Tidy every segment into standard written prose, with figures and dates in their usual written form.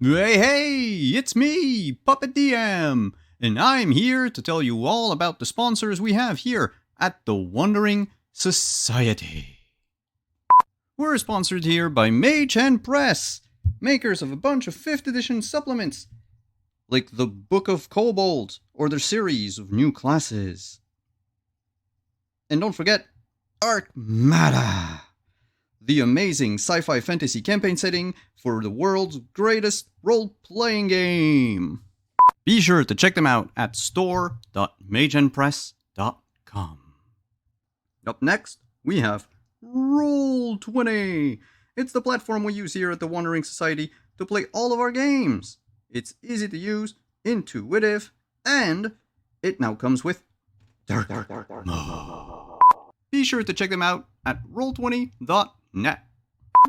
Hey, it's me, Puppet DM, and I'm here to tell you all about the sponsors we have here at the Wandering Society. We're sponsored here by Mage Hand Press, makers of a bunch of 5th edition supplements, like the Book of Kobold or their series of new classes. And don't forget, Arcmada, the amazing sci-fi fantasy campaign setting for the world's greatest role-playing game. Be sure to check them out at store.mageandpress.com. Up next, we have Roll20. It's the platform we use here at the Wandering Society to play all of our games. It's easy to use, intuitive, and it now comes with dark mode. Be sure to check them out at roll20.net.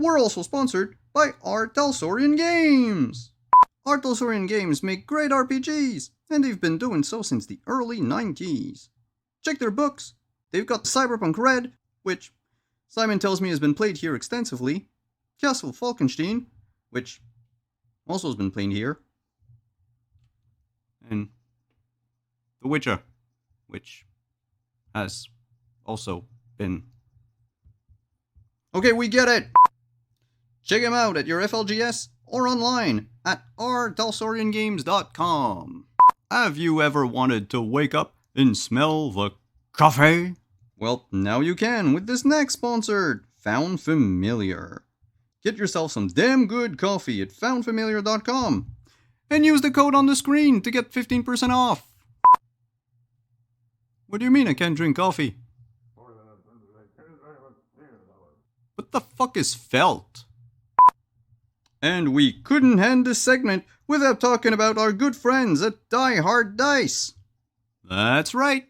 We're also sponsored by R. Talsorian Games. R. Talsorian Games make great RPGs, and they've been doing so since the early 90s. Check their books. They've got Cyberpunk Red, which Simon tells me has been played here extensively, Castle Falkenstein, which also has been played here, and The Witcher, which has also been. Okay, we get it! Check them out at your FLGS or online at rtalsoriangames.com. Have you ever wanted to wake up and smell the coffee? Well, now you can with this next sponsor, Found Familiar. Get yourself some damn good coffee at foundfamiliar.com and use the code on the screen to get 15% off. What do you mean I can't drink coffee? What the fuck is felt? And we couldn't end this segment without talking about our good friends at Die Hard Dice. That's right.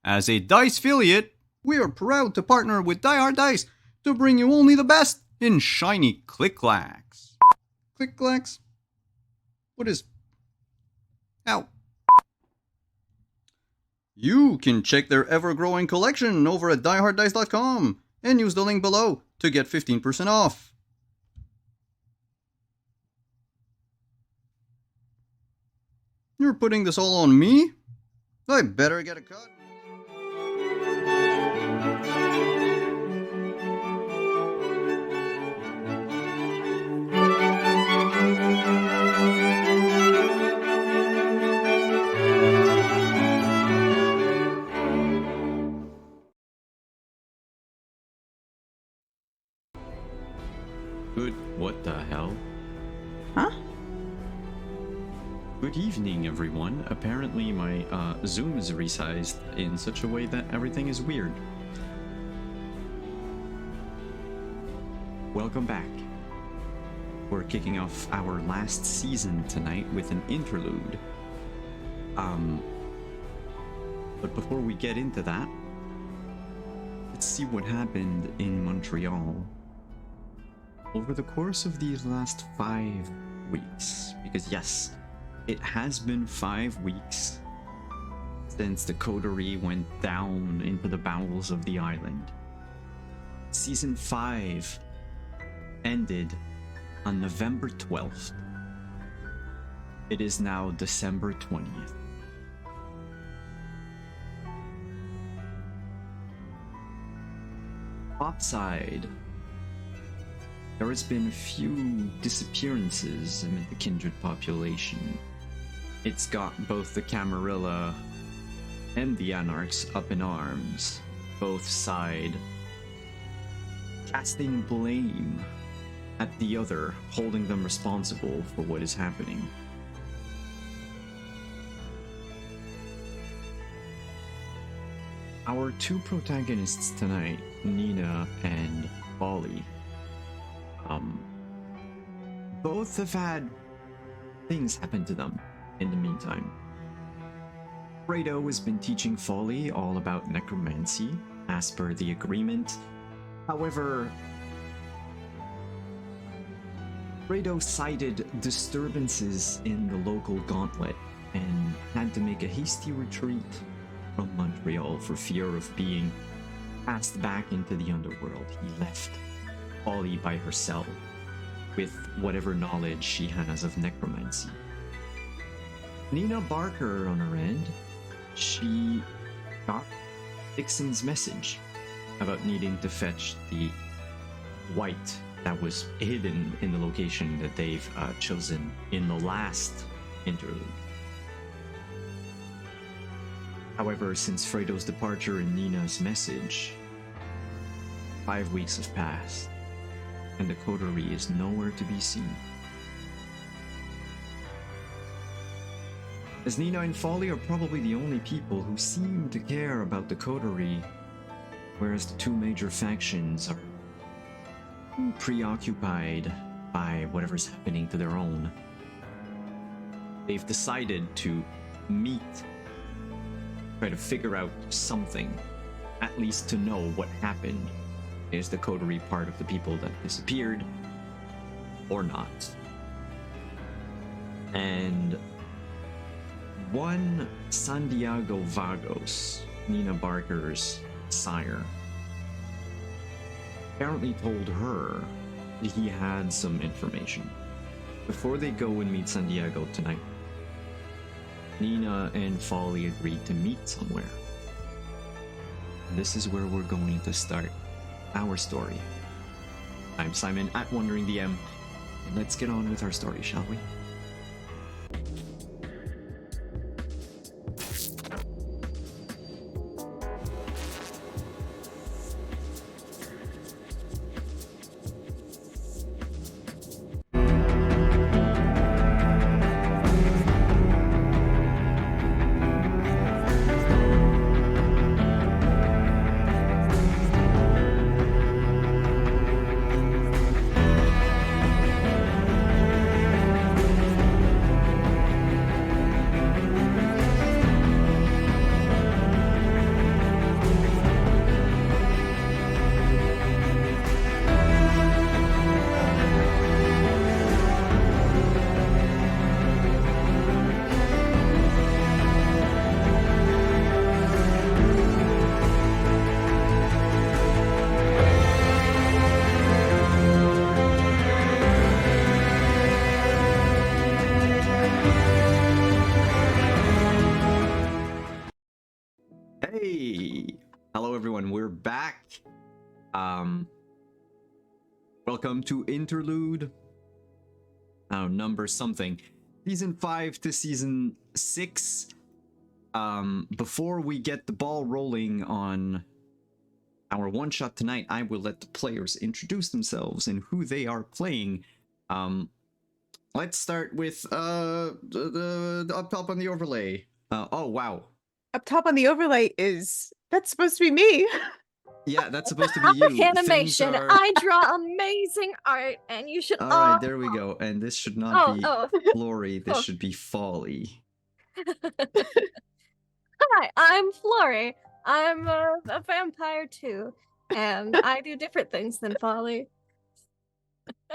As a Dice affiliate, we are proud to partner with Die Hard Dice to bring you only the best in shiny click-clacks. Click-clacks? What is... Ow. You can check their ever-growing collection over at dieharddice.com and use the link below to get 15% off. You're putting this all on me? I better get a cut. Good, what the hell? Huh? Good evening, everyone. Apparently my Zoom is resized in such a way that everything is weird. Welcome back. We're kicking off our last season tonight with an interlude. But before we get into that, let's see what happened in Montreal over the course of these last 5 weeks. Because yes, it has been 5 weeks since the coterie went down into the bowels of the island. Season 5 ended on November 12th. It is now December 20th. Topside, there has been few disappearances amid the kindred population. It's got both the Camarilla and the Anarchs up in arms, both side casting blame at the other, holding them responsible for what is happening. Our two protagonists tonight, Nina and Folly, both have had things happen to them in the meantime. Fredo has been teaching Folly all about necromancy, as per the agreement. However, Fredo cited disturbances in the local gauntlet and had to make a hasty retreat from Montreal for fear of being cast back into the underworld. He left Folly by herself. with whatever knowledge she has of necromancy. Nina Barker, on her end, she got Dixon's message about needing to fetch the white that was hidden in the location that they've chosen in the last interlude. However, since Fredo's departure and Nina's message, 5 weeks have passed, and the coterie is nowhere to be seen. As Nina and Folly are probably the only people who seem to care about the coterie, whereas the two major factions are preoccupied by whatever's happening to their own. They've decided to meet, try to figure out something, at least to know what happened. Is the coterie part of the people that disappeared, or not? And one Santiago Vagos, Nina Barker's sire, apparently told her that he had some information. Before they go and meet Santiago tonight, Nina and Folly agreed to meet somewhere. This is where we're going to start our story. I'm Simon at Wandering DM, and let's get on with our story, shall we? Hey! Hello everyone, we're back. Welcome to Interlude. Number something. Season 5 to Season 6. Before we get the ball rolling on our one-shot tonight, I will let the players introduce themselves and who they are playing. Let's start with the up top on the overlay. Oh, wow. Up top on the overlay that's supposed to be me. Yeah, that's supposed to be Top you. of animation. Are... I draw amazing art, and you should all all. right, there we go. And this should not be Flory. This should be Folly. Hi, I'm Flory. I'm a vampire too, and I do different things than Folly.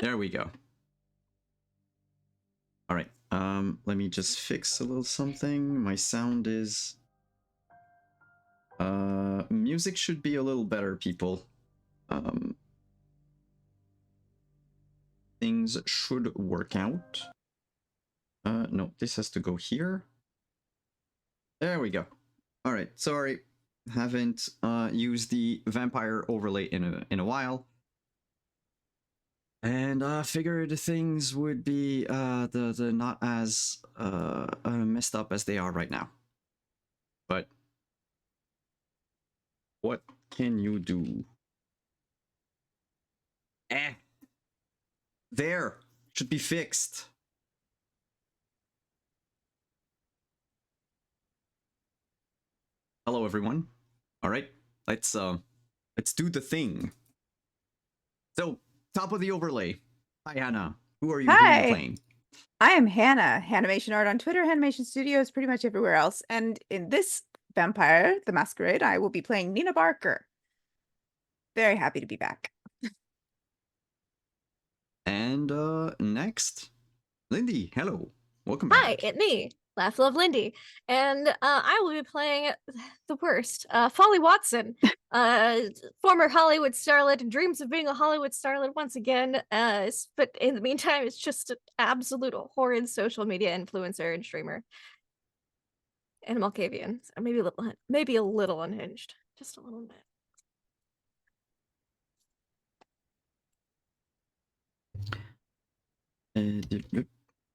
There we go. All right. Let me just fix a little something. My sound is. Music should be a little better, people. Things should work out. No, this has to go here. There we go. All right, sorry. Haven't used the vampire overlay in a while. And figured things would be the not as messed up as they are right now. But what can you do? There should be fixed. Hello everyone. All right, let's do the thing. So, top of the overlay. Hi Hannah. Who are you? Hi. Who are you playing? I am Hannah, Animation Art on Twitter, Animation Studios, pretty much everywhere else. And in this Vampire the Masquerade, I will be playing Nina Barker. Very happy to be back. And next, Lindy. Hello, welcome back. Hi, it's me, Laugh Love Lindy, and I will be playing the worst, Folly Watson. former Hollywood starlet and dreams of being a Hollywood starlet once again. But in the meantime, it's just an absolute horrid social media influencer and streamer. And a Malkavian. So maybe a little unhinged. Just a little bit.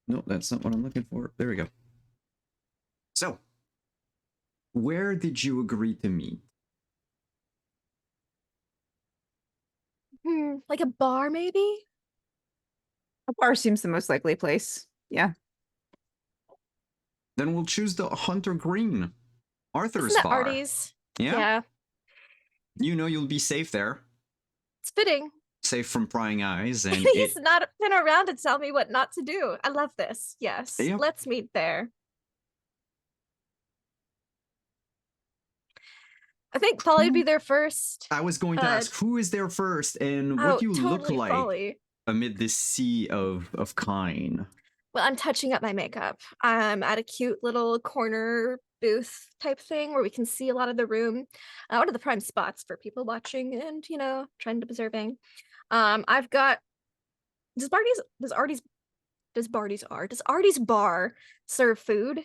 No, that's not what I'm looking for. There we go. So, where did you agree to meet? Like a bar, maybe? A bar seems the most likely place. Yeah. Then we'll choose the Hunter Green, Arthur's Isn't that bar. Artie's? Yeah? You know you'll be safe there. It's fitting. Safe from prying eyes. And He's not been around to tell me what not to do. I love this. Yes. Yep. Let's meet there. I think Folly would be there first. I was going to ask, who is there first and what do you look totally like Folly. amid this sea of kine? Well, I'm touching up my makeup. I'm at a cute little corner booth type thing where we can see a lot of the room. One of the prime spots for people watching and, you know, trying to observing. I've got does Artie's bar serve food?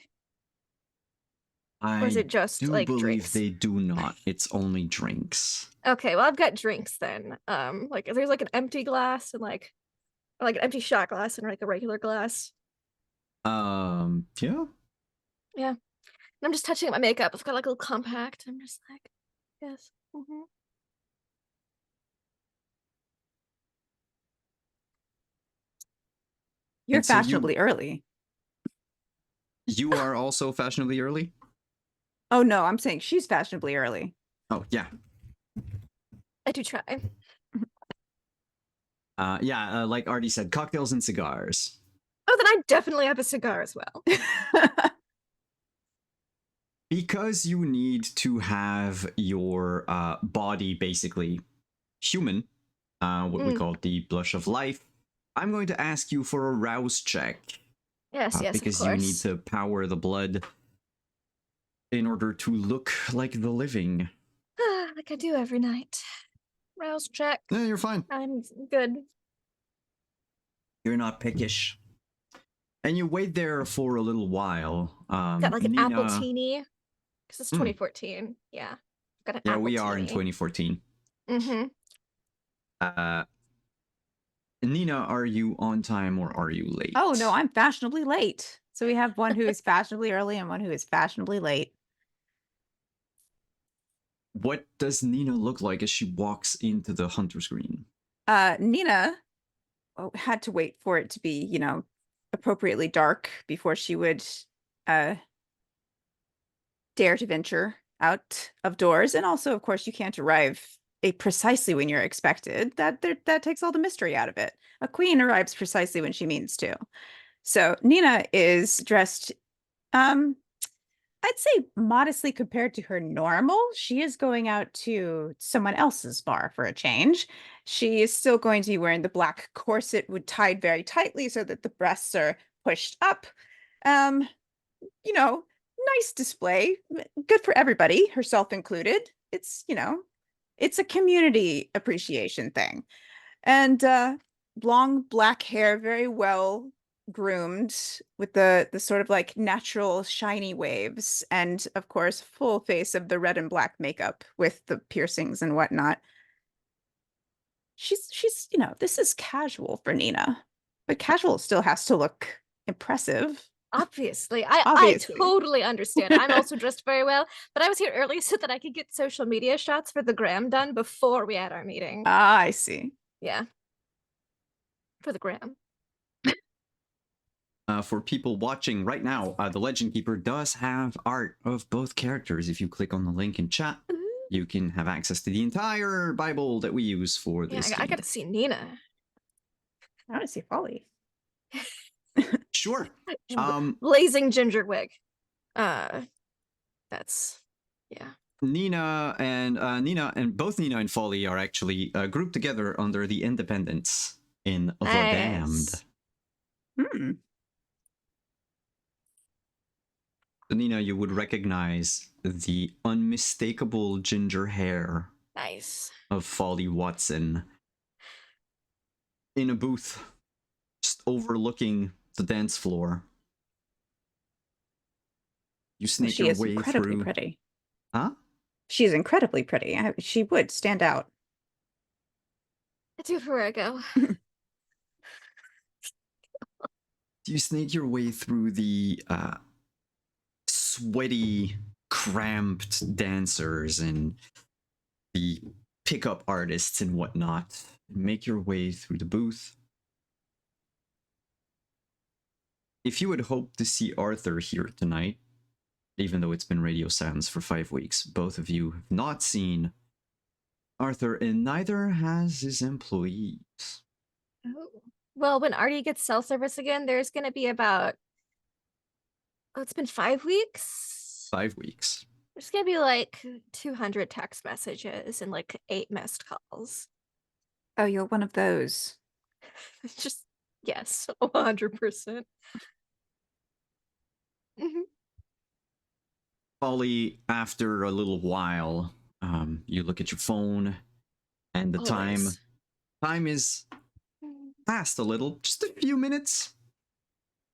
Or is it just do like believe drinks? they do not. It's only drinks. Okay, well I've got drinks then. Like there's like an empty glass and like an empty shot glass and like a regular glass. Yeah. Yeah. And I'm just touching up my makeup. I've got like a little compact. I'm just like, yes. You're And so fashionably early. You are also fashionably early? Oh no, I'm saying she's fashionably early. Oh, yeah. I do try. Like Artie said, cocktails and cigars. Oh, then I definitely have a cigar as well. Because you need to have your body basically human, what we call the blush of life, I'm going to ask you for a rouse check. Yes, because of course. you need to power the blood in order to look like the living. Like I do every night. Rouse check. No, you're fine. I'm good. You're not pickish. And you wait there for a little while. Got like an Nina... appletini. Because it's 2014. Yeah. Got an we are in 2014. Nina, are you on time or are you late? Oh no, I'm fashionably late. So we have one who is fashionably early and one who is fashionably late. What does Nina look like as she walks into the Hunter's Green? Nina had to wait for it to be, you know, appropriately dark before she would dare to venture out of doors. And also, of course, you can't arrive precisely when you're expected. That takes all the mystery out of it. A queen arrives precisely when she means to. So Nina is dressed I'd say modestly compared to her normal. She is going out to someone else's bar for a change. She is still going to be wearing the black corset tied very tightly so that the breasts are pushed up. You know, nice display, good for everybody, herself included. It's, you know, it's a community appreciation thing. And long black hair, very well groomed with the sort of like natural shiny waves, and of course full face of the red and black makeup with the piercings and whatnot. She's you know, this is casual for Nina, but casual still has to look impressive. Obviously. I totally understand. I'm also dressed very well, but I was here early so that I could get social media shots for the gram done before we had our meeting. Ah, I see. Yeah. For the gram. For people watching right now, the Legend Keeper does have art of both characters. If you click on the link in chat, you can have access to the entire Bible that we use for this. I gotta see Nina. I want to see Folly. Sure. Blazing ginger wig. That's Nina and both Nina and Folly are actually grouped together under the Independents in The Damned. Nina, you would recognize the unmistakable ginger hair Nice. of Folly Watson in a booth just overlooking the dance floor. You Well, snake she your is way incredibly through. pretty. Huh? She is incredibly pretty. She would stand out. I do everywhere I go. You snake your way through the sweaty, cramped dancers and the pickup artists and whatnot. Make your way through the booth. If you had hoped to see Arthur here tonight, even though it's been radio silence for 5 weeks, both of you have not seen Arthur, and neither has his employees. Oh. Well, when Artie gets cell service again, there's going to be about, it's been 5 weeks. 5 weeks. There's going to be like 200 text messages and like 8 missed calls. Oh, you're one of those. It's just, yes, 100%. Mhm. Folly, after a little while, you look at your phone, and the Always. time is past a little, just a few minutes.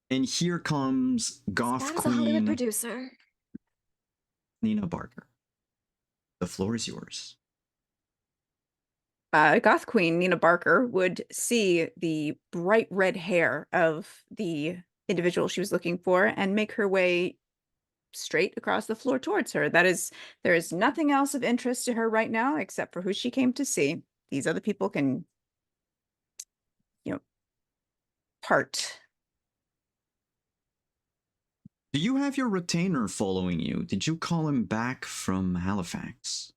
And here comes Goth That is a Hollywood Queen producer. Nina Barker. The floor is yours. Goth Queen Nina Barker would see the bright red hair of the individual she was looking for and make her way straight across the floor towards her. There is nothing else of interest to her right now except for who she came to see. These other people can, part. Do you have your retainer following you? Did you call him back from Halifax?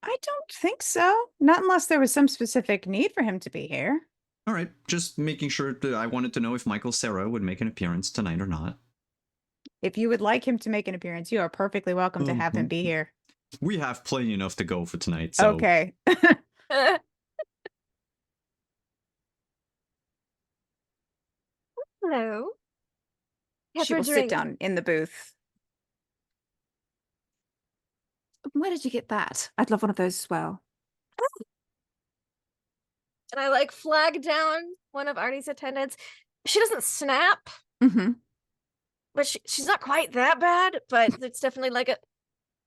I don't think so. Not unless there was some specific need for him to be here. All right, just making sure that I wanted to know if Michael Serra would make an appearance tonight or not. If you would like him to make an appearance, you are perfectly welcome to have him be here. We have plenty enough to go for tonight, so... Okay. Hello. She will sit down in the booth. Where did you get that? I'd love one of those as well. And I like flag down one of Artie's attendants. She doesn't snap, Mm-hmm. but she's not quite that bad, but it's definitely like a,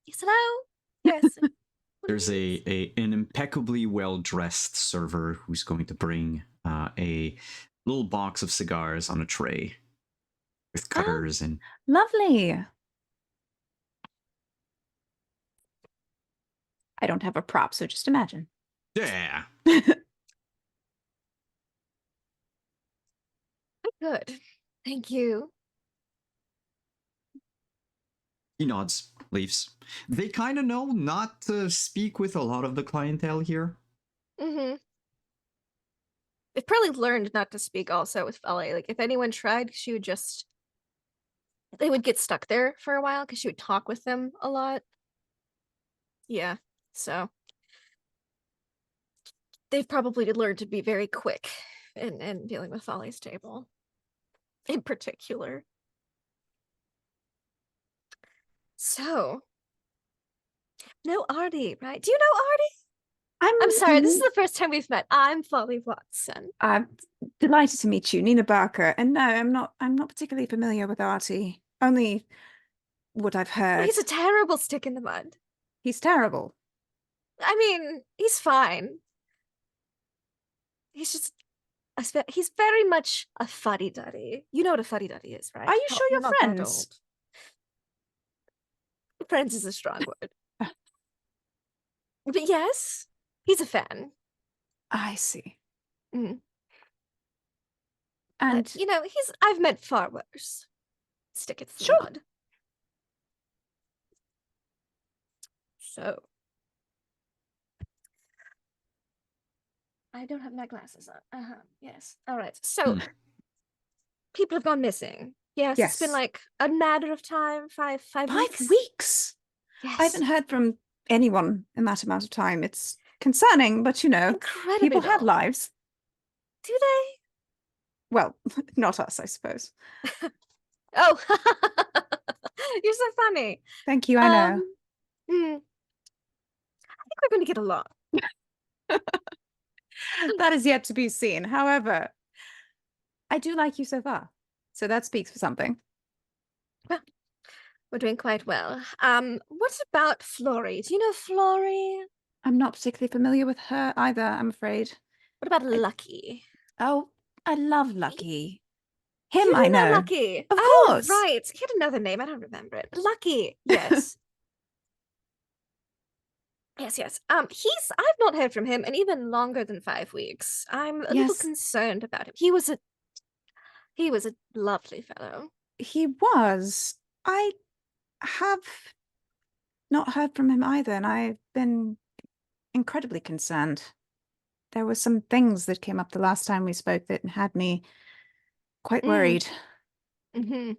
yes, hello? Yes. There's an impeccably well-dressed server who's going to bring a little box of cigars on a tray with cutters and... Lovely. I don't have a prop, so just imagine. Yeah! Good. Thank you. He nods, leaves. They kind of know not to speak with a lot of the clientele here. Mm-hmm. They've probably learned not to speak also with Folly. Like, if anyone tried, she would just... They would get stuck there for a while because she would talk with them a lot. Yeah, so... They've probably learned to be very quick in dealing with Folly's table. In particular. So... No Artie, right? Do you know Artie? I'm sorry, this is the first time we've met. I'm Folly Watson. I'm delighted to meet you, Nina Barker. And no, I'm not particularly familiar with Artie. Only what I've heard. Well, he's a terrible stick in the mud. He's terrible. I mean, he's fine. He's just he's very much a fuddy-duddy. You know what a fuddy-duddy is, right? Are you sure you're not that friends? old. Friends is a strong word. But yes, he's a fan. I see. Mm. And But, I've met far worse. Stick it through the mud. So. I don't have my glasses on. Yes. All right. So, people have gone missing. Yes, it's been like a matter of time. 5 weeks. 5 weeks. Yes. I haven't heard from anyone in that amount of time. It's concerning, but Incredibly people have dull. lives. Do they? Well, not us, I suppose. Oh, you're so funny. Thank you, I know. I think get along. That is yet to be seen. However, I do like you so far. So that speaks for something. We're doing quite well. What about Flory? Do you know Flory? I'm not particularly familiar with her either, I'm afraid. What about Lucky? Oh, I love Lucky. You Him, I do know. Lucky. Of Oh, course. right. He had another name. I don't remember it. Lucky. Yes. Yes. I've not heard from him in even longer than 5 weeks. I'm a little Yes. concerned about him. He was a lovely fellow. He was. I have not heard from him either, and I've been incredibly concerned. There were some things that came up the last time we spoke that had me quite worried. Mm-hmm.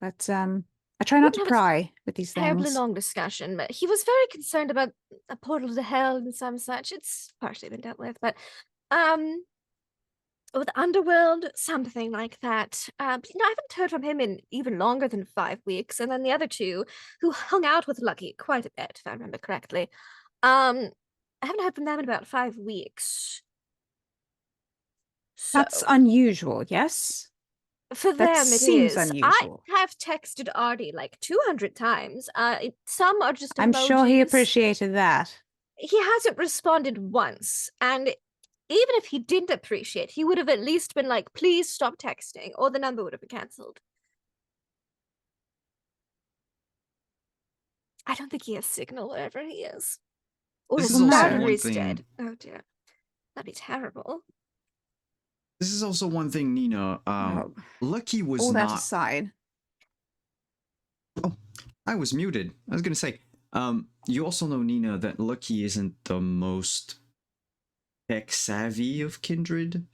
But I try not to pry with these Terribly things. long discussion, but he was very concerned about a portal to hell and some such. It's partially been dealt with, but with Underworld, something like that. I haven't heard from him in even longer than 5 weeks, and then the other two, who hung out with Lucky quite a bit, if I remember correctly, I haven't heard from them in about 5 weeks. That's So, unusual, yes? for That them, it seems is. unusual. I have texted Artie like 200 times. Some are just I'm sure he emojis. appreciated that. He hasn't responded once, and even if he didn't appreciate, he would have at least been like, please stop texting, or the number would have been cancelled. I don't think he has signal wherever he is. Or This his is also one battery's thing- dead. Oh dear. That'd be terrible. This is also one thing, Nina. Oh, Lucky was all that not. aside. Oh, I was muted. I was gonna say. You also know, Nina, that Lucky isn't the most tech savvy of kindred.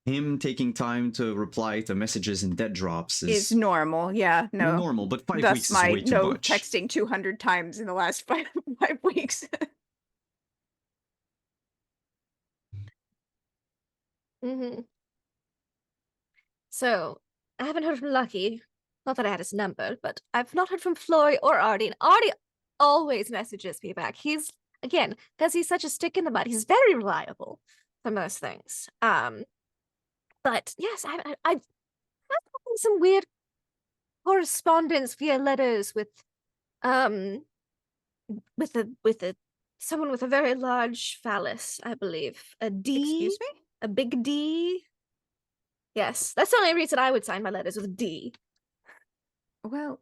Him taking time to reply to messages and dead drops Is is normal, yeah, no. normal, but 5 Thus weeks is my way too no much. texting 200 times in the last five weeks. Mm-hmm. So, I haven't heard from Lucky. Not that I had his number, but I've not heard from Flory or Artie. And Artie always messages me back. He's, again, because he's such a stick in the mud, he's very reliable for most things. But yes, I've had some weird correspondence via letters with a someone with a very large phallus, I believe. A D. Excuse me? A big D. Yes, that's the only reason I would sign my letters with a D. Well,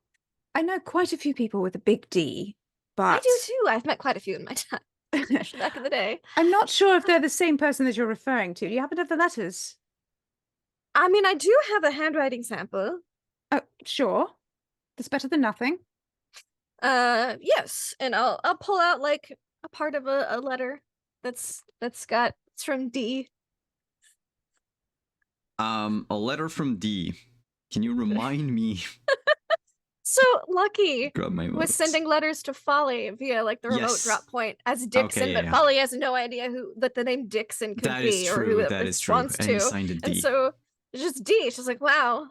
I know quite a few people with a big D, but I do too. I've met quite a few in my time, especially back in the day. I'm not sure if they're the same person that you're referring to. Do you happen to have the letters? I mean, I do have a handwriting sample. Oh, sure. That's better than nothing. Yes, and I'll pull out like a part of a letter it's from D. A letter from D. Can you remind me? So Lucky Grab my was notes. sending letters to Folly via like the remote Yes. drop point as Dixon, Okay, but yeah. Folly has no idea who that the name Dixon could That be is or who true. it That is true. responds And he to. signed a D. And so it's just D. She's like, wow,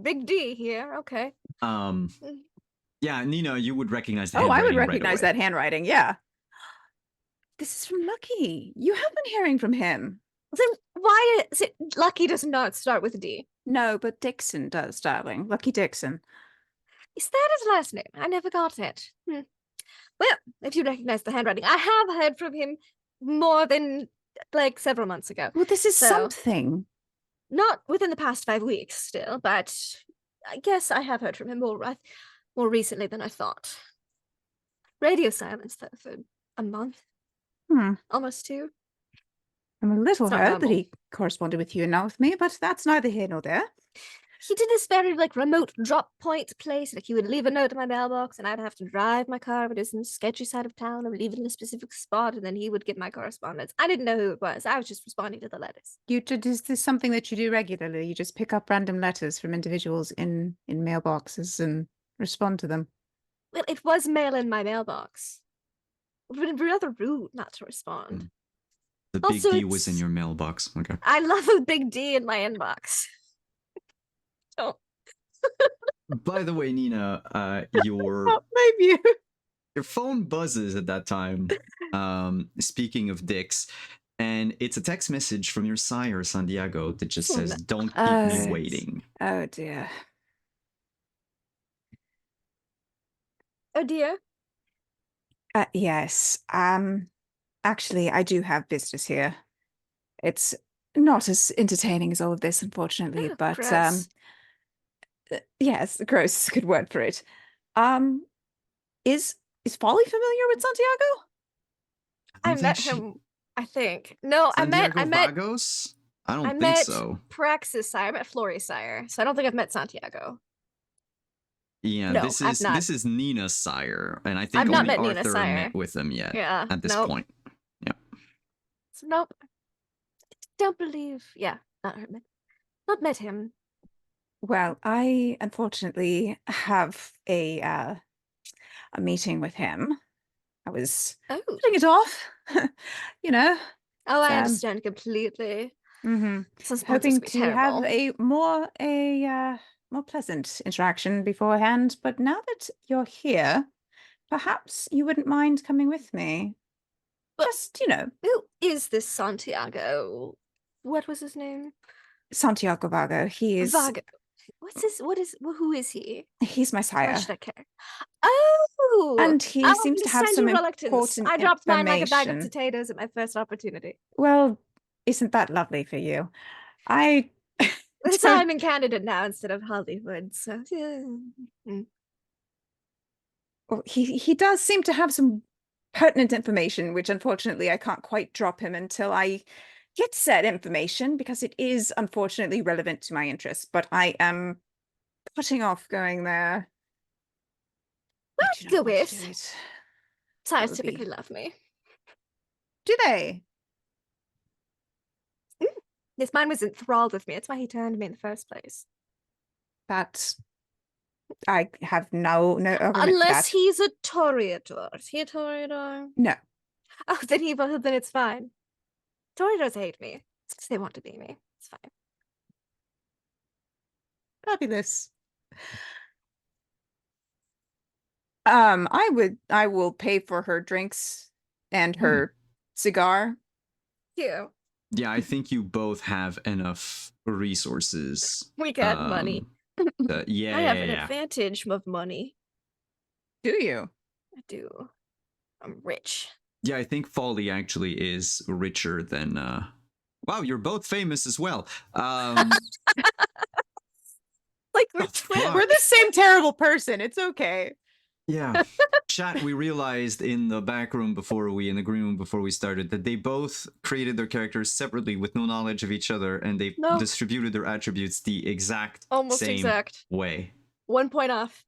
big D here. Okay. Yeah, Nina, you would recognize the Oh, I handwriting would right recognize away. that handwriting, yeah. This is from Lucky. You have been hearing from him. Then why is it Lucky does not start with a D? No, but Dixon does, darling. Lucky Dixon. Is that his last name? I never got it. Well, if you recognize the handwriting, I have heard from him more than like several months ago. Well, this is So- something. Not within the past 5 weeks still, but I guess I have heard from him more recently than I thought. Radio silence though for a month, almost 2. I'm a little It's not hurt that normal. he corresponded with you and not with me, but that's neither here nor there. He did this very like remote drop point place. Like he would leave a note in my mailbox, and I'd have to drive my car over to some sketchy side of town and leave it in a specific spot, and then he would get my correspondence. I didn't know who it was. I was just responding to the letters. Is this something that you do regularly? You just pick up random letters from individuals in mailboxes and respond to them? Well, it was mail in my mailbox. It would be rather rude not to respond. The big Also, D was in it's- your mailbox. Okay. I love a big D in my inbox. Don't. By the way, Nina, your Maybe. Your phone buzzes at that time. Speaking of dicks, and it's a text message from your sire, Santiago, that just says, "Don't keep me waiting." Oh dear. Oh dear. Yes. Actually, I do have business here. It's not as entertaining as all of this, unfortunately, Oh, but gross. yes, gross is a good word for it. Um, is Folly familiar with Santiago? I I don't think met she. him, I think. No, Santiago I met Vagos? I I don't think met so. Praxis sire. I met Flory sire. So I don't think I've met Santiago. Yeah, No, I've not. this is Nina's sire, and I I've think not only met Nina Arthur sire. met with him yet Yeah. at this Nope. point. Yeah. So nope. Don't believe. Yeah. Not met him. Well, I unfortunately have a meeting with him. I was Oh. putting it off, you know. Oh, I Um, understand completely. mhm. Some sponsors Hoping can be to have terrible. a more pleasant interaction beforehand, but now that you're here, perhaps you wouldn't mind coming with me. But- Just, you know, Who is this Santiago? What was his name? Santiago Vago. Vago. Who is he? He's my Why sire. should I care? Oh, And he I seems to have understand some your reluctance. important I dropped mine like a bag of information. potatoes at my first opportunity. Well, isn't that lovely for you? I That's how don't. I'm in Canada now instead of Hollywood. So yeah. Mm. Well, he does seem to have some pertinent information, which unfortunately I can't quite drop him until I get said information because it is unfortunately relevant to my interests. But I am putting off going there. I Well, do not go want to do with. it. That Sires would typically be. love me. Do they? This man was enthralled with me. That's why he turned me in the first place. That I have no argument for Unless that. he's a Toreador. Is he a Toreador? No. Oh, then it's fine. Toreadors hate me. It's because they want to be me. It's fine. Fabulous. I will pay for her drinks and her cigar. You. Yeah, I think you both have enough resources. We got money. Yeah, I have yeah, an yeah. advantage of money. Do you? I do. I'm rich. Yeah, I think Folly actually is richer than. Wow, you're both famous as well. Like we're Oh, twins. fuck. We're the same terrible person. It's okay. Yeah. Chat, we realized in the back room in the green room before we started, that they both created their characters separately with no knowledge of each other, and they No. distributed their attributes the exact Almost same exact. way. 1 point off.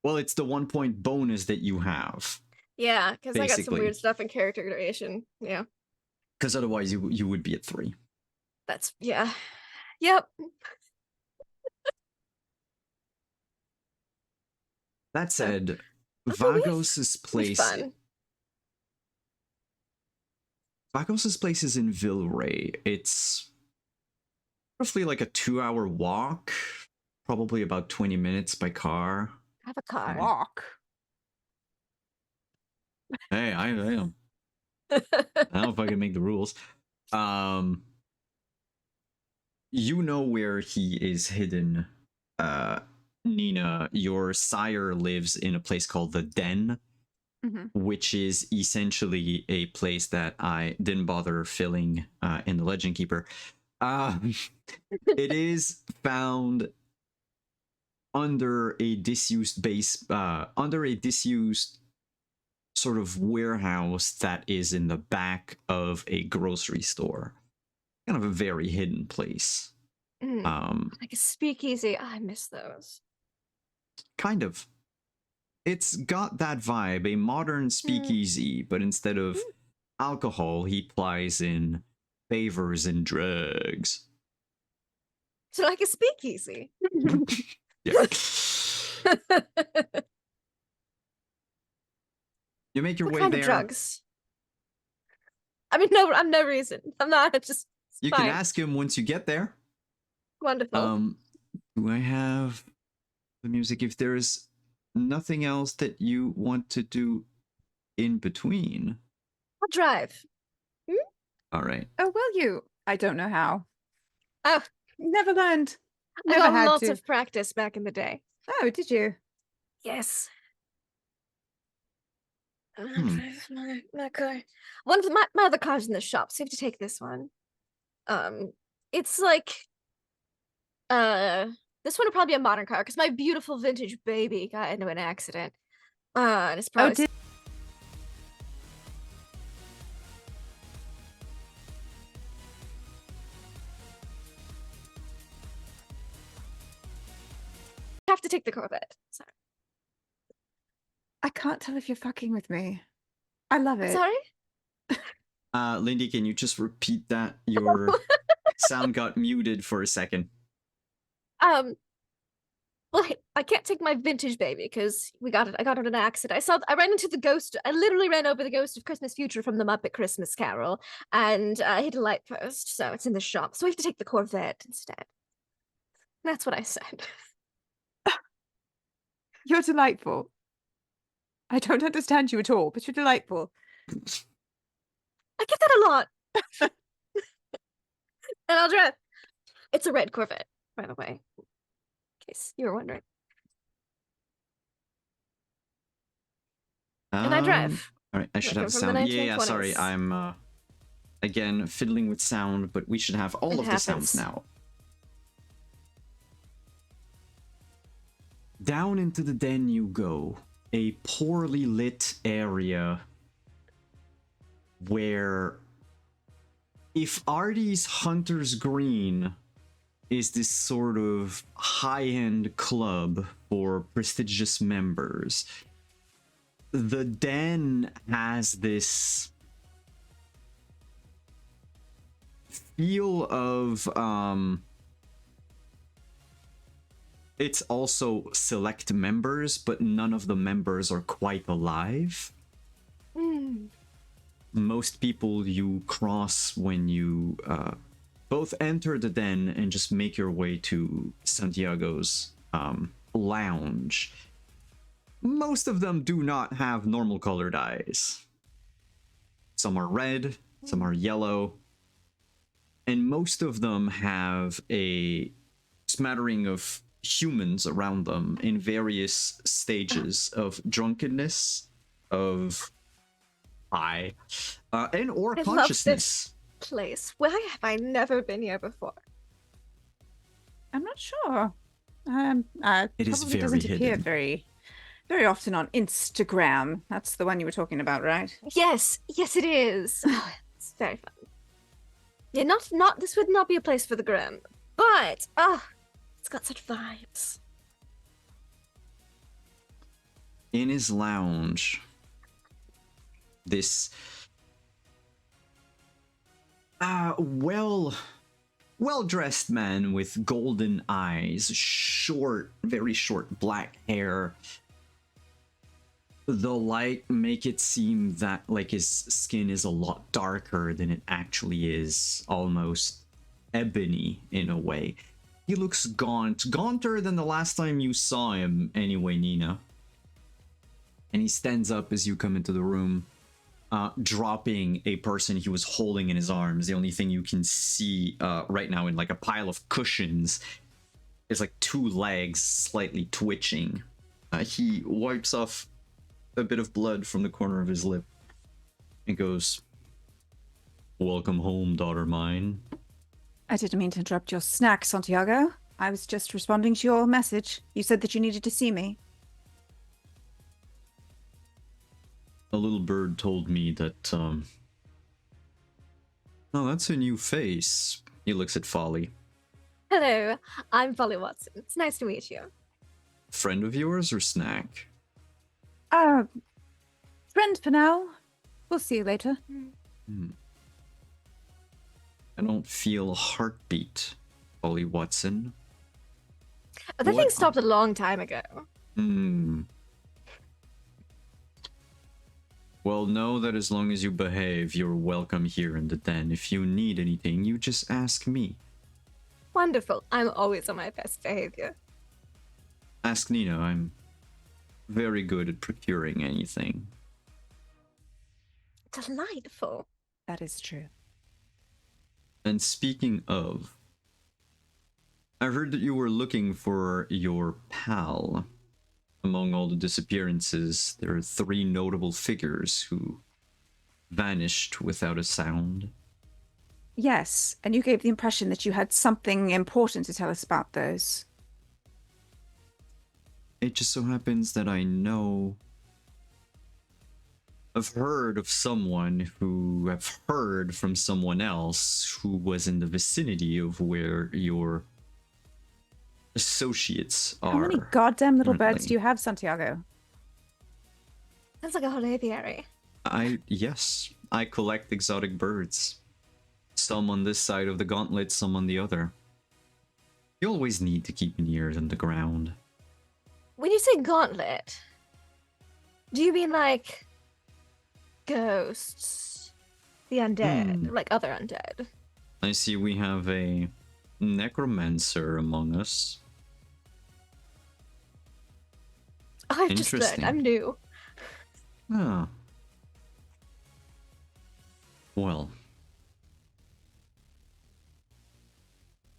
Well, it's the 1 point bonus that you have. Yeah, because I got some Basically. weird stuff in character creation. Yeah. Because otherwise you would be at 3. That's yeah. Yep. That said, Okay, Vagos's place. fun. Vagos's place is in Villeray. It's roughly like a 2-hour walk, probably about 20 minutes by car. I have a car. Walk. Hey, I don't know if I can make the rules. You know where he is hidden. Nina, your sire lives in a place called the Den, which is essentially a place that I didn't bother filling in the Legend Keeper. It is found under a disused base, under a disused sort of warehouse that is in the back of a grocery store. Kind of a very hidden place. Like a speakeasy. I miss those. Kind of. It's got that vibe, a modern speakeasy, but instead of alcohol, he plies in favors and drugs. So like a speakeasy. Yeah. You make your What way kind there. of drugs? I mean, no, I'm no reason. I'm not. It's just. It's You fine. can ask him once you get there. Wonderful. Do I have the music? If there's nothing else that you want to do in between? I'll drive. All right. Oh, will you? I don't know how. Oh, Never learned. I Never got had lots to. of practice back in the day. Oh, did you? Yes. Hmm. My car. One of my other car's in the shop, so you have to take this one. It's like this one would probably be a modern car because my beautiful vintage baby got into an accident. And it's probably did- have to take the Corvette. Sorry. I can't tell if you're fucking with me. I love it. Sorry? Lindy, can you just repeat that? Your sound got muted for a second. Well, I can't take my vintage baby because I got in an accident. I ran into the ghost. I literally ran over the ghost of Christmas Future from the Muppet Christmas Carol and hit a light post, so it's in the shop. So we have to take the Corvette instead. That's what I said. You're delightful. I don't understand you at all, but you're delightful. I get that a lot. And I'll drive. It's a red Corvette, by the way, in case you were wondering. And I drive. All right, I should Like have from the sound. Yeah, sorry. 1920s. I'm again fiddling with sound, but we should have all It of the sounds happens. now. Down into the den you go, a poorly lit area where if Artie's Hunter's Green is this sort of high-end club for prestigious members, the den has this feel of it's also select members, but none of the members are quite alive. Most people you cross when you both enter the den and just make your way to Santiago's lounge. Most of them do not have normal colored eyes. Some are red, some are yellow, and most of them have a smattering of humans around them in various stages of drunkenness, of high, and or I love consciousness. this place. Why have I never been here before? I'm not sure. It is probably very doesn't appear hidden. very often on Instagram. That's the one you were talking about, right? Yes, yes, it is. Oh, it's very fun. Yeah, not. This would not be a place for the grim, but it's got such vibes. In his lounge, this well-dressed man with golden eyes, short, very short black hair. The light make it seem that like his skin is a lot darker than it actually is, almost ebony in a way. He looks gaunt, gaunter than the last time you saw him anyway, Nina. And he stands up as you come into the room, dropping a person he was holding in his arms. The only thing you can see right now in like a pile of cushions is like two legs slightly twitching. He wipes off a bit of blood from the corner of his lip and goes, "Welcome home, daughter mine." I didn't mean to interrupt your snack, Santiago. I was just responding to your message. You said that you needed to see me. A little bird told me that, oh, that's a new face. He looks at Folly. Hello, I'm Folly Watson. It's nice to meet you. Friend of yours or snack? Friend for now. We'll see you later. I don't feel a heartbeat, Folly Watson. That thing What- stopped a long time ago. Well, know that as long as you behave, you're welcome here in the den. If you need anything, you just ask me. Wonderful. I'm always on my best behavior. Ask Nina, very good at procuring anything. Delightful. That is true. And speaking of, I heard that you were looking for your pal. Among all the disappearances, there are 3 notable figures who vanished without a sound. Yes, and you gave the impression that you had something important to tell us about those. It just so happens that I've heard of someone who have heard from someone else who was in the vicinity of where your associates are. How many goddamn little birds currently. do you have, Santiago? Sounds like a whole aviary. Yes, I collect exotic birds. Some on this side of the gauntlet, some on the other. You always need to keep an ear on the ground. When you say gauntlet, do you mean like ghosts, the undead, like other undead? I see we have a necromancer among us. I've just learned. Interesting. I'm new. Ah. Well.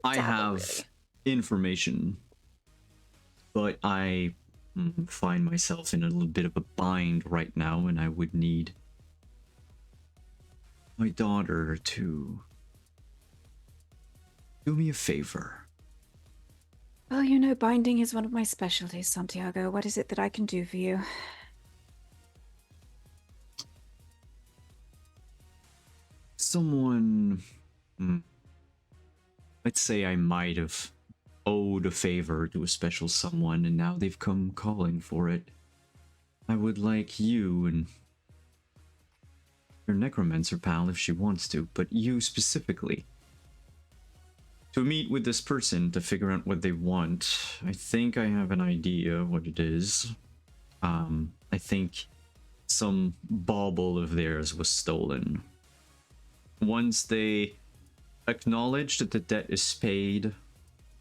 I Dabble, have really. information, but I find myself in a little bit of a bind right now, and I would need my daughter to do me a favor. Well, you know, binding is one of my specialties, Santiago. What is it that I can do for you? Someone, let's say I might have owed a favor to a special someone, and now they've come calling for it. I would like you and your necromancer pal if she wants to, but you specifically, to meet with this person to figure out what they want. I think I have an idea what it is. I think some bauble of theirs was stolen. Once they acknowledge that the debt is paid,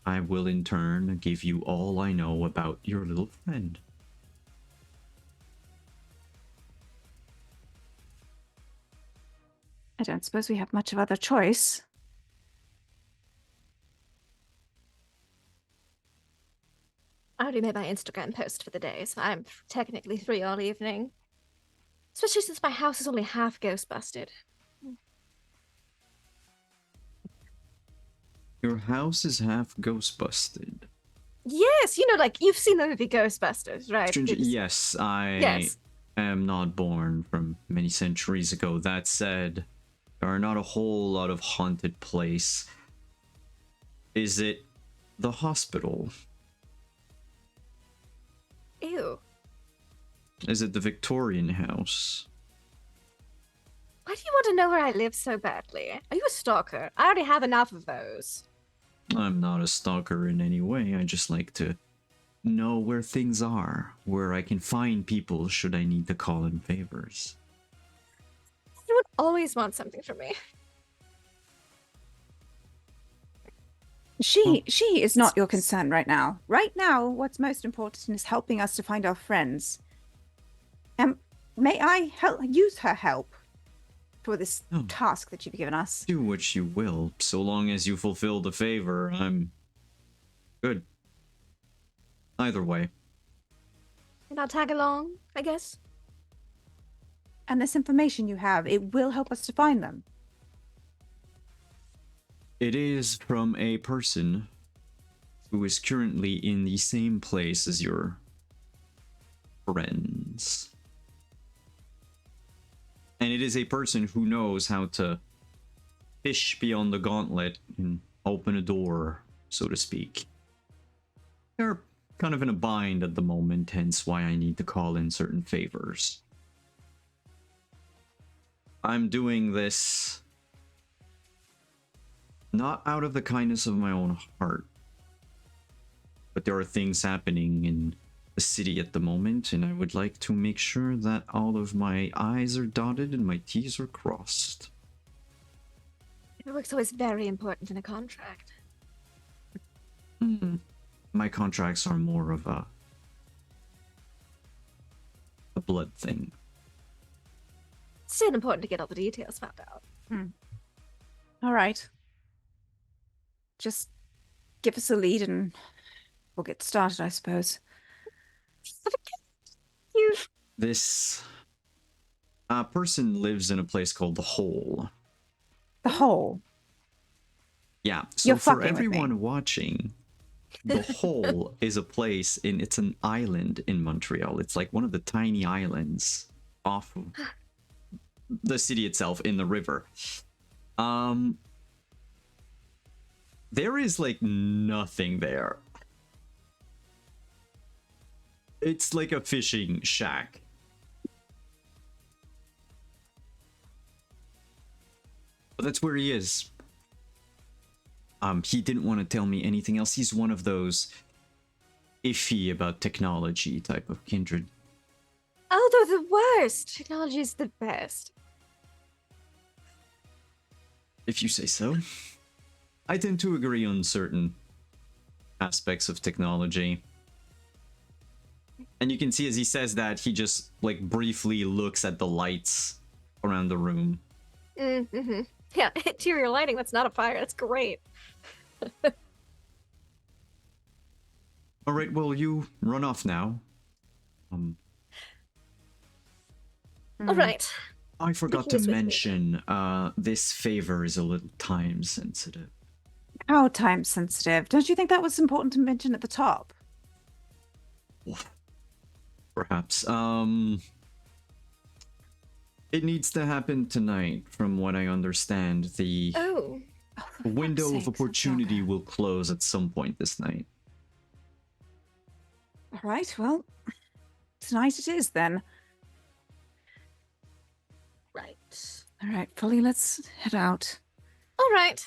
I will in turn give you all I know about your little friend. I don't suppose we have much of other choice. I already made my Instagram post for the day, so I'm technically free all evening. Especially since my house is only half ghost busted. Your house is half ghost busted. Yes, you know, like you've seen the movie Ghostbusters, right? Stranger, It's- yes, I Yes. am not born from many centuries ago. That said, there are not a whole lot of haunted place. Is it the hospital? Ew. Is it the Victorian house? Why do you want to know where I live so badly? Are you a stalker? I already have enough of those. I'm not a stalker in any way. I just like to know where things are, where I can find people should I need to call in favors. You would always want something from me. She is not your concern right now. Right now, what's most important is helping us to find our friends. May I use her help for this task that you've given us? Do what you will, so long as you fulfill the favor. I'm good. Either way. And I'll tag along, I guess. And this information you have, it will help us to find them. It is from a person who is currently in the same place as your friends. And it is a person who knows how to fish beyond the gauntlet and open a door, so to speak. They're kind of in a bind at the moment, hence why I need to call in certain favors. I'm doing this not out of the kindness of my own heart, but there are things happening in the city at the moment, and I would like to make sure that all of my I's are dotted and my T's are crossed. Paperwork's always very important in a contract. My contracts are more of a a blood thing. It's still important to get all the details found out. All right. Just give us a lead and we'll get started, I suppose. You. This person lives in a place called the Hole. The Hole. Yeah, so You're for fucking with me. everyone watching, the Hole is a place it's an island in Montreal. It's like one of the tiny islands off of the city itself in the river. There is like nothing there. It's like a fishing shack. But that's where he is. He didn't want to tell me anything else. He's one of those iffy about technology type of kindred. Oh, they're the worst. Technology is the best. If you say so. I tend to agree on certain aspects of technology. And you can see as he says that, he just like briefly looks at the lights around the room. Mm-hmm. Yeah, interior lighting, that's not a fire. That's great. All right, well, you run off now. All right. I forgot Taking to this with me. mention, this favor is a little time sensitive. How time sensitive? Don't you think that was important to mention at the top? Perhaps. It needs to happen tonight, from what I understand. The Oh. window of sakes, that's opportunity okay. will close at some point this night. All right, well, tonight it is then. Right. All right, Folly, let's head out. All right.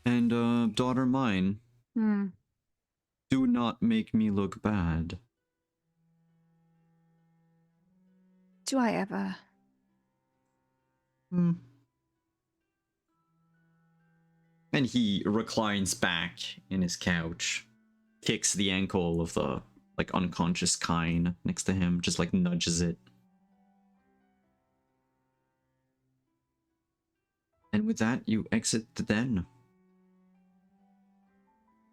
And, daughter mine, do not make me look bad. Do I ever? And he reclines back in his couch, kicks the ankle of the like unconscious Kine next to him, just like nudges it. And with that, you exit the den.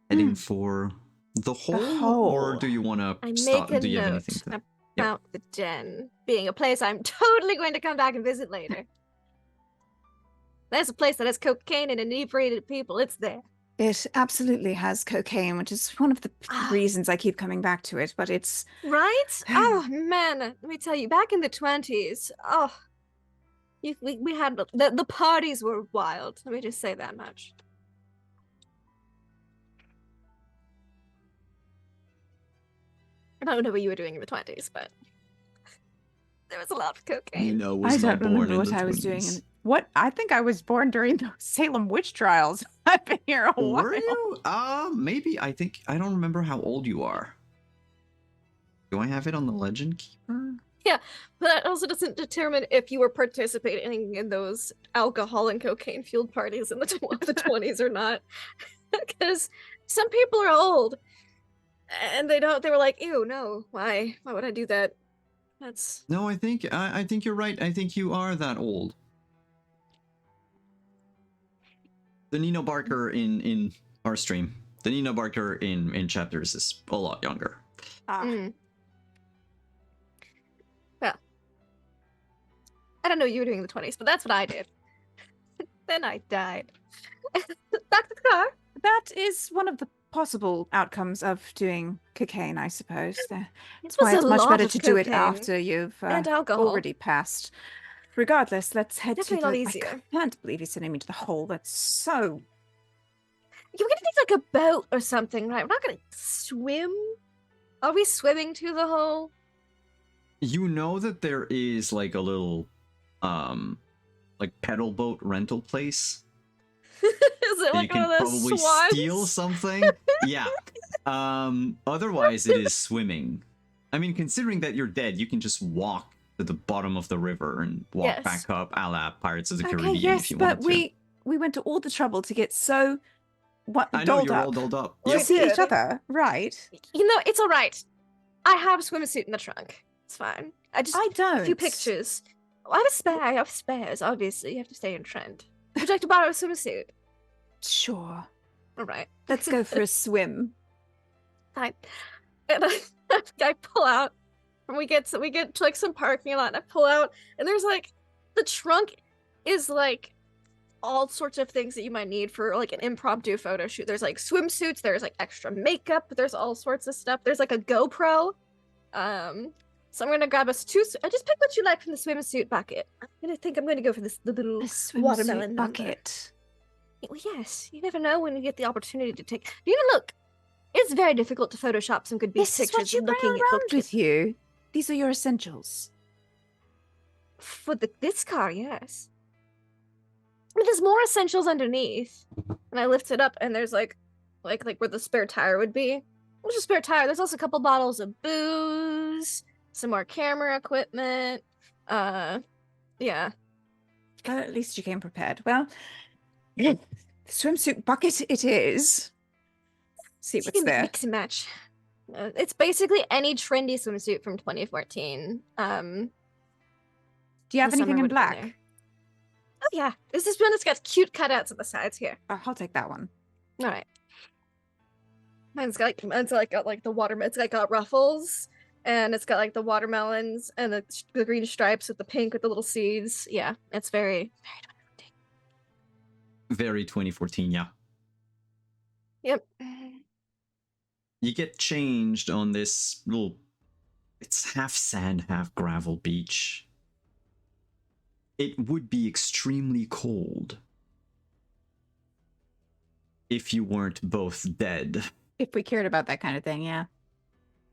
Heading for the hole, or hole. do you want I to stop? make a Do you have note anything to? about the den being a place I'm totally going to come back and visit later. There's a place that has cocaine and inebriated people. It's there. It absolutely has cocaine, which is one of the reasons I keep coming back to it, but it's... Right? Oh, man. Let me tell you, back in the 20s, we had... The parties were wild. Let me just say that much. I don't know what you were doing in the 20s, but there was a lot of cocaine. No, I was don't not born remember in what the I was doing. 20s. What? I think I was born during the Salem witch trials. I've been here a while. Were you? Maybe. I don't remember how old you are. Do I have it on the Legend Keeper? Yeah, but that also doesn't determine if you were participating in those alcohol and cocaine fueled parties in the 20s or not. Because some people are old and they were like, ew, no, why would I do that? That's No, I think you're right. I think you are that old. The Nino Barker in our stream, the Nino Barker in chapters is a lot younger. Well, I don't know what you were doing in the 20s, but that's what I did. Then I died. Back to the car. That is one of the possible outcomes of doing cocaine, I suppose. That's This why was it's a much lot better of to do it cocaine after you've and alcohol. already passed. Regardless, let's head Definitely to not the... easier. I can't believe you're sending me to the hole. That's so... You're gonna need like a boat or something, right? We're not gonna swim. Are we swimming to the hole? You know that there is like a little, like pedal boat rental place. Is it You like can one of those probably swans? steal something. Yeah. Otherwise, it is swimming. I mean, considering that you're dead, you can just walk to the bottom of the river and walk Yes. back up, a la Pirates of the Okay, Caribbean, yes, if you but wanted to. we went to all the trouble to get so... I know, dolled you're up. all dolled up. We To Yep. see each did. other, right? You know, it's all right. I have a swimsuit in the trunk. It's fine. I A don't. few pictures. Oh, I have a spare. I have spares. Obviously, you have to stay in trend. Would you like to borrow a swimsuit? Sure. All right. Let's go for a swim. Fine. And I pull out, and we get to like some parking lot, and I pull out, and there's like the trunk is like all sorts of things that you might need for like an impromptu photo shoot. There's like swimsuits, there's like extra makeup, there's all sorts of stuff. There's like a GoPro. So I'm gonna grab us two. I just pick what you like from the swimsuit bucket. I'm gonna go for the little A watermelon swimsuit bucket. Well, yes, you never know when you get the opportunity to take. You know, look, it's very difficult to Photoshop some good beach This is pictures. what you bring looking around at with you. These are your essentials. for this car, yes. But there's more essentials underneath, and I lift it up, and there's like where the spare tire would be. There's a spare tire. There's also a couple bottles of booze, some more camera equipment. Yeah. Well, at least you came prepared. Well, the swimsuit bucket it is. See You what's can there. mix and match. It's basically any trendy swimsuit from 2014. Do you have the summer anything in would've been black? there. Oh yeah, this is one that's got cute cutouts on the sides here. Oh, I'll take that one. All right. Mine's got like the watermelon. It's like got ruffles, and it's got like the watermelons and the green stripes with the pink with the little seeds. Yeah, it's very, Very 2014, yeah. yep. You get changed on this little, it's half sand, half gravel beach. It would be extremely cold if you weren't both dead. If we cared about that kind of thing, yeah.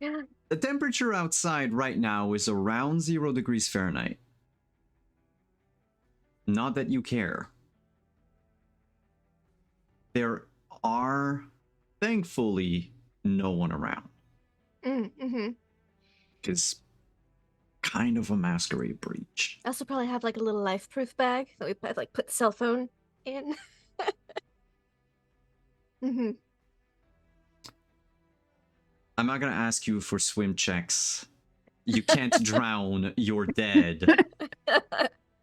Yeah. The temperature outside right now is around 0 degrees Fahrenheit. Not that you care. There are, thankfully, no one around. Mm-hmm. Because kind of a masquerade breach. I also probably have like a little life-proof bag that we put the cell phone in. Mm-hmm. I'm not gonna ask you for swim checks. You can't drown, you're dead.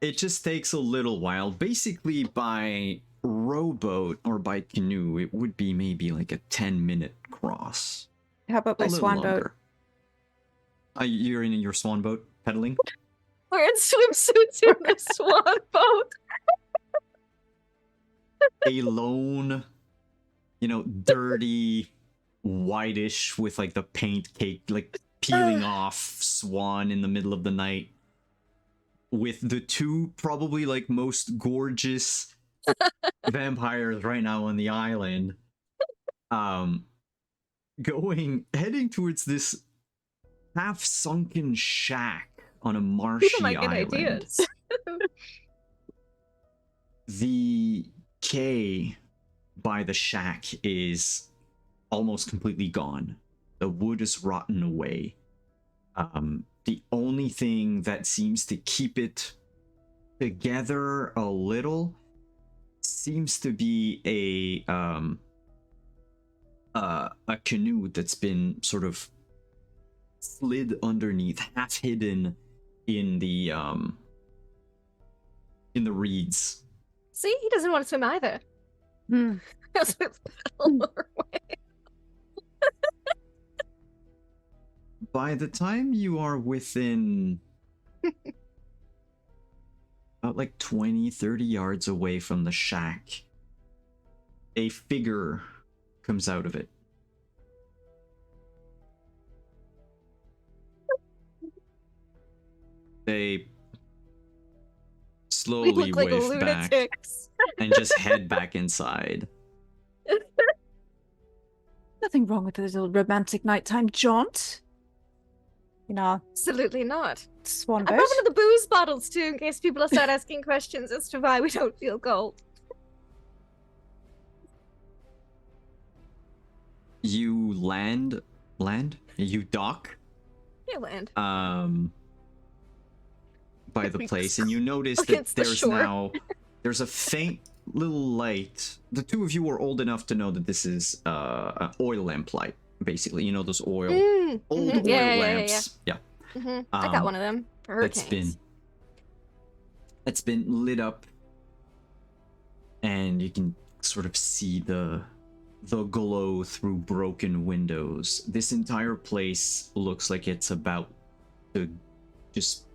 It just takes a little while. Basically, by rowboat or by canoe, it would be maybe like a 10-minute cross. How about A my little swan boat? longer. You're in your swan boat pedaling? We're in swimsuits in the swan boat. A lone, dirty, whitish with like the paint cake, like peeling off swan in the middle of the night. With the two probably like most gorgeous vampires right now on the island. Heading towards this half sunken shack on a marshy People might get island. ideas. The quay by the shack is almost completely gone. The wood is rotten away. The only thing that seems to keep it together a little seems to be a canoe that's been sort of slid underneath, half hidden in the reeds. See, he doesn't want to swim either. Hmm. He'll swim the pedal away. By the time you are within about like 20-30 yards away from the shack, a figure comes out of it. They slowly We look like whiff back lunatics. and just head back inside. Nothing wrong with a little romantic nighttime jaunt. Absolutely not. Swan I boat. brought one of the booze bottles too, in case people start asking questions as to why we don't feel cold. You land? You dock? You land. By the We place, and you notice that against the there's shore. there's a faint little light. The two of you are old enough to know that this is an oil lamp light, basically. Those old Mhm. oil Yeah. lamps. Yeah. I got one of them for hurricanes. That's been lit up, and you can sort of see the glow through broken windows. This entire place looks like it's about to just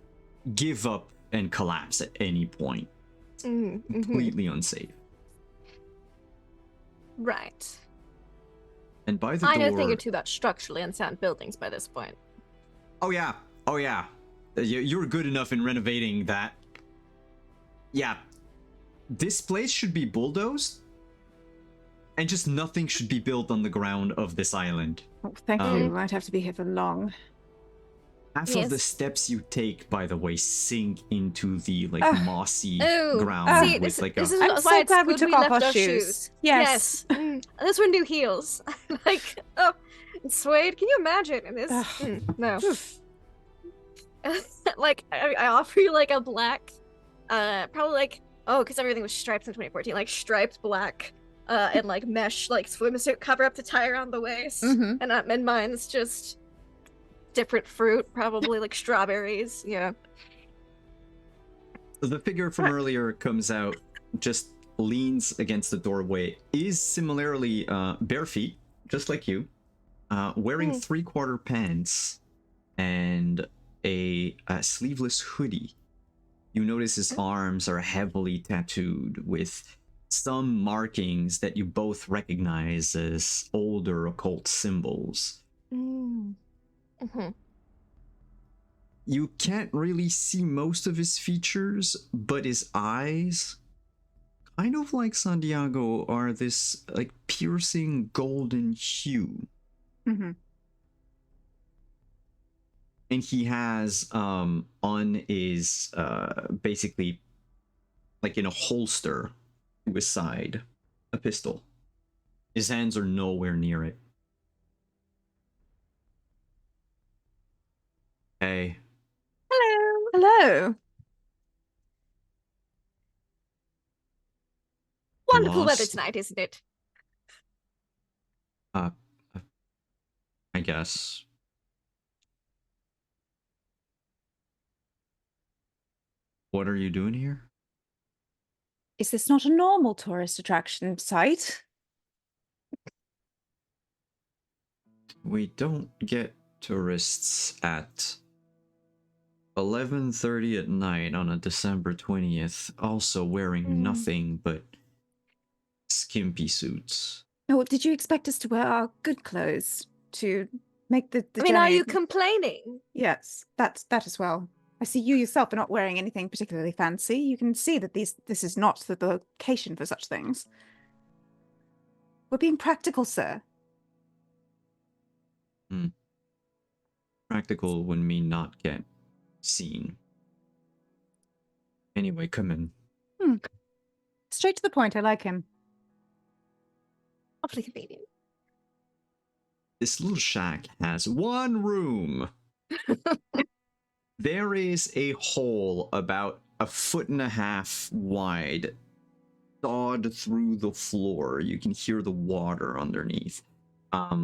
give up and collapse at any point. Completely unsafe. Right. And by the I door, know a thing or two about structurally unsound buildings by this point. Oh yeah. You're good enough in renovating that. Yeah. This place should be bulldozed, and just nothing should be built on the ground of this island. Oh, thank you. We won't have to be here for long. Half of the steps you take, by the way, sink into the mossy Oh, ground see, with this is I'm why so it's glad we good took off left our shoes. Yes. This one new heels. Like, oh, it's suede. Can you imagine? And this, no. Like, I offer you like a black, probably like, because everything was striped in 2014, like striped black, and like mesh, like swimsuit cover up to tie around the waist, and mine's just different fruit, probably like strawberries. Yeah. The figure from earlier comes out, just leans against the doorway, is similarly bare feet, just like you, wearing 3/4 pants and a sleeveless hoodie. You notice his arms are heavily tattooed with some markings that you both recognize as older occult symbols. You can't really see most of his features, but his eyes, kind of like Santiago, are this like piercing golden hue. And he has on his basically like in a holster to his side a pistol. His hands are nowhere near it. Hey. Hello. Wonderful weather Lost? tonight, isn't it? I guess. What are you doing here? Is this not a normal tourist attraction site? We don't get tourists at 11:30 at night on a December 20th, also wearing nothing but skimpy suits. Oh, did you expect us to wear our good clothes to make the I mean, journey? are you complaining? Yes, that as well. I see you yourself are not wearing anything particularly fancy. You can see that this is not the location for such things. We're being practical, sir. Practical would mean not get seen. Anyway, come in. Straight to the point. I like him. Awfully convenient. This little shack has one room. There is a hole about 1.5 feet wide, sawed through the floor. You can hear the water underneath.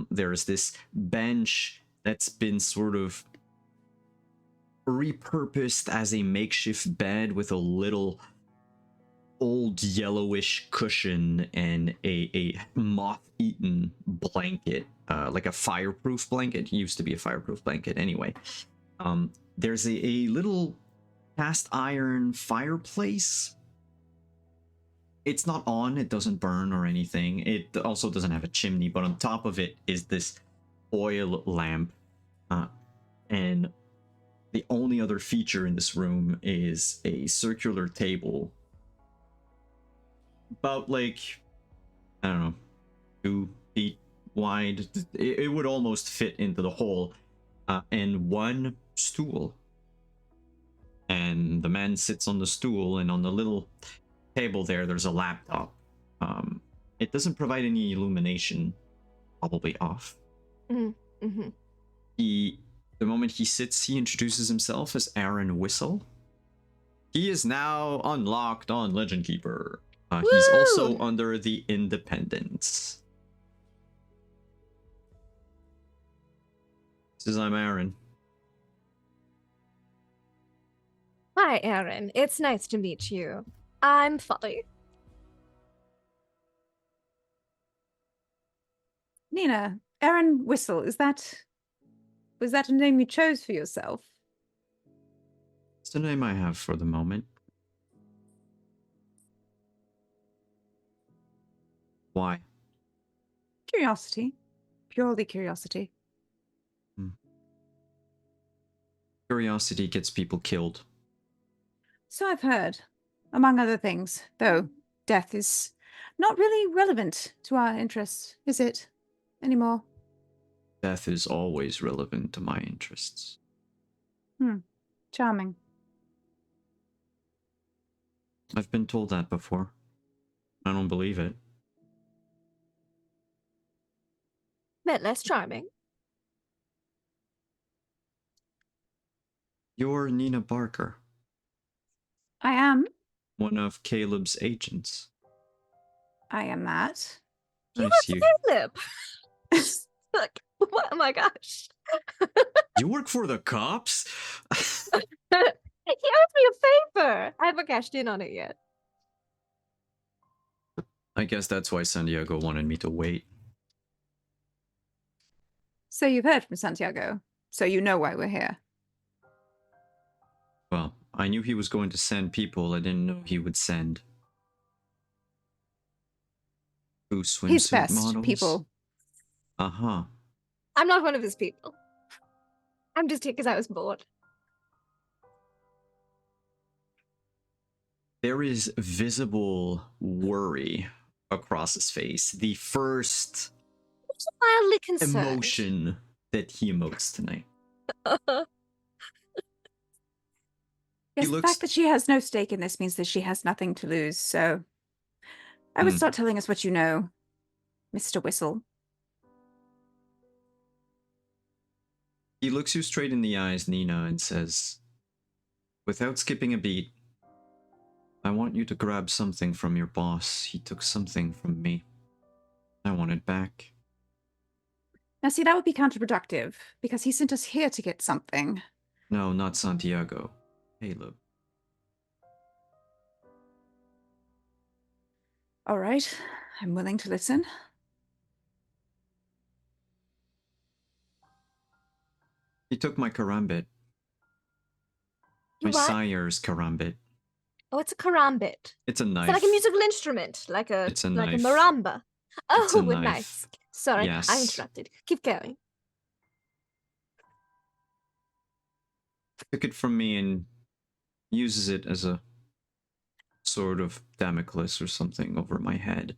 There's this bench that's been sort of repurposed as a makeshift bed with a little old yellowish cushion and a moth-eaten blanket, like a fireproof blanket. It used to be a fireproof blanket anyway. There's a little cast iron fireplace. It's not on, it doesn't burn or anything. It also doesn't have a chimney, but on top of it is this oil lamp. And the only other feature in this room is a circular table. About like, I don't know, 2 feet wide. It would almost fit into the hole. And one stool. And the man sits on the stool, and on the little table there's a laptop. It doesn't provide any illumination, probably off. The moment he sits, he introduces himself as Aaron Whistle. He is now unlocked on Legend Keeper. He's also under the Independence. Says, I'm Aaron. Hi, Aaron. It's nice to meet you. I'm Folly. Nina, Aaron Whistle, was that a name you chose for yourself? It's the name I have for the moment. Why? Curiosity. Purely curiosity. Curiosity gets people killed. So I've heard, among other things, though death is not really relevant to our interests, is it? Anymore? Death is always relevant to my interests. Charming. I've been told that before. I don't believe it. Bit less charming. You're Nina Barker, I am. one of Caleb's agents. I am that. You Nice, work for Caleb. Look, what? Oh my gosh. You work for the cops? He owes me a favor. I haven't cashed in on it yet. I guess that's why San Diego wanted me to wait. So you've heard from Santiago. So you know why we're here. Well, I knew he was going to send people. I didn't know he would send two swimsuit His best models. people. Uh-huh. I'm not one of his people. I'm just here because I was bored. There is visible worry across his face. The first Mildly concerned. emotion that he emotes tonight. Yes, He the looks- fact that she has no stake in this means that she has nothing to lose, so I would start telling us what you know, Mr. Whistle. He looks you straight in the eyes, Nina, and says, without skipping a beat, I want you to grab something from your boss. He took something from me. I want it back. Now see, that would be counterproductive, because he sent us here to get something. No, not Santiago. Caleb. All right, I'm willing to listen. He took my karambit. You My what? sire's karambit. Oh, it's a karambit. It's a knife. Is that like a musical instrument? Like a It's a like knife. a maramba? It's a Oh, with knife. knives. Sorry, Yes. I interrupted. Keep going. Took it from me and uses it as a sort of Damocles or something over my head.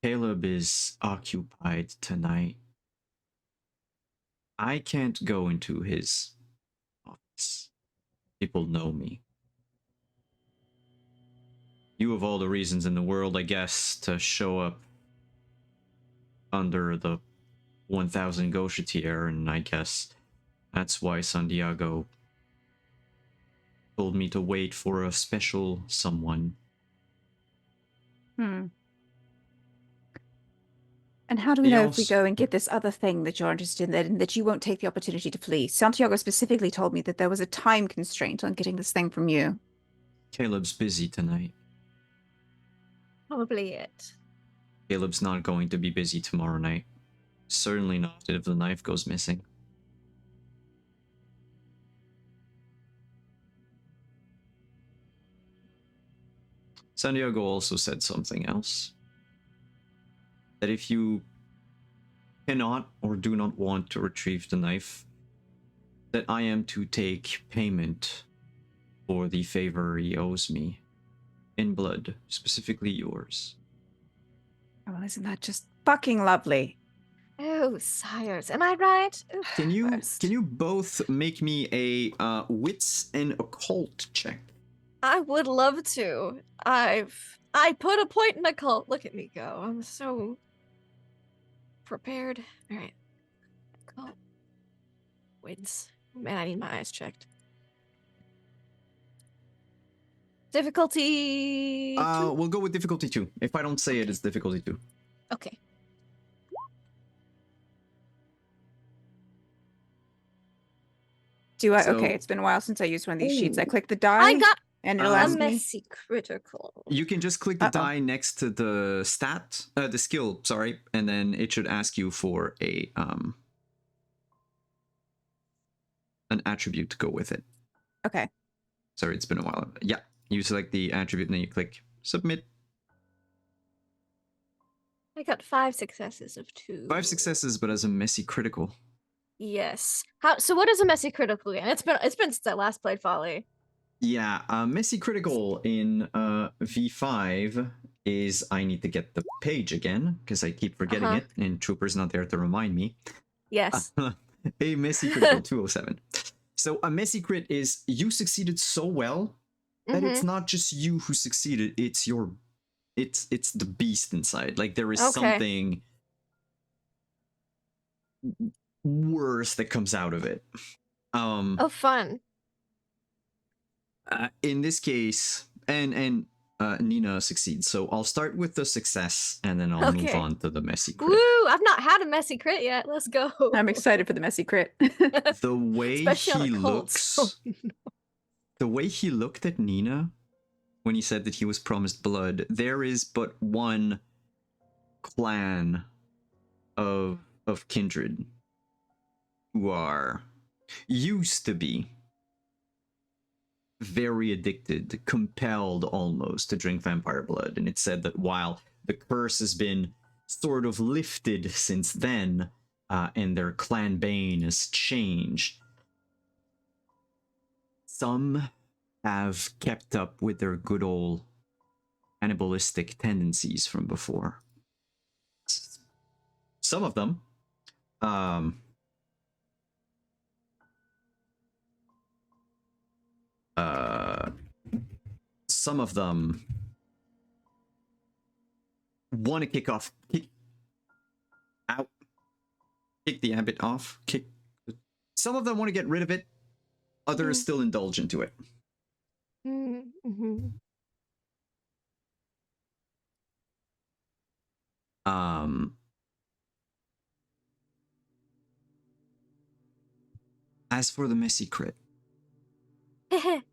Caleb is occupied tonight. I can't go into his office. People know me. You have all the reasons in the world, I guess, to show up under the 1000 Gauchetier, and I guess that's why Santiago told me to wait for a special someone. And how do we He know if we also- go and get this other thing that you're interested in, that you won't take the opportunity to flee? Santiago specifically told me that there was a time constraint on getting this thing from you. Caleb's busy tonight. Probably it. Caleb's not going to be busy tomorrow night. Certainly not if the knife goes missing. Santiago also said something else. That if you cannot or do not want to retrieve the knife, that I am to take payment for the favor he owes me. In blood, specifically yours. Oh, well, isn't that just fucking lovely? Oh, sires, am I right? Oof, Can you first. both make me a wits and occult check? I would love to. I put a point in a cult. Look at me go. I'm so prepared. All right. Cult. Wits. Man, I need my eyes checked. Difficulty 2? We'll go with difficulty 2. If I don't say it, it's difficulty 2. Okay. Do I? So- Okay, it's been a while since I used one of these sheets. I Ooh. click the die, I got and it'll a ask me. messy critical. You can just click the Uh-oh. die next to the the skill, sorry, and then it should ask you for an attribute to go with it. Okay. Sorry, it's been a while. Yeah, you select the attribute and then you click submit. I got 5 successes of 2. 5 successes, but as a messy critical. Yes. How? So what is a messy critical again? It's been since I last played Folly. Yeah, messy critical in V5 is I need to get the page again because I keep forgetting Uh-huh. it, and Trooper's not there to remind me. Yes. A messy critical 207. So a messy crit is you succeeded so well that it's Mhm. not just you who succeeded, it's it's the beast inside. Like there is Okay. something worse that comes out of it. Oh, fun. In this case, and Nina succeeds. So I'll start with the success and then I'll move Okay. on to the messy crit. Woo! I've not had a messy crit yet. Let's go. I'm excited for the messy crit. The way Especially on he a cult. looks, the way he looked at Nina when he said that he was promised blood, there is but one clan of kindred who are used to be very addicted, compelled almost to drink vampire blood. And it's said that while the curse has been sort of lifted since then, and their clan bane has changed, some have kept up with their good old cannibalistic tendencies from before. Some of them, some of them want to kick the habit off. Some of them want to get rid of it. Others still indulge into it. Mm-hmm. As for the messy crit,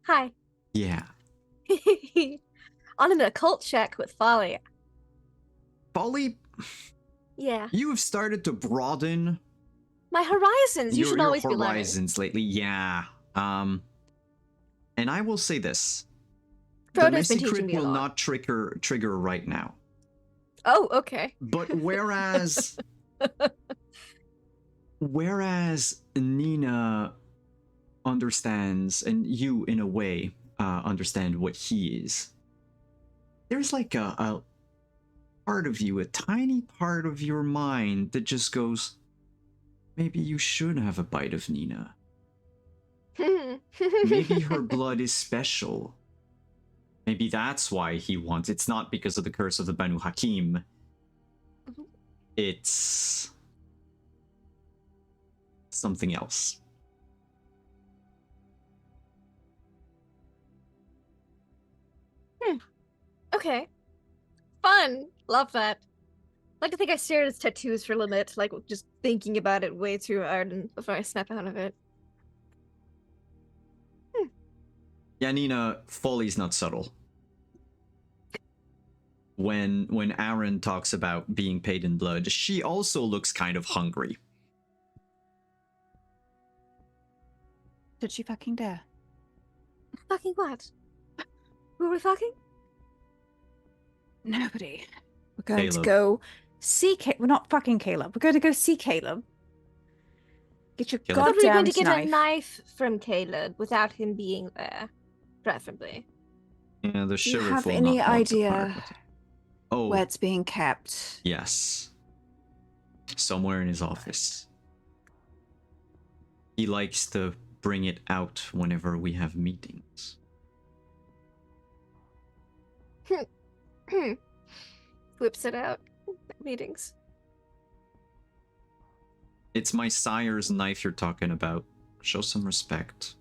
Hi. yeah, On an occult check with Folly. Folly, Yeah. you have started to broaden My horizons. You your should always be learning. horizons lately. Yeah. And I will say this: the Frodo's messy been teaching crit me a will lot. not trigger right now. Oh, okay. But whereas Nina understands, and you in a way understand what he is, there's like a part of you, a tiny part of your mind that just goes, maybe you should have a bite of Nina. Maybe her blood is special. Maybe that's why he wants. It's not because of the curse of the Banu Hakim. It's something else. Okay. Fun. Love that. I like to think I stare at his tattoos for a little bit, like just thinking about it way too hard and before I snap out of it. Yeah, Nina, Folly's not subtle. When Aaron talks about being paid in blood, she also looks kind of hungry. Did she fucking dare? Fucking what? Who are we fucking? Nobody. We're going to Caleb. go see Caleb. We're not fucking Caleb. We're going to go see Caleb. Get your Caleb. I thought we were going goddamn to get knife. a knife from Caleb without him being there, preferably. Yeah, the Do you sheriff have will any not want to part idea with it. Oh, where it's being kept? yes. Somewhere in his office. He likes to bring it out whenever we have meetings. Whips it out at meetings. It's my sire's knife you're talking about. Show some respect.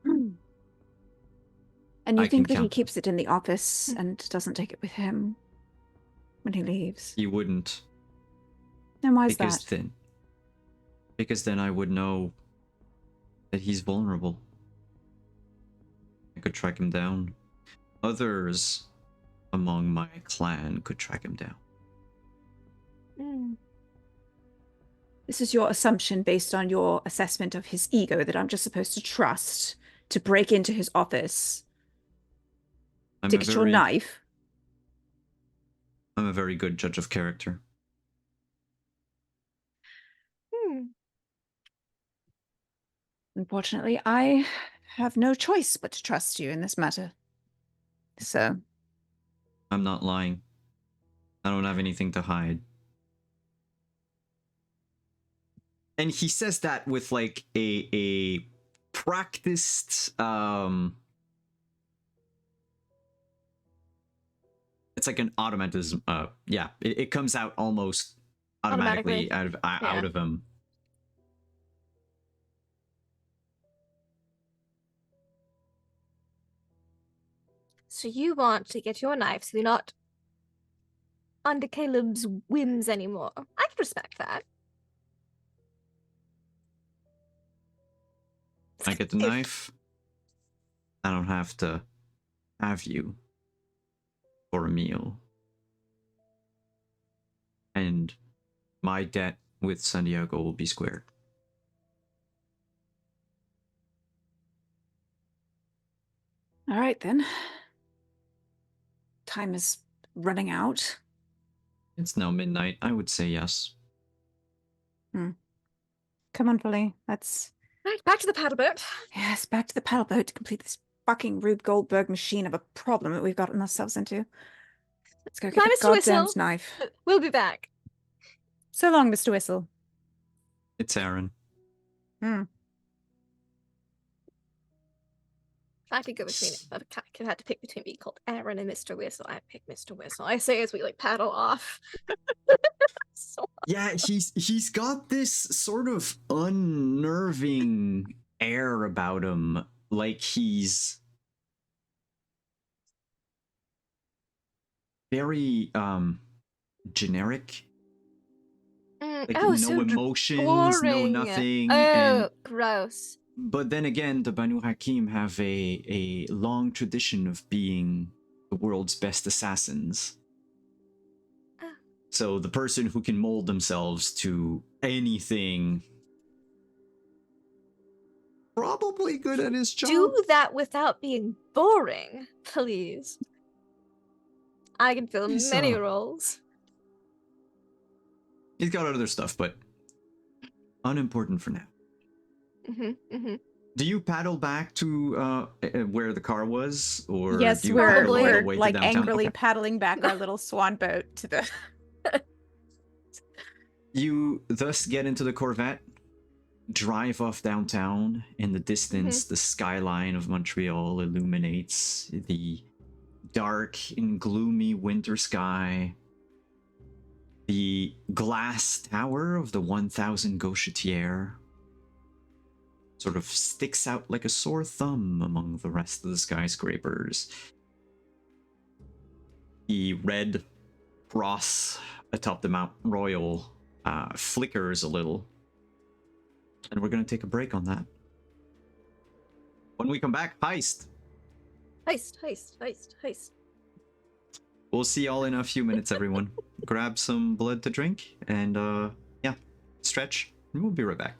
And you I think can that he count. keeps it in the office and doesn't take it with him when he leaves? He wouldn't. Then why is Thick as that? thin. Because then I would know that he's vulnerable. I could track him down. Others among my clan could track him down. This is your assumption based on your assessment of his ego that I'm just supposed to trust to break into his office to get your knife. I'm a very good judge of character. Unfortunately, I have no choice but to trust you in this matter. So. I'm not lying. I don't have anything to hide. And he says that with like a practiced it's like an automatism. Yeah, it comes out almost automatically out of him. So you want to get your knife so you're not under Caleb's whims anymore. I can respect that. I get the knife. I don't have to have you for a meal. And my debt with San Diego will be squared. All right, then. Time is running out. It's now midnight. I would say yes. Come on, Folly. Let's... Right, back to the paddle boat. Yes, back to the paddle boat to complete this fucking Rube Goldberg machine of a problem that we've gotten ourselves into. Let's go get Bye, the Mr. goddamn Whistle. knife. We'll be back. So long, Mr. Whistle. It's Aaron. If I could go between if I had to pick between being called Aaron and Mr. Whistle, I'd pick Mr. Whistle. I say as we like paddle off. Yeah, he's got this sort of unnerving air about him, like he's very generic. Like no so emotions, boring. no nothing. Oh, gross. But then again, the Banu Hakim have a long tradition of being the world's best assassins. So the person who can mold themselves to anything, probably good at his job. Do that without being boring, please. I can fill many roles. He's got other stuff, but unimportant for now. Do you paddle back to where the car was, or yes, do you we're paddle all the way to like downtown? angrily Okay. paddling back our little swan boat to the. You thus get into the Corvette, drive off downtown. In the distance, the skyline of Montreal illuminates the dark and gloomy winter sky. The glass tower of the 1000 Gauchetière sort of sticks out like a sore thumb among the rest of the skyscrapers. The red cross atop the Mount Royal flickers a little. And we're going to take a break on that. When we come back, heist. Heist. We'll see y'all in a few minutes, everyone. Grab some blood to drink and, yeah, stretch, and we'll be right back.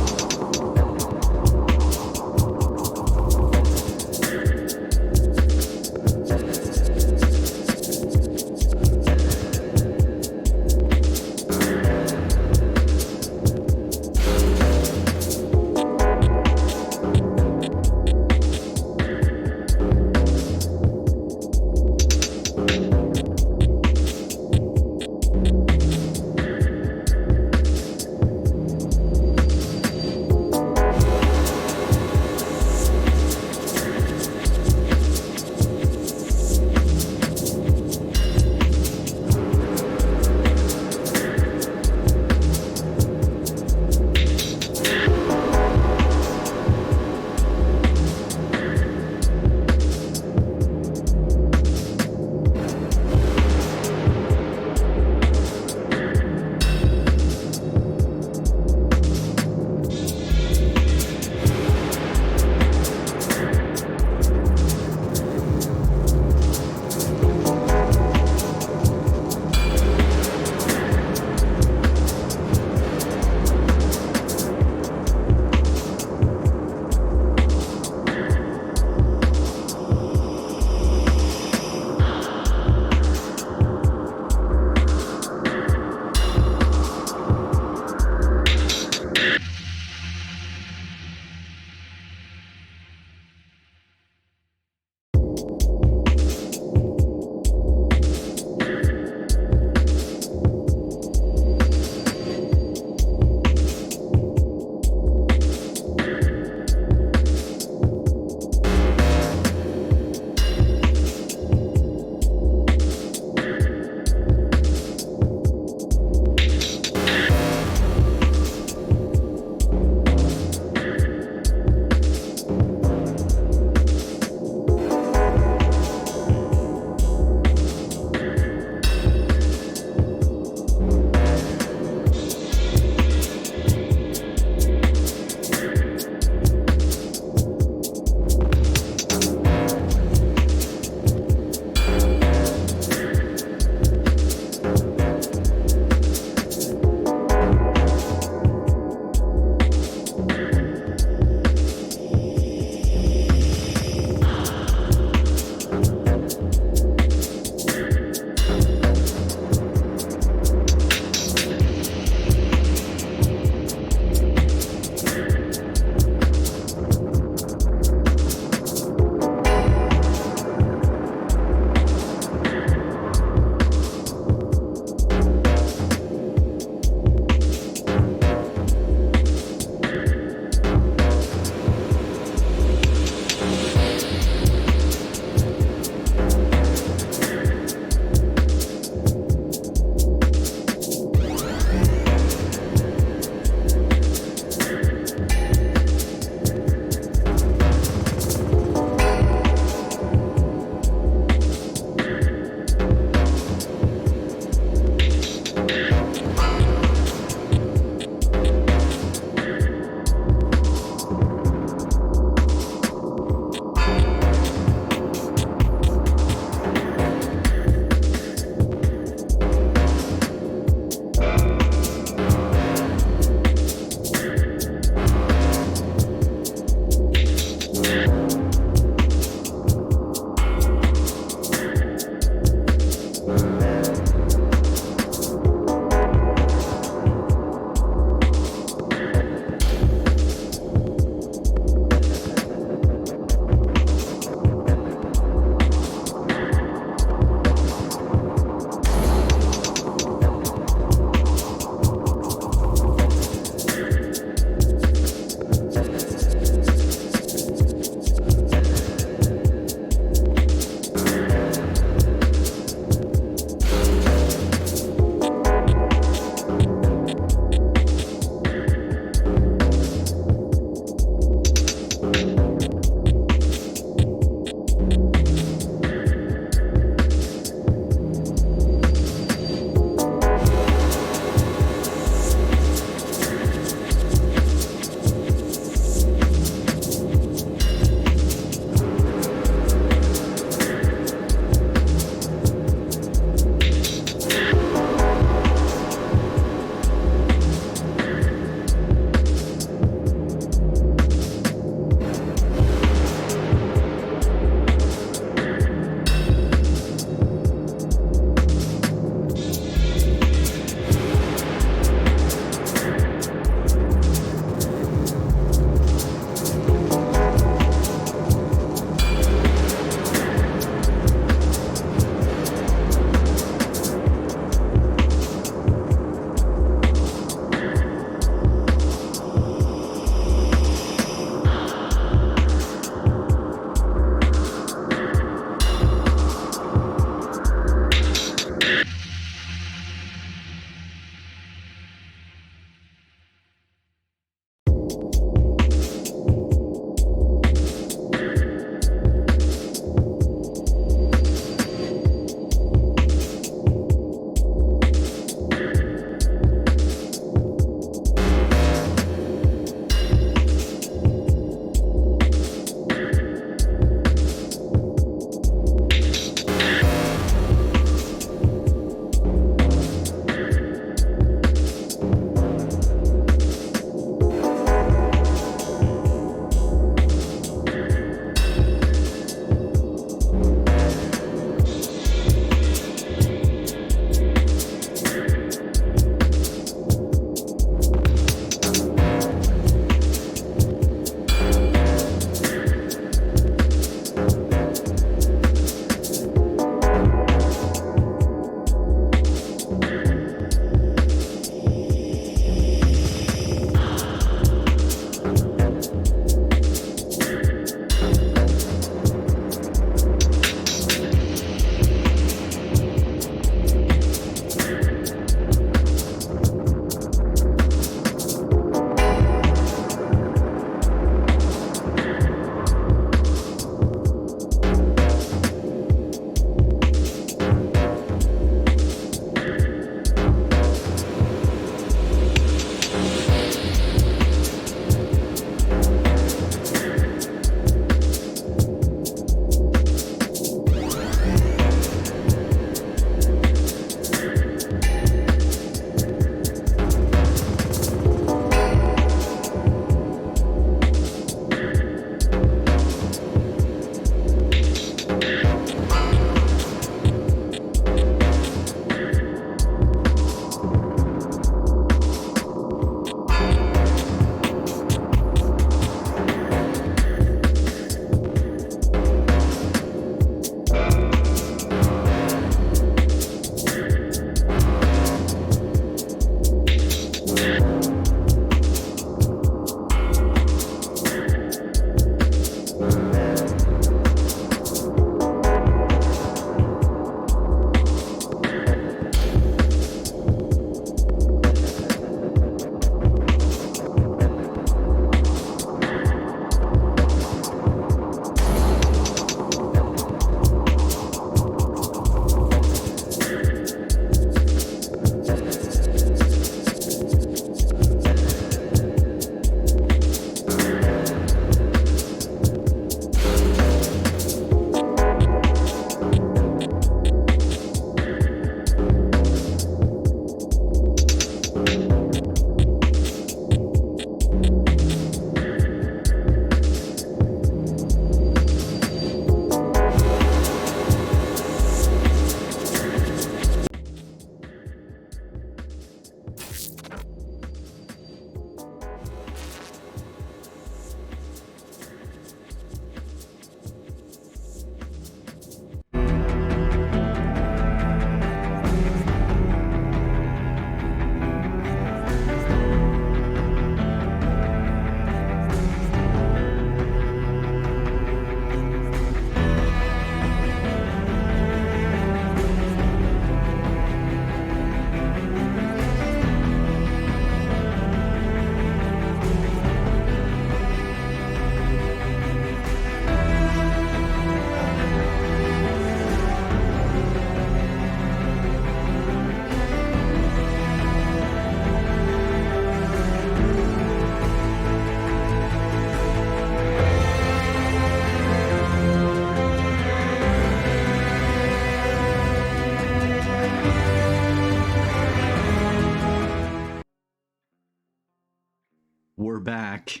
We're back.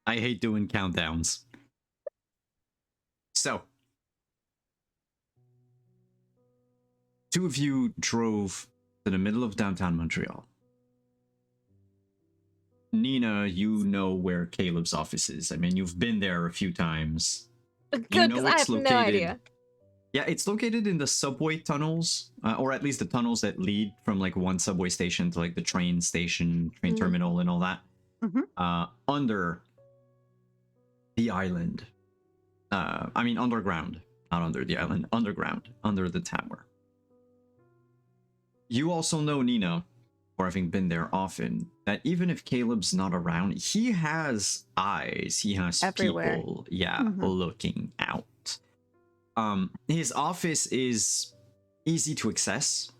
I hate doing countdowns. So, two of you drove to the middle of downtown Montreal. Nina, you know where Caleb's office is. I mean, you've been there a few times. Good, You know because I it's have no located- idea. Yeah, it's located in the subway tunnels, or at least the tunnels that lead from like one subway station to like the train station, train Mhm. terminal, and all that. Mhm. Under the island. I mean, underground, not under the island, underground, under the tower. You also know, Nina, or having been there often, that even if Caleb's not around, he has eyes. He has Everywhere. people, Mhm. looking out. His office is easy to access.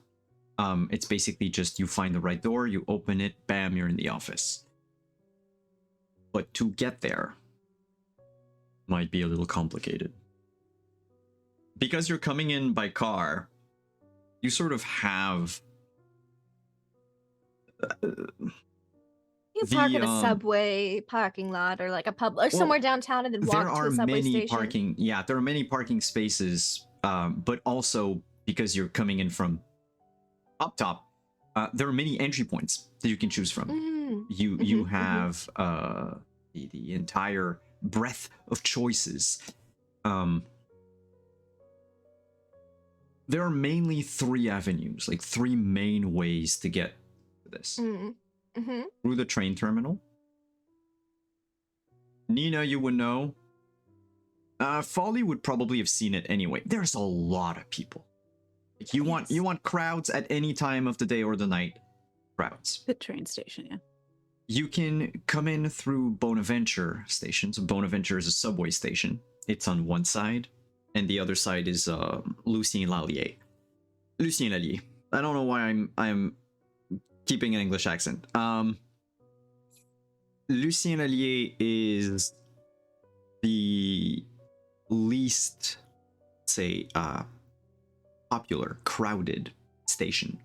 It's basically just you find the right door, you open it, bam, you're in the office. But to get there might be a little complicated. Because you're coming in by car, you sort of have You park at a the, subway parking lot or like a pub or somewhere downtown and then walk there to are the subway many station. there are many parking spaces, but also because you're coming in from up top, there are many entry points that you can choose from. You have the entire breadth of choices. There are mainly 3 avenues, like 3 main ways to get to this. Through the train terminal. Nina, you would know. Folly would probably have seen it anyway. There's a lot of people. Like you want crowds at any time of the day or the night. Crowds. The train station, yeah. You can come in through Bonaventure station. So Bonaventure is a subway station. It's on one side, and the other side is Lucien Lallier. Lucien Lallier. I don't know why I'm keeping an English accent. Lucien Lallier is the least, say, popular, crowded station.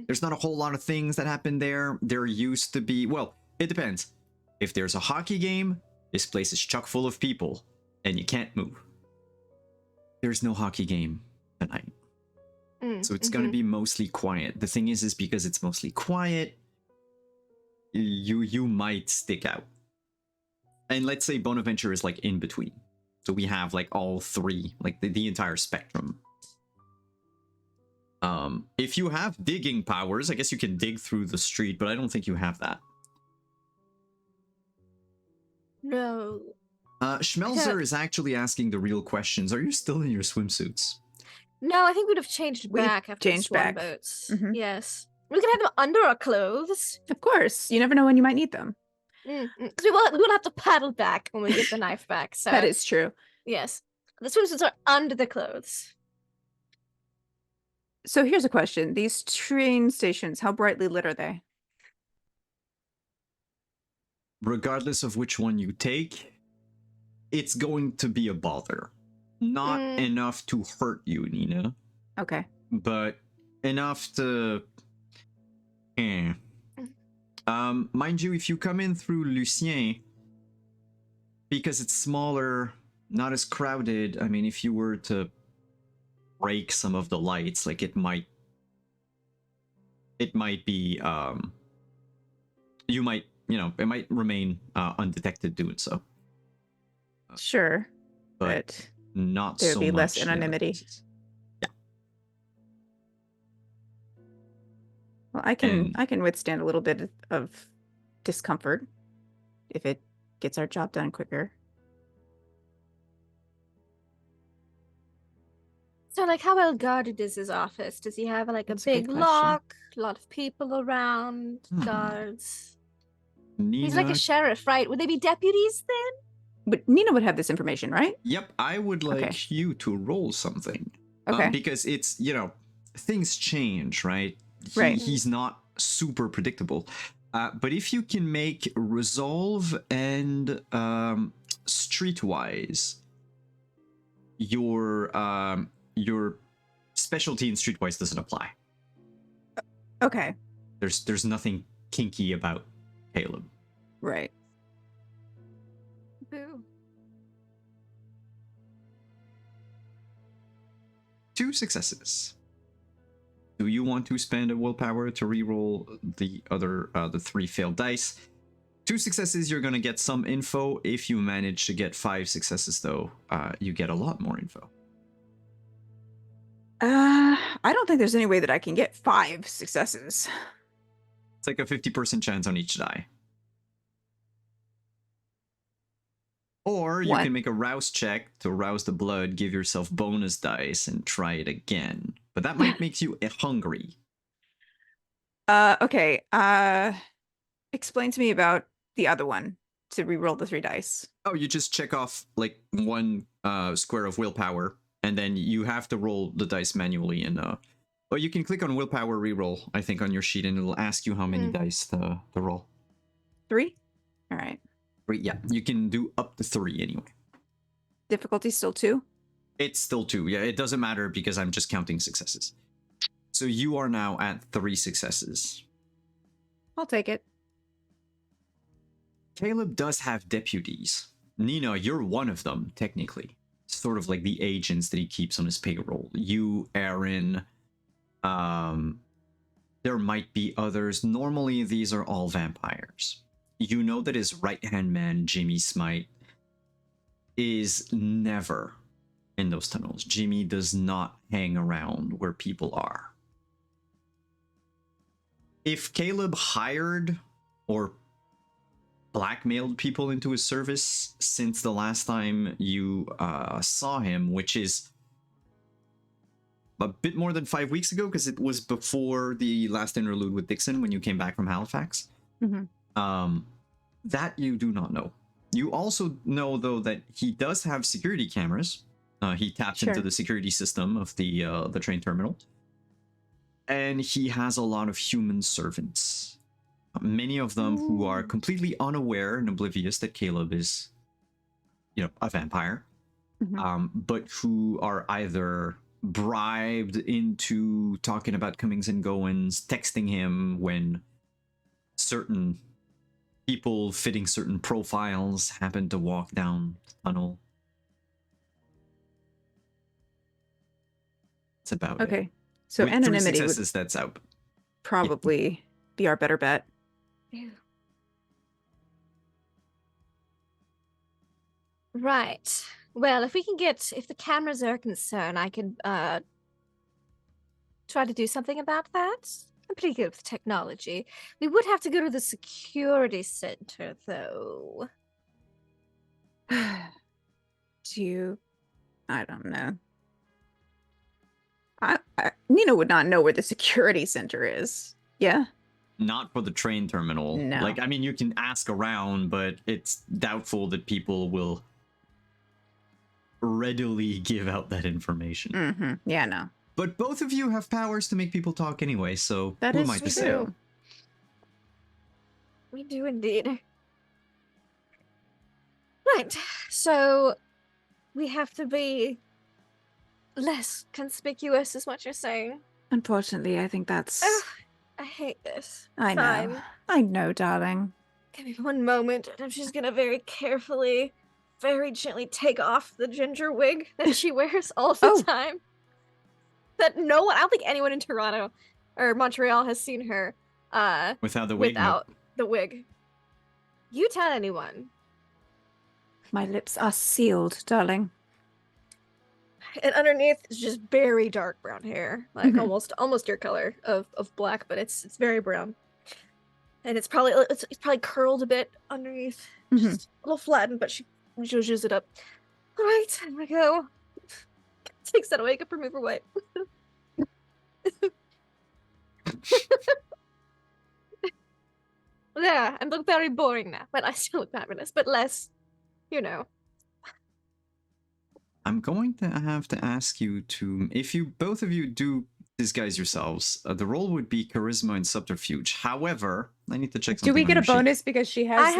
There's not a whole lot of things that happen there. There used to be, well, it depends. If there's a hockey game, this place is chock full of people, and you can't move. There's no hockey game tonight. So it's going to be mostly quiet. The thing is because it's mostly quiet, you might stick out. And let's say Bonaventure is like in between. So we have like all 3, like the entire spectrum. If you have digging powers, I guess you can dig through the street, but I don't think you have that. No. Schmelzer is actually asking the real questions. Are you still in your swimsuits? No, I think we'd have changed We've back after changed the swan back. boats. Mhm. Yes. We can have them under our clothes. Of course. You never know when you might need them. Because we will have to paddle back when we get the knife back. So That is true. yes. The swimsuits are under the clothes. So here's a question. These train stations, how brightly lit are they? Regardless of which one you take, it's going to be a bother. Not enough to hurt you, Nina. Okay. But enough to... Mind you, if you come in through Lucien, because it's smaller, not as crowded, I mean, if you were to break some of the lights, like it might be, you might, it might remain undetected doing so. Sure. But not there'd so be much less in other anonymity. places. Well, I can withstand a little bit of discomfort if it gets our job done quicker. So, like, how well guarded is his office? Does he have like That's a a big good question. lock? A lot of people around, guards. He's like a Nina, sheriff, right? Would they be deputies then? But Nina would have this information, right? yep, I would like Okay. you to roll something. Okay. Because it's, things change, right? Right. He's not super predictable. But if you can make resolve and streetwise, your specialty in streetwise doesn't apply. Okay. There's nothing kinky about Caleb. Right. Boo. 2 successes. Do you want to spend a willpower to reroll the other the 3 failed dice? 2 successes, you're gonna get some info. If you manage to get 5 successes, though, you get a lot more info. I don't think there's any way that I can get 5 successes. It's like a 50% chance on each die. Or you One. can make a rouse check to rouse the blood, give yourself bonus dice, and try it again. But that might make you hungry. Okay. Explain to me about the other one to re-roll the 3 dice. Oh, you just check off like one square of willpower, and then you have to roll the dice manually. And or you can click on willpower reroll, I think, on your sheet, and it'll ask you how many dice to roll. 3? All right. 3, yeah, you can do up to 3 anyway. Difficulty still 2? It's still 2. Yeah, it doesn't matter because I'm just counting successes. So you are now at 3 successes. I'll take it. Caleb does have deputies. Nina, you're one of them, technically. Sort of like the agents that he keeps on his payroll. You, Aaron, there might be others. Normally, these are all vampires. You know that his right-hand man, Jimmy Smite, is never in those tunnels. Jimmy does not hang around where people are. If Caleb hired or blackmailed people into his service since the last time you saw him, which is a bit more than 5 weeks ago, because it was before the last interlude with Dixon when you came back from Halifax. That you do not know. You also know, though, that he does have security cameras. He tapped into the security system of the train terminal. And he has a lot of human servants. Many of them who are completely unaware and oblivious that Caleb is, a vampire. But who are either bribed into talking about comings and goings, texting him when certain people fitting certain profiles happen to walk down the tunnel. That's about it. Okay. So With 3 anonymity would successes, that's out. probably be our better bet. Ew. Right. Well, if the cameras are a concern, I could try to do something about that. I'm pretty good with technology. We would have to go to the security center, though. I don't know. Nina would not know where the security center is. Yeah? Not for the train terminal. No. Like, I mean, you can ask around, but it's doubtful that people will readily give out that information. Yeah, no. But both of you have powers to make people talk anyway, so That who is am I to say? true. We do indeed. Right. So we have to be less conspicuous, is what you're saying. Unfortunately, I think that's... Ugh, I hate this. I know. Fine. I know, darling. Give me one moment, and I'm just gonna very carefully, very gently take off the ginger wig that she wears all the time. That I don't think anyone in Toronto or Montreal has seen her Without the wig? without the wig. You tell anyone. My lips are sealed, darling. And underneath is just very dark brown hair, like almost your color of black, but it's very brown. And it's probably curled a bit underneath, just a little flattened, but she zhuzhes it up. All right, there we go. Takes that away, get remover wipe. Yeah, I look very boring now, but I still look fabulous, but less, I'm going to have to ask you to, if you both of you do disguise yourselves, the roll would be charisma and subterfuge. However, I need to check something. Do we on get a your sheet. bonus because she has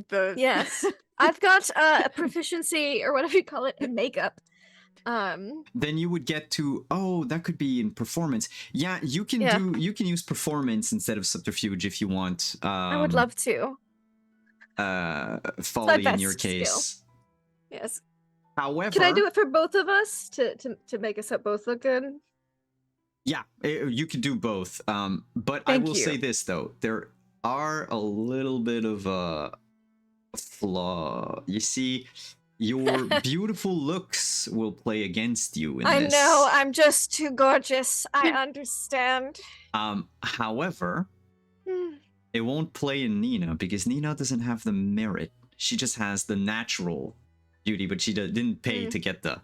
the... Yes. I've got a proficiency, or whatever you call it, in makeup. Then you would get to, that could be in performance. Yeah, you can use performance instead of subterfuge if you want. I would love to. Folly in your case. Skill. Yes. However, can I do it for both of us to make us both look good? Yeah, you could do both. But I will say this though, there are a little bit of a flaw. You see, your beautiful looks will play against you in this. I know, I'm just too gorgeous. I understand. However, it won't play in Nina because Nina doesn't have the merit. She just has the natural beauty, but she didn't pay to get the...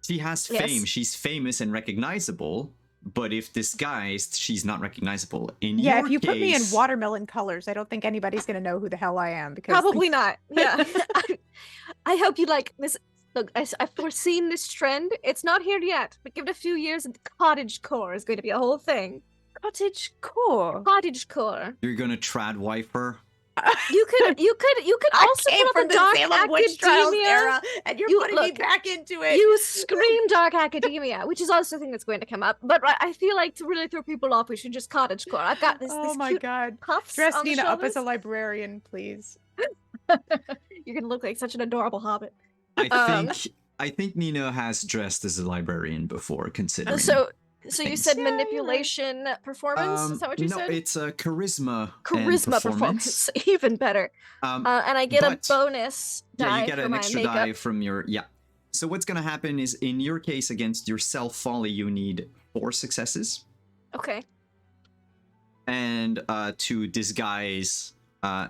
She has fame. She's famous and recognizable, but if disguised, she's not recognizable. In Yeah, your if you put me in case- watermelon colors, I don't think anybody's gonna know who the hell I am because Probably not. Yeah. I hope you like this. Look, I've foreseen this trend. It's not here yet, but give it a few years and cottage core is going to be a whole thing. cottage core. Cottage core. You're gonna trad wife her. You could I also came put from up a the dark Salem witch trials academia. era, and you're You- putting me look, back into it. You scream dark academia, which is also a thing that's going to come up. But I feel like to really throw people off, we should just cottage core. I've got this. Oh this my cute god! puffs Dress on the Nina up as a shoulders. librarian, please. You're gonna look like such an adorable hobbit. I think Nina has dressed as a librarian before, considering. So you things. said Yeah, you're right. manipulation performance? Is that what you no, said? it's a charisma. Charisma and performance, even better. Um, And I get but- a bonus die yeah, you get for an my extra makeup. die from your So what's gonna happen is, in your case, against yourself, Folly, you need 4 successes, Okay. and to disguise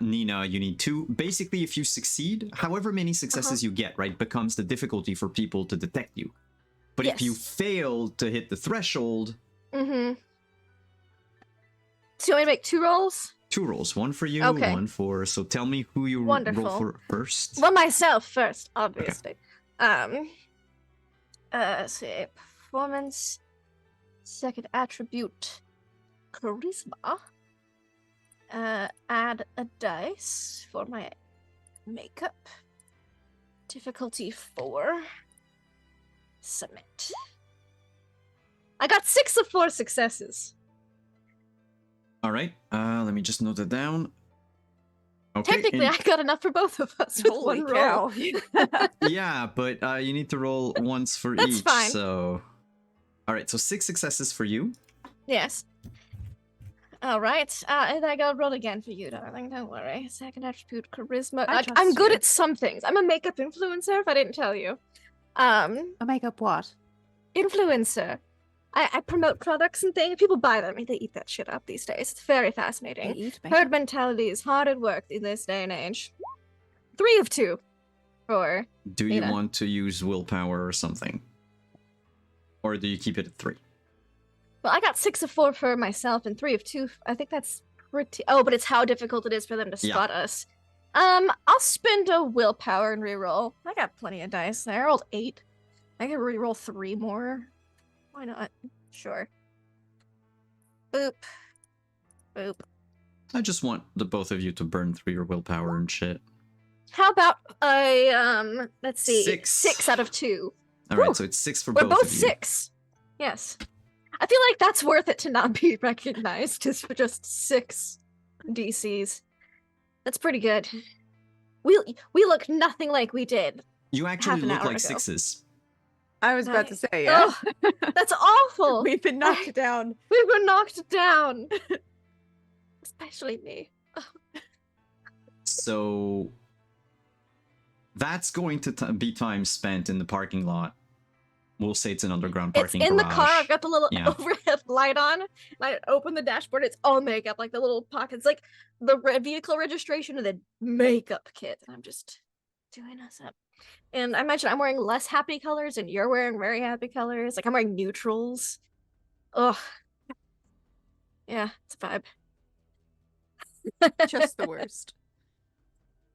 Nina, you need 2. Basically, if you succeed, however many successes you get, right, becomes the difficulty for people to detect you. But if you Yes. fail to hit the threshold, Mm-hmm. So you want me to make 2 rolls? 2 rolls, 1 for you, Okay. 1 for. So tell me who you roll Wonderful. for first. Well, myself first, obviously. Let's see. Performance. Second attribute. Charisma. Add a dice for my makeup. Difficulty 4. Submit. I got 6 of 4 successes. All right, let me just note that down. Okay, Technically, and- I got enough for both of us with Holy one roll. cow! yeah, but you need to roll once for That's each. fine. So, all right, so 6 successes for you. Yes. All right. And I gotta roll again for you, darling. Don't worry. Second attribute, charisma. I I'm trust good you. at some things. I'm a makeup influencer, if I didn't tell you. A makeup what? Influencer. I promote products and things. People buy them. They eat that shit up these days. It's very They fascinating. eat Herd mentality is hard at work in this day and age. 3 of 2. For Do you Nina. want to use willpower or something? Or do you keep it at 3? well, I got 6 of 4 for myself and 3 of 2. I think that's pretty. Oh, but it's how difficult it is for them to Yeah. spot us. I'll spend a willpower and reroll. I got plenty of dice there. I rolled 8. I can reroll 3 more. Why not? Sure. Boop. Boop. I just want the both of you to burn through your willpower and shit. How about let's see, 6. 6 out of 2. All right, Whew. so it's 6 for We're both both of you. 6. Yes. I feel like that's worth it to not be recognized just for just 6 DCs. That's pretty good. We look nothing like we did. You actually an look hour like ago. 6s. I was about to Nice. say, yeah. Ugh, that's awful. We've been knocked down. We were knocked down. Especially me. So that's going to be time spent in the parking lot. We'll say it's an underground It's parking in the garage. car. I've got the little Yeah. overhead light on. And I open the dashboard. It's all makeup, like the little pockets, like the vehicle registration and the makeup kit. And I'm just doing us up. And I imagine I'm wearing less happy colors, and you're wearing very happy colors. Like I'm wearing neutrals. Ugh. Yeah, it's a vibe. Just the worst.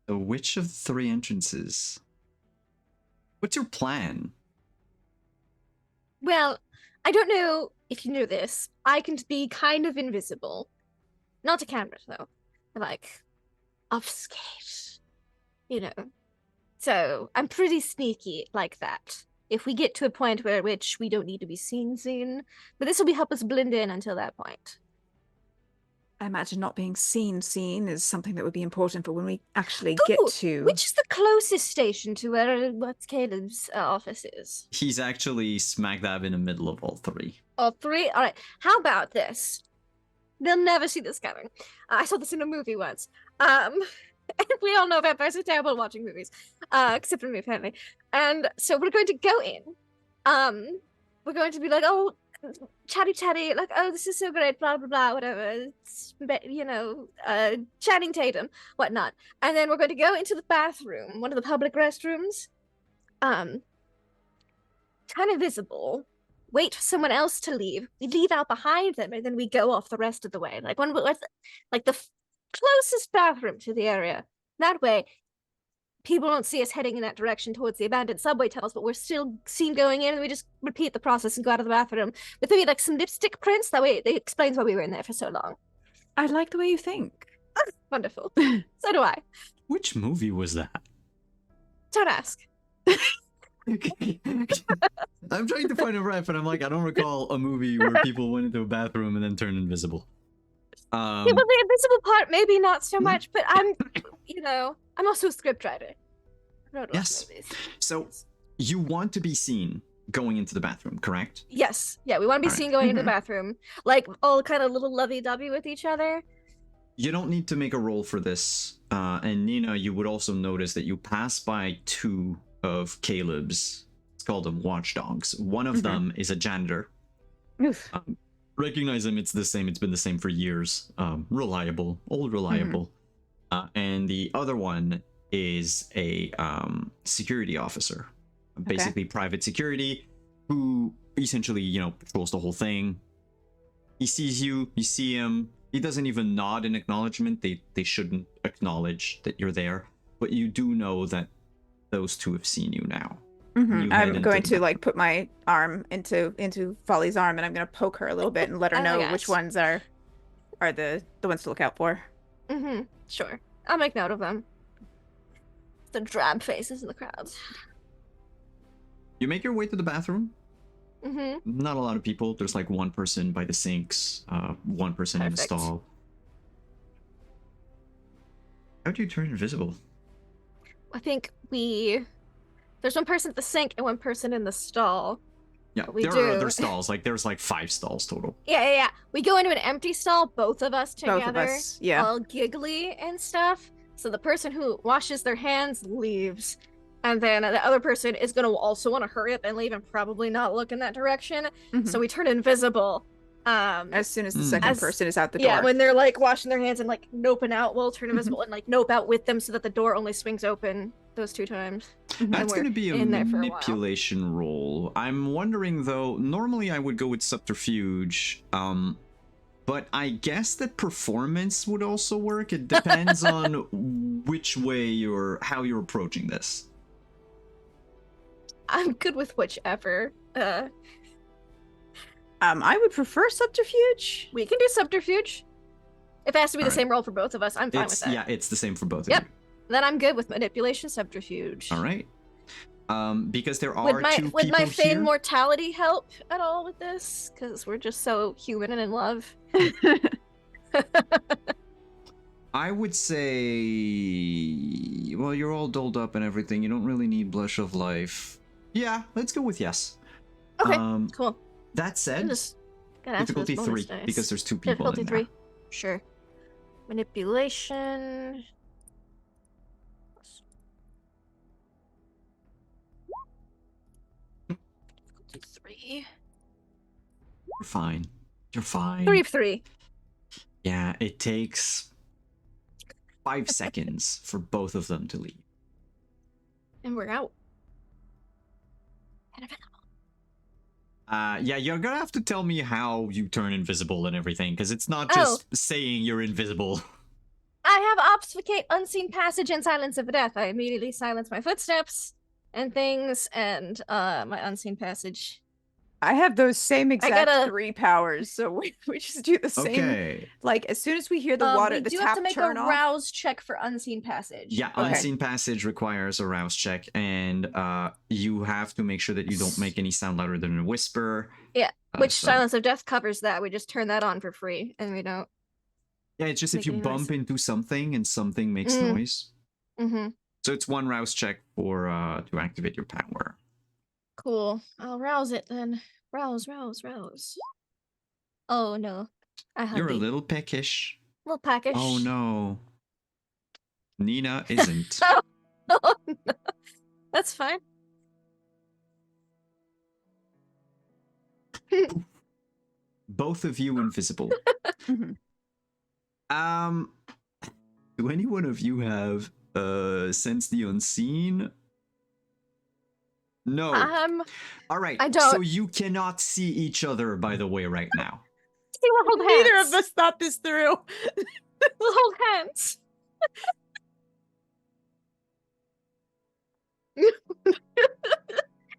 So which of the 3 entrances? What's your plan? Well, I don't know if you know this. I can be kind of invisible. Not to camera, though. Like, obfuscate. You know. So, I'm pretty sneaky like that. If we get to a point where which we don't need to be seen. But this will help us blend in until that point. I imagine not being seen is something that would be important for when we actually get Ooh, to. Which is the closest station to where what's Caleb's office is? He's actually smack dab in the middle of all 3. All 3? All right. How about this? They'll never see this coming. I saw this in a movie once. And we all know vampires are terrible at watching movies. Except for me, apparently. And so we're going to go in. We're going to be like, oh, chatty, like, oh, this is so great, blah, blah, blah, whatever. It's, you know, Channing Tatum, whatnot. And then we're going to go into the bathroom, one of the public restrooms. Kind of visible. wait for someone else to leave. We leave out behind them, and then we go off the rest of the way. Like like the closest bathroom to the area. That way, people don't see us heading in that direction towards the abandoned subway tunnels, but we're still seen going in, and we just repeat the process and go out of the bathroom with maybe like some lipstick prints. That way, it explains why we were in there for so long. I like the way you think. Wonderful. So do I. Which movie was that? Don't ask. I'm trying to find a ref, and I'm like, I don't recall a movie where people went into a bathroom and then turned invisible. Yeah, well, the invisible part, maybe not so Hmm. much, but I'm also a scriptwriter. I wrote a lot of Yes. movies. So you want to be seen going into the bathroom, correct? Yes, yeah, we want to be Alright. seen going into Mhm. the bathroom, like all kind of little lovey-dovey with each other. You don't need to make a roll for this. And Nina, you would also notice that you pass by 2 of Caleb's. Let's call them watchdogs. One of Mhm. them is a janitor. Oof. Recognize him, it's the same. It's been the same for years. Reliable, old reliable. And the other one is a security officer, basically private security, who essentially, patrols the whole thing. He sees you, you see him. He doesn't even nod in acknowledgement. They shouldn't acknowledge that you're there, but you do know that those 2 have seen you now. Mhm. You head I'm into going the to like put my arm into Folly's arm, and I'm gonna poke her a little bit and let her Oh, know yes. which ones are the ones to look out for. Mm-hmm. Sure. I'll make note of them. The drab faces in the crowds. You make your way to the bathroom. Mm-hmm. Not a lot of people. There's like 1 person by the sinks, 1 person in the Perfect. stall. How do you turn invisible? I think there's 1 person at the sink and 1 person in the stall. Yeah, We there do. are other stalls. Like there's like 5 stalls total. Yeah. We go into an empty stall, both of us Both together, of us, yeah. all giggly and stuff. So the person who washes their hands leaves. And then the other person is going to also want to hurry up and leave and probably not look in that direction. Mhm. So we turn invisible. As soon as the Mm. second As- person is out the door. Yeah, when they're like washing their hands and like noping out, we'll turn Mhm. invisible and like nope out with them so that the door only swings open those 2 times. Mhm. That's we're going to be a in there for a while. manipulation roll. I'm wondering though, normally I would go with subterfuge, but I guess that performance would also work. It depends on which way how you're approaching this. I'm good with whichever. I would prefer subterfuge. We can do subterfuge. If it has to be the Alright. same roll for both of us, I'm fine with that. Yeah, it's the same for both Yep. of you. Then I'm good with manipulation subterfuge. All right. Because there are Would my 2 would people my feign here. mortality help at all with this? Because we're just so human and in love. I would say, well, you're all dolled up and everything. You don't really need blush of life. Yeah, let's go with yes. Okay, Um, cool. that I'm said, just gonna ask for those difficulty bonus 3 dice. because there's 2 people Difficulty in 3. there. Sure. Manipulation. Difficulty 3. You're fine. You're fine. 3 of 3. Yeah, it takes 5 seconds for both of them to leave. And we're out. Yeah, you're gonna have to tell me how you turn invisible and everything, because it's not just saying you're invisible. I have obfuscate, unseen passage, and silence of death. I immediately silence my footsteps and things, and my unseen passage. I have those same exact gotta- 3 powers, so we just do the same. Okay. Like as soon as we hear the water, we the do tap have to make turn a off. rouse check for unseen passage. Yeah, Okay. unseen passage requires a rouse check, and you have to make sure that you don't make any sound louder than a whisper. Yeah, which so- silence of death covers that. We just turn that on for free, and we don't. Yeah, it's just if make you any bump noise. into something and something makes Mm. noise. Mm-hmm. So it's 1 rouse check for to activate your power. Cool. I'll rouse it then. Rouse. Oh no, I You're a hungry. little peckish. Little packish. Oh no. Nina isn't. Oh, no. That's fine. Both of you invisible. Mhm. Do any one of you have sense the unseen? No. All right. I don't- So you cannot see each other, by the way, right now. See, we'll hold hands. Neither of us thought this through. We'll hold hands.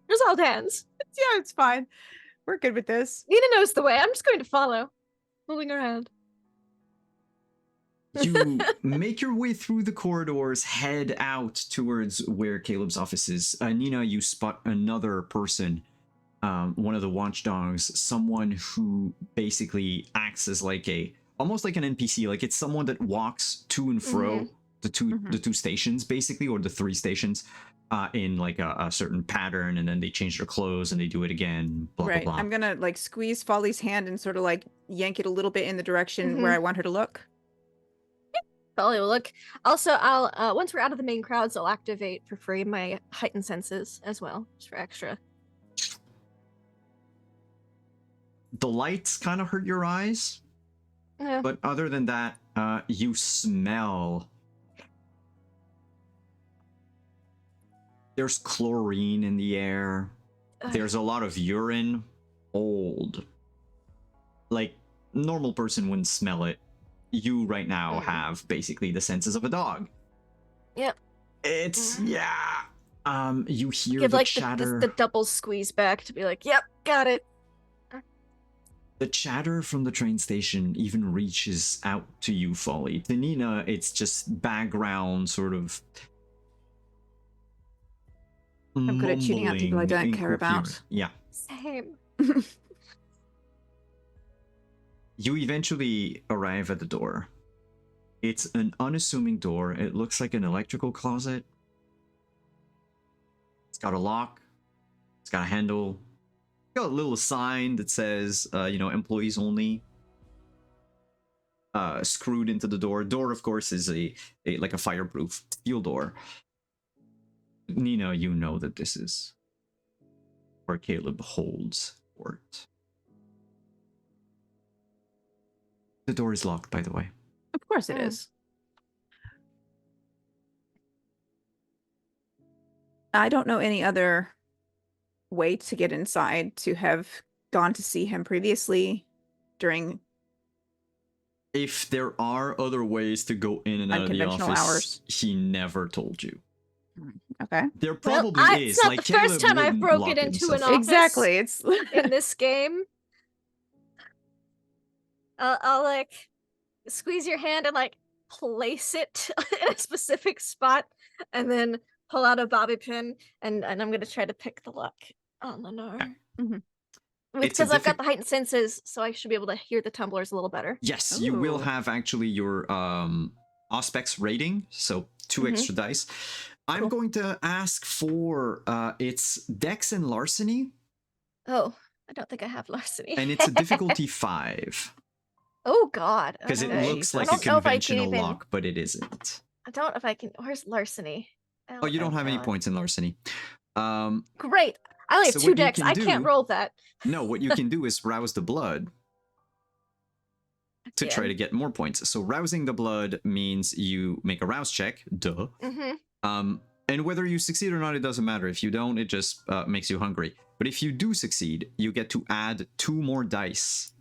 Just hold hands. Yeah, it's fine. We're good with this. Nina knows the way. I'm just going to follow. Moving around. You make your way through the corridors, head out towards where Caleb's office is. Nina, you spot another person, one of the watchdogs, someone who basically acts as like almost like an NPC. Like it's someone that walks to and fro the two stations, basically, or the 3 stations, in like a certain pattern, and then they change their clothes and they do it again. Blah Right. blah blah. I'm gonna like squeeze Folly's hand and sort of like yank it a little bit in the direction where I want her to look. Folly will look. Also, I'll once we're out of the main crowds, I'll activate for free my heightened senses as well, just for extra. The lights kind of hurt your eyes, Yeah. but other than that, you smell. There's chlorine in the air. There's a lot of urine. Old. Like, normal person wouldn't smell it. You right now have basically the senses of a dog. Yep. It's, yeah. You hear Give the like chatter. the double squeeze back to be like, yep, got it. The chatter from the train station even reaches out to you, Folly. To Nina, it's just background sort of. I'm good at tuning out people I don't care about. incoherent. Yeah. Same. You eventually arrive at the door. It's an unassuming door. It looks like an electrical closet. It's got a lock. It's got a handle. It's got a little sign that says, employees only. Screwed into the door. Door, of course, is a fireproof steel door. Nina, you know that this is where Caleb holds court. The door is locked, by the way. Of course it is. I don't know any other way to get inside to have gone to see him previously during If there are other ways to go in and out of the unconventional office, hours. he never told you. Okay. There probably is. It's not Like, the first Caleb time I've wouldn't broken lock into an himself. office. Exactly. It's In this game. I'll like squeeze your hand and like place it in a specific spot and then pull out a bobby pin and I'm gonna try to pick the lock on the door. Mhm. It's a Because I've got the heightened senses, so I should be able to hear the tumblers a little better. Yes, you will Ooh. have actually your Auspex rating, so 2 extra dice. I'm Cool. going to ask for its Dex and Larceny, Oh, I don't think I have larceny. and it's a difficulty 5. Oh God. Because it okay. looks I like a don't know if I can conventional even- lock, but it isn't. I don't know if I can. Where's larceny? Oh, you don't have any God. points in Larceny. Great. I only have So 2 what you decks. can I can't do- roll that. No, what you can do is rouse the blood to try Yeah. to get more points. So rousing the blood means you make a rouse check, duh. Mm-hmm. And whether you succeed or not, it doesn't matter. If you don't, it just makes you hungry. But if you do succeed, you get to add 2 more dice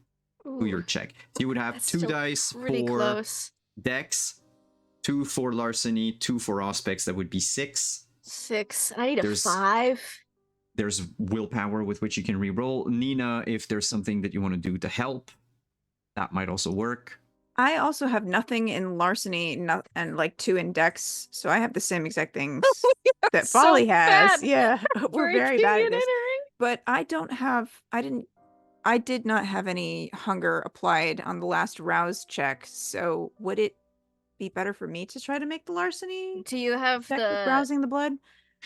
to your check. So you would have That's 2 still dice pretty for close. Dex, 2 for Larceny, 2 for Auspex. That would be 6. 6. I need a There's- 5. There's willpower with which you can reroll. Nina, if there's something that you want to do to help, that might also work. I also have nothing in larceny and like 2 in dex, so I have the same exact things that so Folly has. bad Yeah, we're For very HP bad at and this. entering. But I did not have any hunger applied on the last rouse check. So would it be better for me to try to make the larceny Do you have check with the rousing the blood?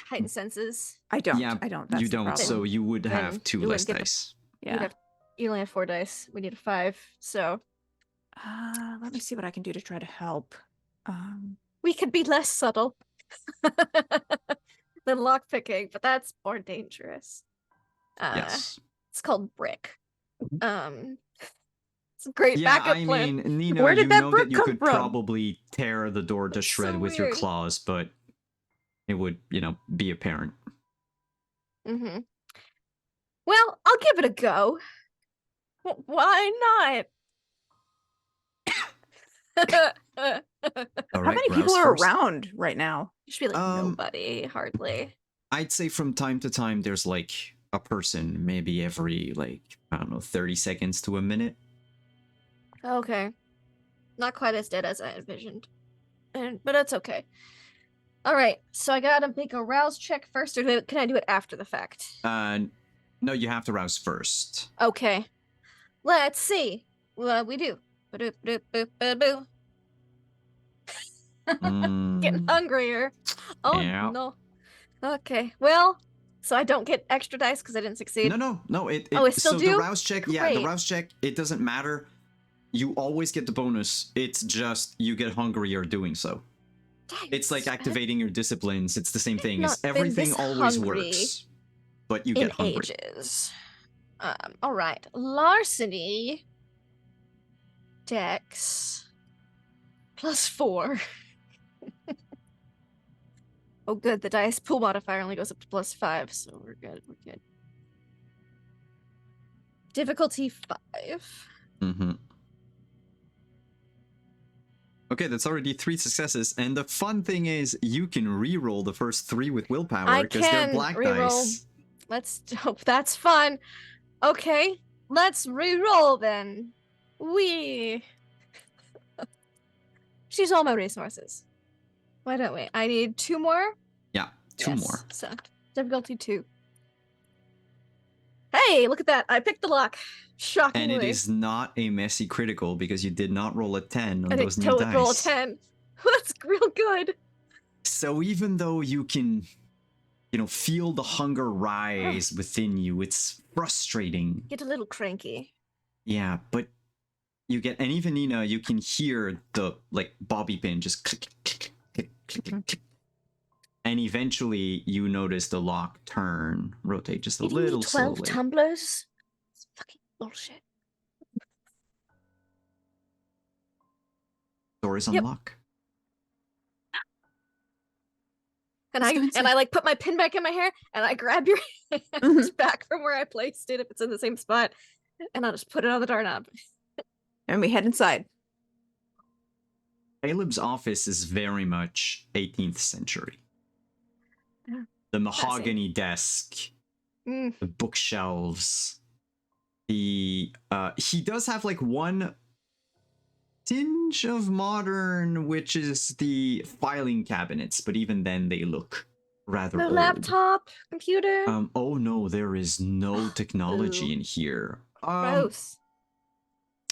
heightened senses? I don't. Yeah, I don't. That's you the don't, problem. so you would Then have 2 you less wouldn't get the- dice. Yeah. You only have 4 dice. We need a 5. So Let me see what I can do to try to help. we could be less subtle than lockpicking, but that's more dangerous. Yes. It's called brick. It's a great Yeah, backup I plan. mean, Nina, Where did you that know brick that you come could from? probably tear the door to It's shred so with your weird. claws, but it would, be apparent. Mm-hmm. Well, I'll give it a go. Why not? All How right, many people Rouse are first. around right now? Should be like Um, nobody, hardly. I'd say from time to time there's like a person, maybe every like, I don't know, 30 seconds to a minute. Okay. Not quite as dead as I envisioned. But that's okay. All right, so I gotta make a rouse check first, or can I do it after the fact? No, you have to rouse first. Okay. Let's see what we do. Ba-do-ba-do-ba-ba-do. Getting hungrier. Oh Yeah. no. Okay. Well, so I don't get extra dice because I didn't succeed. No. Oh, I still so do? the rouse check, yeah, the Great. rouse check, it doesn't matter. You always get the bonus. It's just you get hungrier doing so. Dang, It's like I activating your disciplines. It's the same thing. not been Everything this always hungry works, but you in get hungry. ages. All right. Larceny. Dex. +4. Oh, good. The dice pool modifier only goes up to +5, so we're good. We're good. Difficulty 5. Mm-hmm. Okay, that's already 3 successes, and the fun thing is you can re-roll the first 3 with willpower I because they're can black re-roll. dice. Let's hope that's fun. Okay, let's re-roll then. She's all my resources. Why don't we? I need 2 more. Yeah, 2 Yes, more. So difficulty 2. Hey, look at that! I picked the lock. Shockingly. And it is not a messy critical because you did not roll a 10 on I those didn't new totally roll a dice. 10. That's real good. So even though you can, feel the hunger rise within you, it's frustrating. Get a little cranky. Yeah, but you get, and even Nina, you can hear the like bobby pin just click, click, click, click, click, click. And eventually you notice the lock turn, rotate just a Giving me little 12 slowly. tumblers? It's fucking bullshit. Door is Yep. unlocked. And Let's go I inside. like put my pin back in my hair and I grab your hand back from where I placed it if it's in the same spot, and I'll just put it on the doorknob. And we head inside. Caleb's office is very much 18th century. Yeah. The mahogany desk, Mm. the bookshelves. He does have like one tinge of modern, which is the filing cabinets, but even then they look rather No old. laptop, computer. Oh no, there is no technology Ooh. in here. Gross.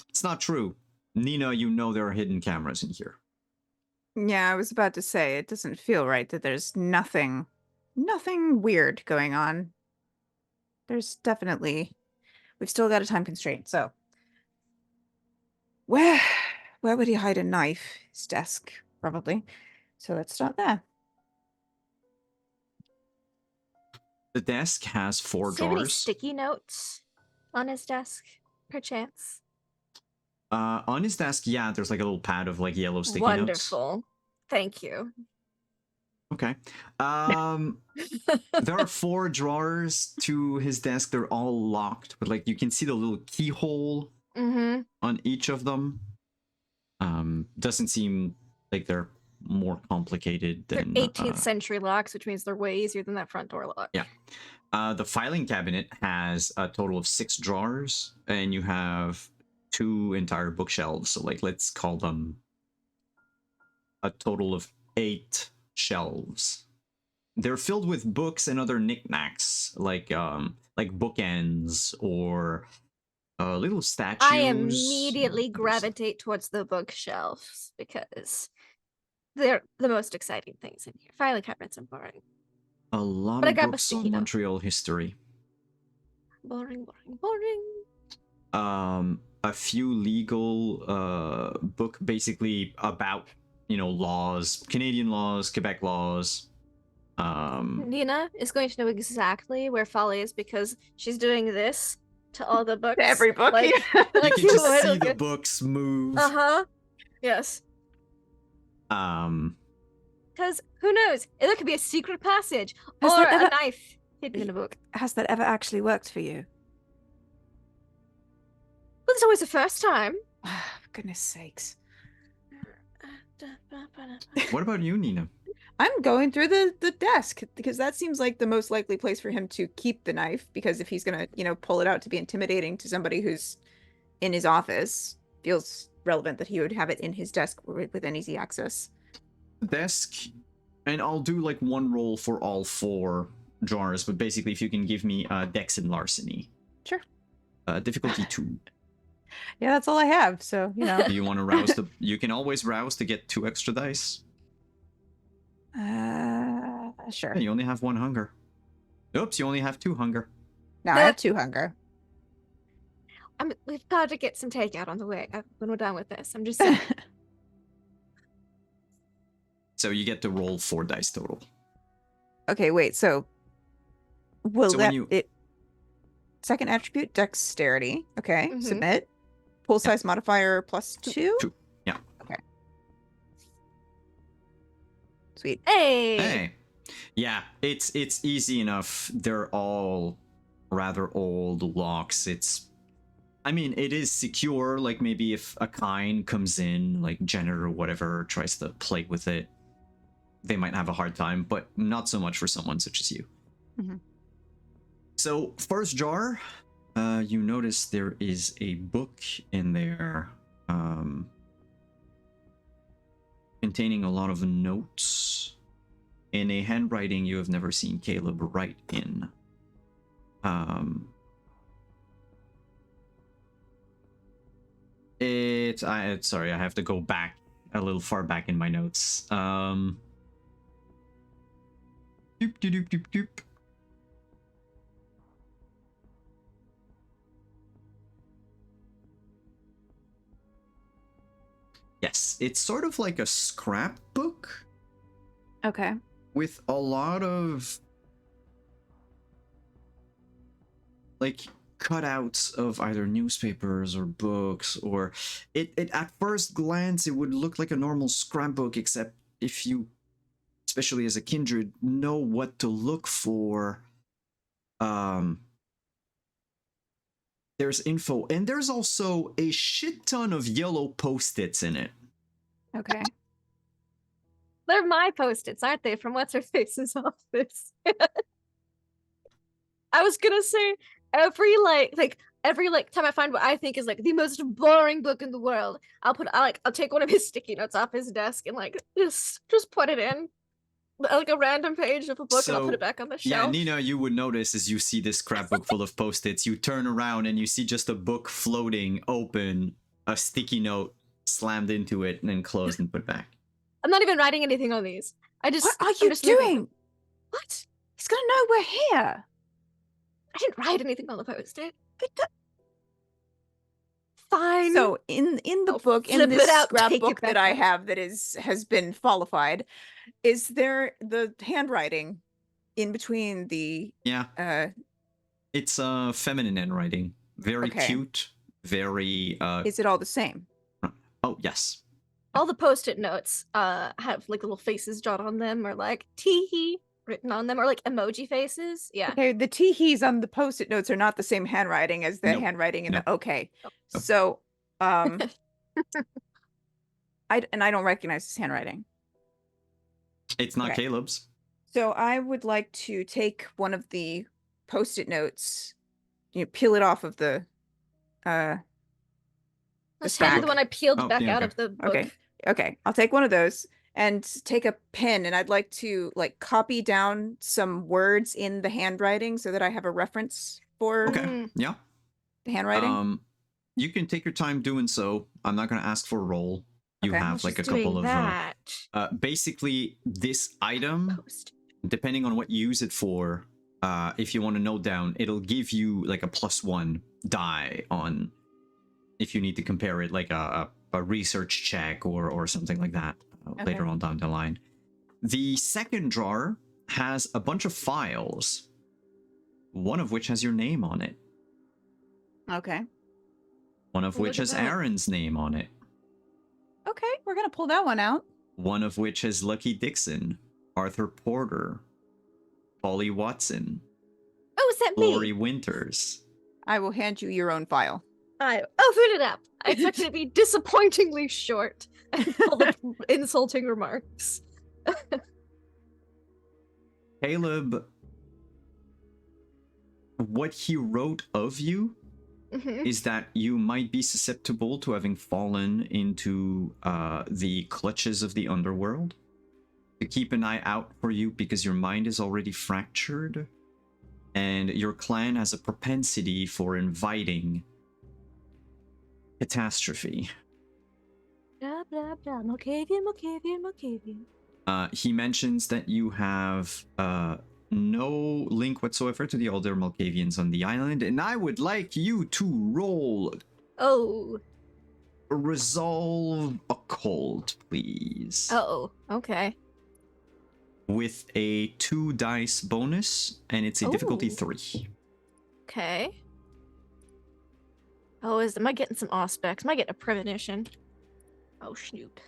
It's not true. Nina, you know there are hidden cameras in here. Yeah, I was about to say it doesn't feel right that there's nothing weird going on. There's definitely we've still got a time constraint, so where would he hide a knife? His desk, probably. So let's start there. The desk has 4 Does he have any drawers. sticky notes on his desk, perchance? On his desk, yeah, there's like a little pad of like yellow sticky notes. Wonderful. Thank you. Okay. There are 4 drawers to his desk. They're all locked, but like you can see the little keyhole Mm-hmm. on each of them. Doesn't seem like they're more complicated They're than 18th century locks, which means they're way easier than that front door lock. Yeah. The filing cabinet has a total of 6 drawers, and you have 2 entire bookshelves. So like let's call them a total of 8 shelves. They're filled with books and other knickknacks, like bookends or little statues. I immediately gravitate towards the bookshelves because they're the most exciting things in here. Filing cabinets are boring. A lot But I of got my books sticky on note. Montreal history. Boring, boring, boring. A few legal book basically about laws, Canadian laws, Quebec laws. Nina is going to know exactly where Folly is because she's doing this to all the books. Every book, like, yeah. like You can just see would. the books move. Uh-huh. Yes. Um, Because who knows? There could be a secret passage Has or there a ever- knife. hidden in a book. Has that ever actually worked for you? But it's always the first time. For goodness sakes. What about you, Nina? I'm going through the desk because that seems like the most likely place for him to keep the knife, because if he's gonna, pull it out to be intimidating to somebody who's in his office, feels relevant that he would have it in his desk within easy access. Desk, and I'll do like one roll for all 4 jars, but basically if you can give me Dex and Larceny. Sure. Difficulty 2. Yeah, that's all I have, so, Do you want to rouse you can always rouse to get 2 extra dice. Sure. Yeah, you only have 1 hunger. Oops, you only have 2 hunger. No, I have 2 hunger. We've got to get some takeout on the way when we're done with this. I'm just saying. So you get to roll 4 dice total. Okay, wait, so will So that when it second attribute, dexterity. Okay, Mhm. submit. Pool size modifier plus 2? 2. Yeah. Okay. Sweet. Hey. Hey. Yeah, it's easy enough. They're all rather old locks. It is secure, like maybe if a kind comes in, like Jenner or whatever, tries to play with it, they might have a hard time, but not so much for someone such as you. Mhm. So, first jar, you notice there is a book in there, containing a lot of notes in a handwriting you have never seen Caleb write in. Sorry, I have to go back a little far back in my notes. Doop, doop, doop, doop, doop. Yes, it's sort of like a scrapbook Okay. with a lot of like cutouts of either newspapers or books, or it at first glance it would look like a normal scrapbook, except if you, especially as a kindred, know what to look for, there's info, and there's also a shit ton of yellow post-its in it. Okay. They're my post-its, aren't they? From what's her face's office. I was gonna say every time I find what I think is like the most boring book in the world, I'll take one of his sticky notes off his desk and like just put it in like a random page of a book, and I'll put it back on the Yeah, shelf. Nina, you would notice as you see this scrapbook full of post-its, you turn around and you see just a book floating open, a sticky note slammed into it, and then closed and put back. I'm not even writing anything on these. What are I'm you just looking- doing? What? He's gonna know we're here. I didn't write anything on the post-it. Fine. So in the I'll book, in flip this it out, take it scrapbook that back I out. have that has been follified, is there the handwriting in between the Yeah, it's feminine handwriting. Very Okay. cute, very is it all the same? oh yes. All the post-it notes have like little faces drawn on them, or like tee-hee written on them, or like emoji faces. Yeah. Okay, the teehees on the post-it notes are not the same handwriting as the Nope. handwriting in the Nope. okay. Nope. So I don't recognize this handwriting. It's not Okay. Caleb's. So I would like to take one of the post-it notes, peel it off of the Let's hand you the stack. one I peeled Oh, back yeah, out okay. of the book. Okay, I'll take one of those and take a pen, and I'd like to like copy down some words in the handwriting so that I have a reference for Okay, yeah. the handwriting. You can take your time doing so. I'm not going to ask for a roll. You Okay. have like a She's doing couple of that. basically this item, Post. depending on what you use it for, if you want to note down, it'll give you like a +1 die on if you need to compare it, like a research check or something like that later on down the line. The second drawer has a bunch of files, one of which has your name on it, Okay. one of Look which at has that. Aaron's name on it, Okay, we're gonna pull that one out. one of which has Lucky Dixon, Arthur Porter, Folly Watson, Oh, is that Lori me? Winters. I will hand you your own file. I opened it up. I expected it to be disappointingly short and full of insulting remarks. Caleb, what he wrote of you Mhm. is that you might be susceptible to having fallen into the clutches of the underworld. To keep an eye out for you because your mind is already fractured, and your clan has a propensity for inviting catastrophe. Blah, blah, blah. Malkavian, Malkavian, Malkavian. He mentions that you have no link whatsoever to the older Malkavians on the island, and I would like you to roll Oh. Resolve Occult, please. Oh. Okay. With a 2 dice bonus, and it's a difficulty Ooh. 3. Okay. Oh, am I getting some auspex? Am I getting a premonition? Oh, snoop.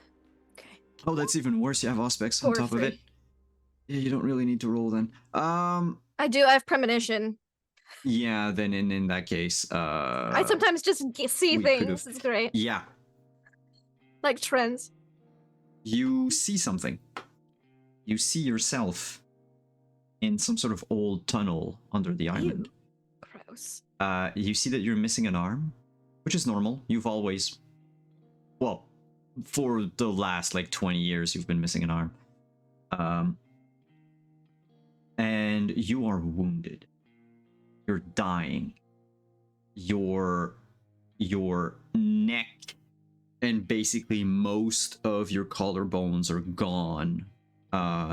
Okay. Oh, that's even worse. You have Auspex on Or top of it. 3. Yeah, you don't really need to roll then. I do. I have premonition. Yeah, then in that case, I sometimes just see we things. could've- It's great. yeah, Like trends. you see something. You see yourself in some sort of old tunnel under the island. Ew. Gross. You see that you're missing an arm, which is normal. You've always, well, for the last like 20 years, you've been missing an arm. And you are wounded. You're dying. Your neck and basically most of your collarbones are gone.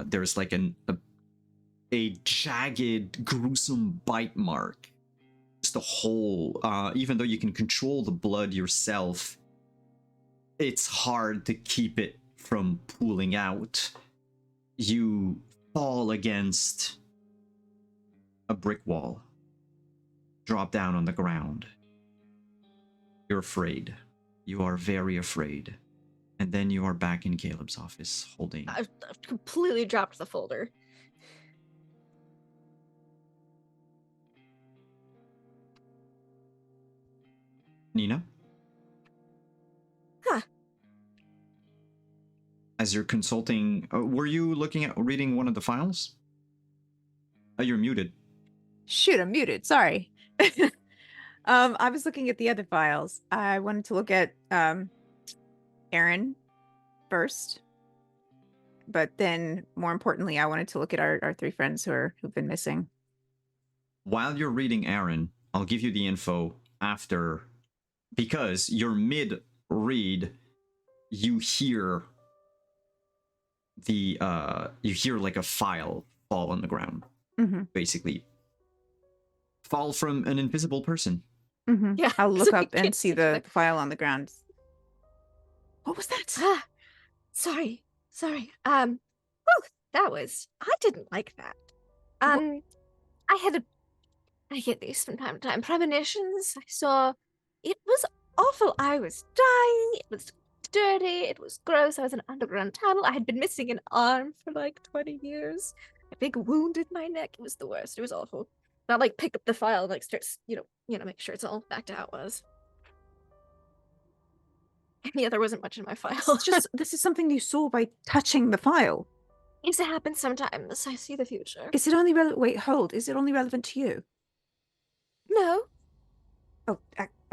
There's like a jagged, gruesome bite mark. Just a hole. Even though you can control the blood yourself, it's hard to keep it from pooling out. You fall against a brick wall. Drop down on the ground. You're afraid. You are very afraid. And then you are back in Caleb's office, holding... I've completely dropped the folder. Nina? Huh. As you're consulting... were you reading one of the files? You're muted. Shoot, I'm muted. Sorry. I was looking at the other files. I wanted to look at Aaron first, but then more importantly, I wanted to look at our 3 friends who've been missing. While you're reading Aaron, I'll give you the info after, because you're mid-read, you hear like a file fall on the ground. Mm-hmm. Basically, fall from an invisible person. Mm-hmm. Yeah, I'll look so up I and can't see see the that. file on the ground. What was that? Ah, sorry. Whew, I didn't like that. I get these from time to time. Premonitions. It was awful. I was dying. It was dirty. It was gross. I was in an underground tunnel. I had been missing an arm for like 20 years. A big wound in my neck. It was the worst. It was awful. And I'll like pick up the file and like start, make sure it's all back to how it was. Yeah, there wasn't much in my file. It's just this is something you saw by touching the file. Yes, it happens sometimes. I see the future. Is it only relevant? Wait, hold. Is it only relevant to you? No. Oh,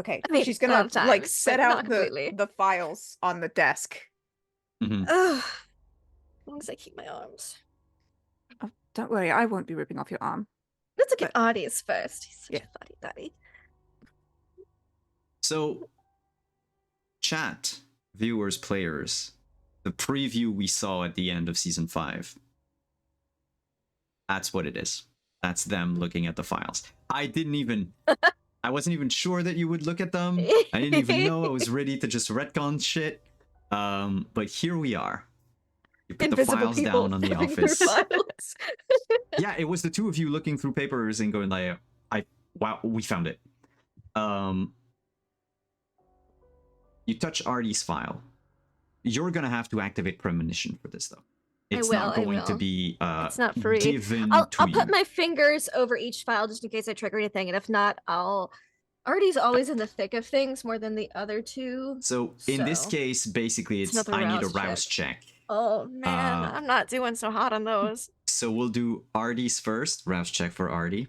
okay. I mean, She's a lot gonna of times, like but set not out completely. the files on the desk. Mm-hmm. Ugh. As long as I keep my arms. Oh, don't worry, I won't be ripping off your arm. Let's look at Artie's first. He's such a fuddy-duddy. So, chat, viewers, players, the preview we saw at the end of season 5. That's what it is. That's them looking at the files. I wasn't even sure that you would look at them. I didn't even know I was ready to just retcon shit. But here we are. You put Invisible the files people down on the flipping through office. files. Yeah, it was the 2 of you looking through papers and going like, wow, we found it. You touch Artie's file. You're gonna have to activate premonition for this though. It's will, not I going to will. be It's not free. given I'll to you. put my fingers over each file just in case I trigger anything, and if not, Artie's always in the thick of things more than the other two. So in this So, case, basically, it's it's another I need a rouse rouse check. Oh man, Uh, I'm not doing so hot on those. So we'll do Artie's first. Rouse check for Artie.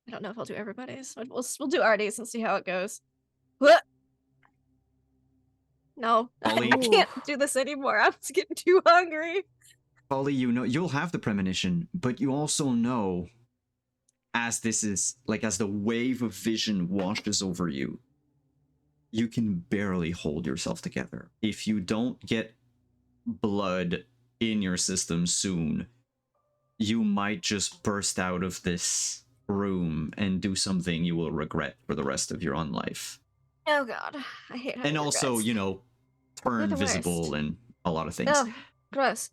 I don't know if I'll do everybody's. We'll do Artie's and see how it goes. What? No, Folly. I can't do this anymore. I'm just getting too hungry. Folly, you know you'll have the premonition, but you also know, as this is like as the wave of vision washes over you, you can barely hold yourself together. If you don't get blood in your system soon, you might just burst out of this room and do something you will regret for the rest of your own life. Oh god, I hate having And also, regrets. you know, turn the visible worst. and a lot of things. Oh, gross.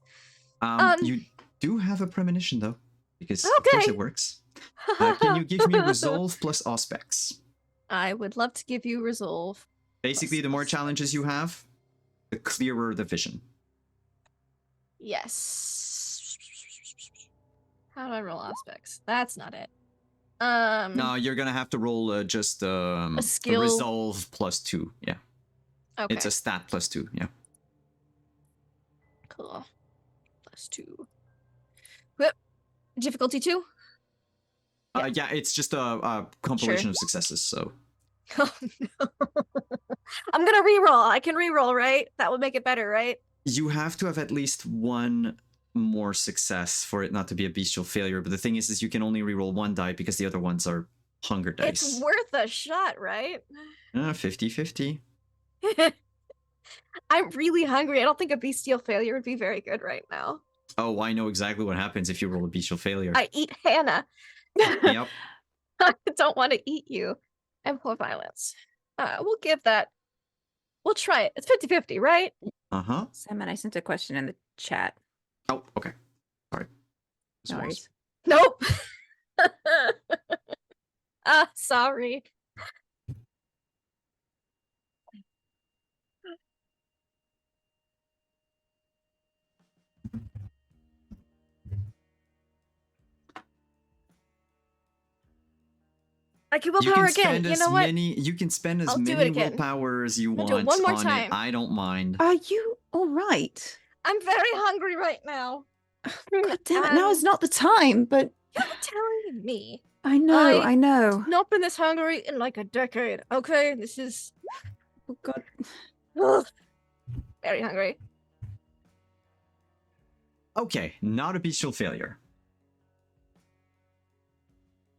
You do have a premonition though, because of course Okay. it works. Can you give me resolve plus auspex? I would love to give you resolve. Basically, the more Auspex. challenges you have, the clearer the vision. Yes. How do I roll aspects? That's not it. No, you're gonna have to roll just a skill. resolve +2. Yeah, Okay. it's a stat +2. Yeah. Cool. +2. Whoop. Difficulty 2? Yeah, it's just a compilation of successes. So Oh no. I'm gonna reroll. I can reroll, right? That would make it better, right? you have to have at least one more success for it not to be a bestial failure. But the thing is you can only reroll one die because the other ones are hunger dice. It's worth a shot, right? 50-50. I'm really hungry. I don't think a bestial failure would be very good right now. Oh, I know exactly what happens if you roll a bestial failure. I eat Hannah. Yep. I don't want to eat you. Employ violence. We'll give that. We'll try it. It's 50-50, right? Uh-huh. Simon, I sent a question in the chat. Oh, okay. Sorry. No worries. Nope. Sorry. I can willpower again. You know what? You can spend as I'll do many it again. willpower as you I'm want gonna do it one more on time. it. I don't mind. Are you all right? I'm very hungry right now. God damn it! Now is not the time. But You're telling me. I know, I know. Not been this hungry in like a decade. Okay, this is Oh God. ugh, very hungry. Okay, not a bestial failure.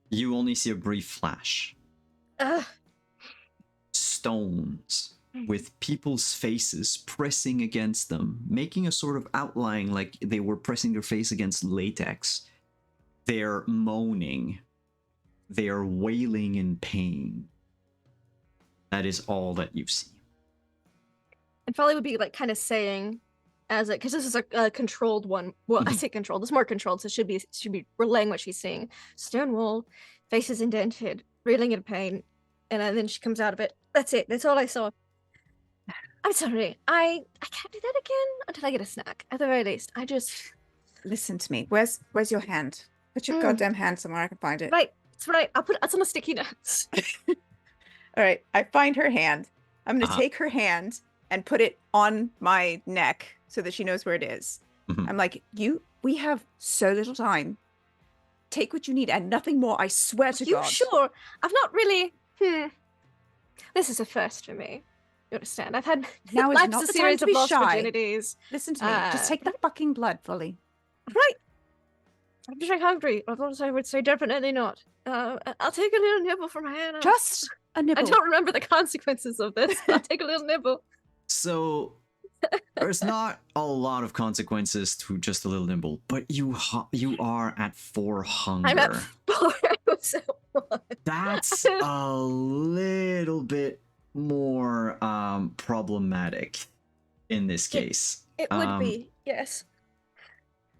You only see a brief flash. Ugh. Stones with people's faces pressing against them, making a sort of outline like they were pressing their face against latex. They're moaning. They're wailing in pain. That is all that you see. And Folly would be like kind of saying, as it, because this is a controlled one. Well, I say controlled. It's more controlled, so should be relaying what she's seeing. Stone wall, faces indented, reeling in pain, and then she comes out of it. That's it. That's all I saw. I'm sorry. I can't do that again until I get a snack. At the very least, I just Listen to me. Where's your hand? Put your goddamn hand somewhere I can find it. right. It's right. I'll put it on the sticky notes. All right. I find her hand. I'm gonna take her hand and put it on my neck so that she knows where it is. Mhm. I'm like, we have so little time. Take what you need and nothing more. I swear to You God. sure? I've not really. This is a first for me. You understand? I've had Now is life's not a the time series to of be lost shy. virginities. Listen to me. Just take the fucking blood, Folly. Right. I'm just hungry. Otherwise, I would say definitely not. I'll take a little nibble from Hannah. Just a nibble. I don't remember the consequences of this. I'll take a little nibble. So there's not a lot of consequences to just a little nibble, but you are at 4 hunger. I'm at 4. I was at 1. That's a little bit more problematic in this case. It would be, yes.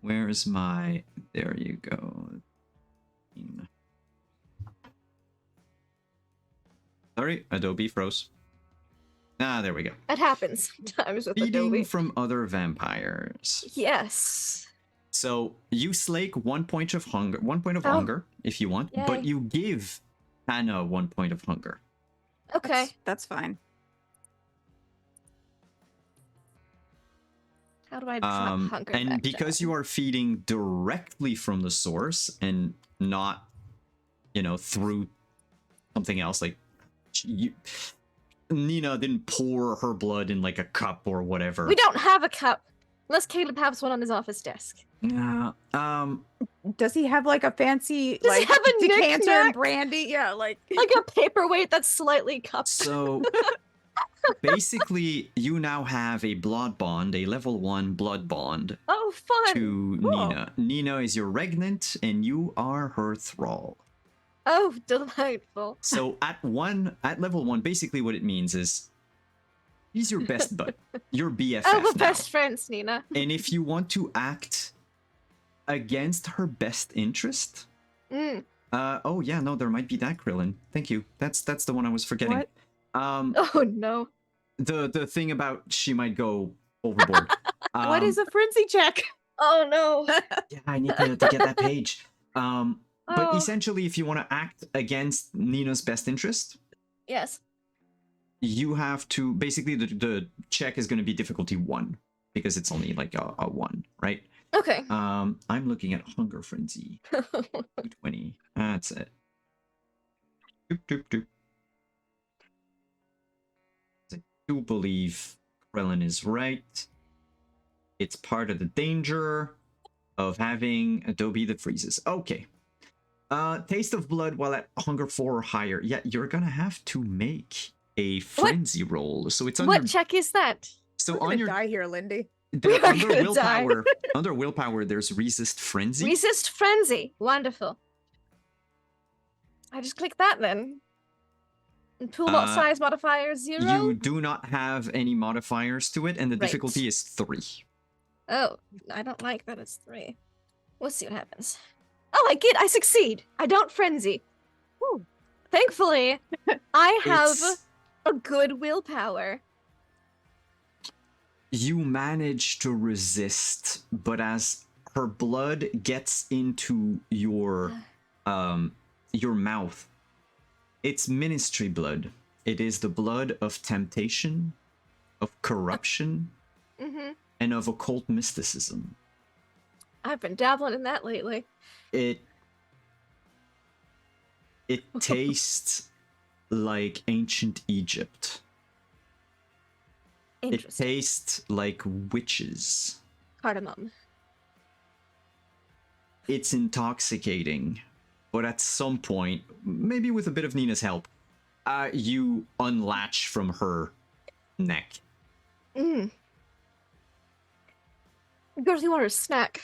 Where's my... There you go. Sorry, Adobe froze. Ah, there we go. It happens sometimes with Feeding Adobe. from other vampires. Yes. So you slake 1 point of hunger, 1 point of Oh. hunger if you want, Yay. but you give Hannah 1 point of hunger. Okay. That's fine. How do I drop hunger And back because down? you are feeding directly from the source and not, through something else, like Nina didn't pour her blood in like a cup or whatever. We don't have a cup. Unless Caleb has one on his office desk. Yeah. Does he have like a fancy Does he like have a decanter and knick-knack? brandy? Yeah, like Like a paperweight that's slightly cupped. So basically, you now have a blood bond, a level 1 blood bond Oh, fun. to Cool. Nina. Nina is your regnant, and you are her thrall. Oh, delightful. So at level 1, basically what it means is he's your best bud, your BFF. Oh, we're now. best friends, Nina. And if you want to act against her best interest, oh yeah, no, there might be that, Krillin. Thank you. That's the one I was forgetting. What? Oh, no. The thing about she might go overboard. what is a frenzy check? Oh, no. Yeah, I need to get that page. But Oh. essentially, if you want to act against Nina's best interest, Yes. you have to basically the check is going to be difficulty 1 because it's only like a 1, right? Okay. I'm looking at hunger frenzy. 220. That's it. Doop, doop, doop. I do believe Krellin is right. It's part of the danger of having Adobe that freezes. Okay. Taste of blood while at hunger 4 or higher. Yeah, you're gonna have to make a frenzy roll. So it's on What your. check is that? So We're on gonna your die here, Lindy. We are under gonna willpower. Under willpower, there's resist frenzy. Resist frenzy. Wonderful. I just click that then. And tool size modifier 0. You do not have any modifiers to it, and the Right. difficulty is 3. Oh, I don't like that it's 3. We'll see what happens. Oh, I succeed. I don't frenzy. Whew. Thankfully, I have It's- a good willpower. You manage to resist, but as her blood gets into your mouth, it's ministry blood. It is the blood of temptation, of corruption, Mm-hmm. and of occult mysticism. I've been dabbling in that lately. It tastes like ancient Egypt. It Interesting. tastes like witches. Cardamom. It's intoxicating, but at some point, maybe with a bit of Nina's help, you unlatch from her neck. Mm. Girls, you want a snack?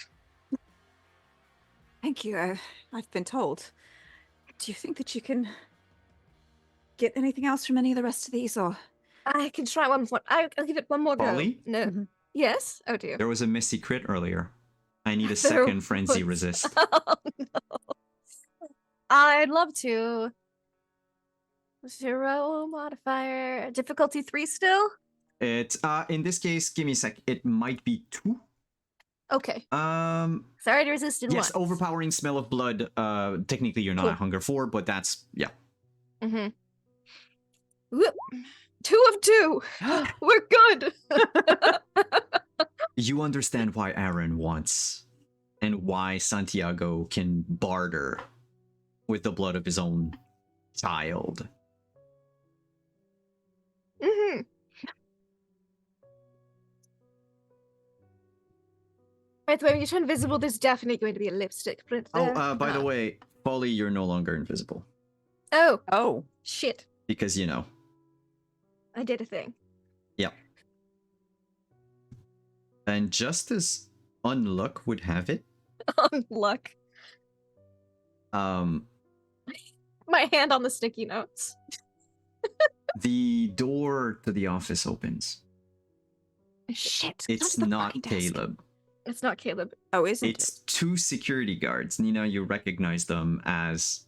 Thank you. I've been told. Do you think that you can get anything else from any of the rest of these, or I can try one more. I'll give it one more go. Folly? No. Mhm. Yes? Oh dear. There was a missy crit earlier. I need a There second frenzy was- resist. Oh no. I'd love to. 0 modifier. Difficulty 3 still? It's in this case, give me a sec. It might be 2. Okay. Um So I already resisted yes, once. overpowering smell of blood. Technically you're not Cool. at hunger 4, but that's yeah. Mm-hmm. Whoop. 2 of 2. We're good. You understand why Aaron wants and why Santiago can barter with the blood of his own child. Mm-hmm. By the way, when you turn invisible, there's definitely going to be a lipstick print there. Oh, by the way, Folly, you're no longer invisible Oh, oh, shit. because I did a thing. and just as unluck would have it, On luck. um, My hand on the sticky notes. the door to the office opens. shit. It's Go to the not fucking desk. Caleb. It's not Caleb. Oh, isn't It's 2 security guards. Nina, you recognize them as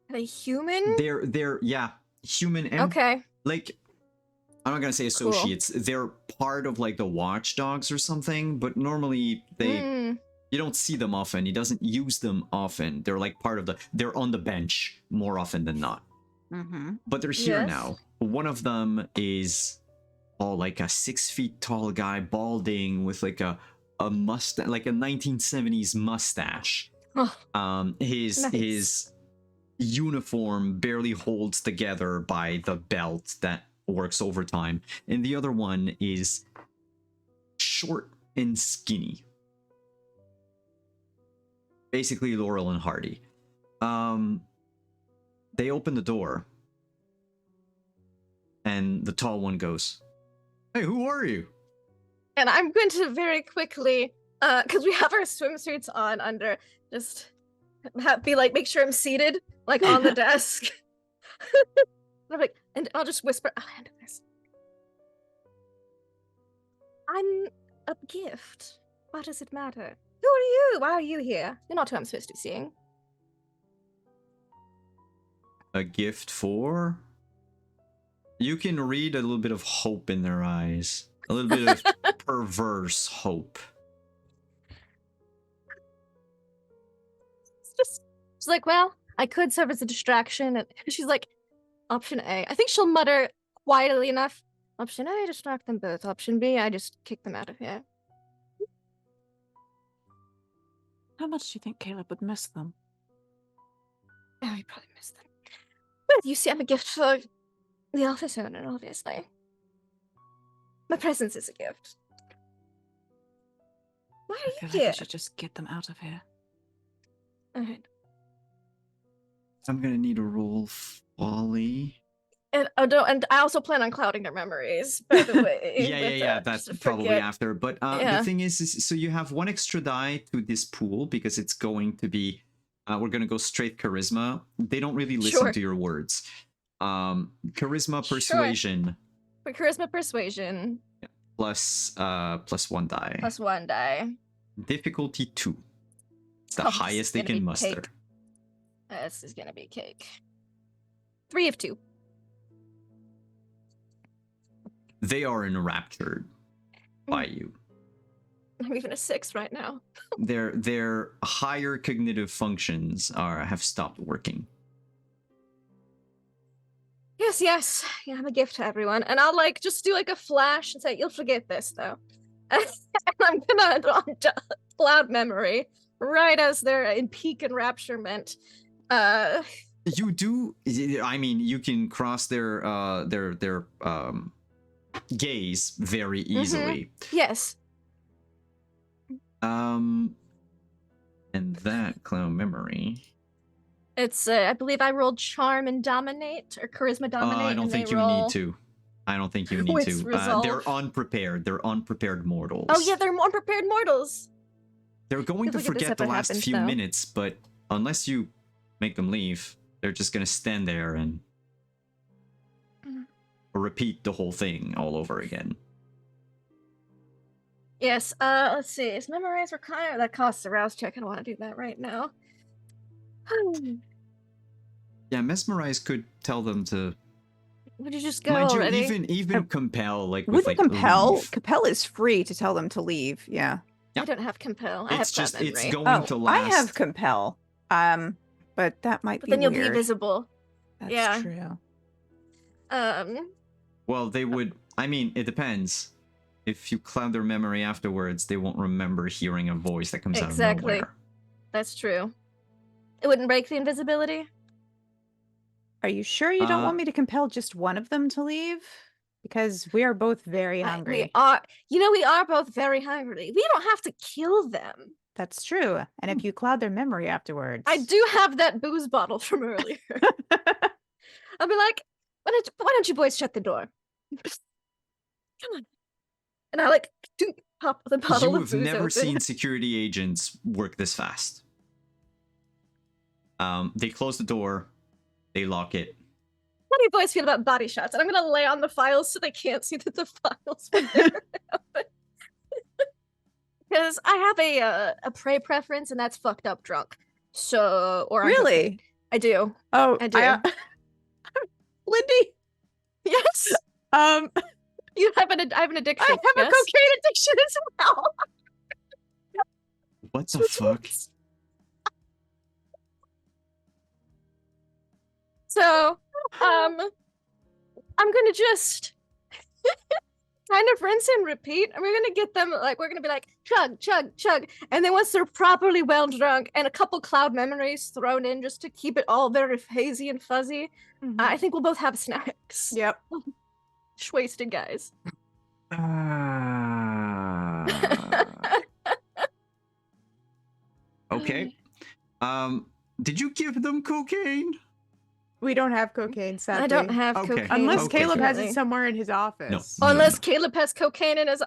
Are they human? they're yeah, human and Okay. like I'm not gonna say Cool. associates. They're part of like the watchdogs or something, but normally they Mm, you don't see them often. He doesn't use them often. They're like part of the. They're on the bench more often than not. Mm-hmm. But they're here Yes. now. One of them is like a 6 feet tall guy, balding with like a mustache, like a 1970s mustache. oh, His Nice. uniform barely holds together by the belt that works overtime, and the other one is short and skinny. Basically Laurel and Hardy. They open the door, and the tall one goes, "Hey, who are you?" and I'm going to very quickly, because we have our swimsuits on under, just be like, make sure I'm seated, like on the desk. And I'm like, and I'll just whisper, I'll handle this. I'm a gift. What does it matter? Who are you? Why are you here? You're not who I'm supposed to be seeing. A gift for? You can read a little bit of hope in their eyes. A little bit of perverse hope. She's like, well, I could serve as a distraction. And she's like, option A. I think she'll mutter quietly enough. Option A, distract them both. Option B, I just kick them out of here. How much do you think Caleb would miss them? Oh, you probably missed them. Well, you see, I'm a gift for the office owner, obviously. My presence is a gift. Why I are feel you like here? I should just get them out of here. Alright. I'm gonna need a roll Folly. And and I also plan on clouding their memories, by the way. Yeah. but, That's just probably forget. after. But Yeah. the thing is, so you have one extra die to this pool because it's going to be. We're gonna go straight charisma. They don't really listen Sure. to your words. Charisma Sure. persuasion For charisma persuasion, plus 1 die. plus 1 die. Difficulty 2. It's the Oh, this is highest they gonna can be muster. cake. This is gonna be cake. 3 of 2. They are enraptured by you. I'm even a 6 right now. Their higher cognitive functions have stopped working. Yes. Yeah, I'm a gift to everyone. And I'll like just do like a flash and say, you'll forget this though. And I'm gonna cloud memory right as they're in peak enrapturement. You do. I mean, you can cross their gaze very easily. Yes. And that cloud memory. It's I believe I rolled charm and dominate or charisma dominate. I don't and think they you roll... need to. I don't think you need With to. resolve. They're unprepared. They're unprepared mortals. Oh yeah, they're more prepared mortals. They're going to Look at this forget the if it last happens, few though. minutes, but unless you make them leave, they're just gonna stand there and repeat the whole thing all over again. Yes, let's see. Is memorize required? That costs a rouse check. I don't want to do that right now. Yeah, mesmerize could tell them to. Would you just go Mind already? you, even compel, like with Wouldn't like compel? leave. Compel is free to tell them to leave. Yeah. I don't have compel. I have It's just cloud it's memory. going Oh, to I last. have compel. But that might But be then you'll weird. be visible. That's yeah. true. Well, they would. I mean, it depends. If you cloud their memory afterwards, they won't remember hearing a voice that comes out of Exactly. nowhere. That's true. It wouldn't break the invisibility. Are you sure you don't Uh, want me to compel just one of them to leave? Because we are both very hungry. We are. You know, we are both very hungry. We don't have to kill them. That's true. And if you cloud their memory afterwards. I do have that booze bottle from earlier. I'll be like, why don't you boys shut the door? Come on. And I like pop the bottle You of have booze never open. seen security agents work this fast. They close the door, they lock it. How do you boys feel about body shots? And I'm gonna lay on the files so they can't see that the files were there. Because I have a prey preference, and that's fucked up drunk. So, or Really? I do. Oh, I do. Lindy. Yes. You have I have an addiction. I have a yes? cocaine addiction as well. What the fuck? So, I'm gonna just kind of rinse and repeat, and we're gonna get them we're gonna be like chug, chug, chug, and then once they're properly well drunk and a couple cloud memories thrown in just to keep it all very hazy and fuzzy, I think we'll both have snacks. Yep. Just wasted guys. Okay. Did you give them cocaine? We don't have cocaine, sadly. I don't have Okay. cocaine. Unless Okay. Caleb has it unfortunately. somewhere in his office. No. Unless Caleb has cocaine in his.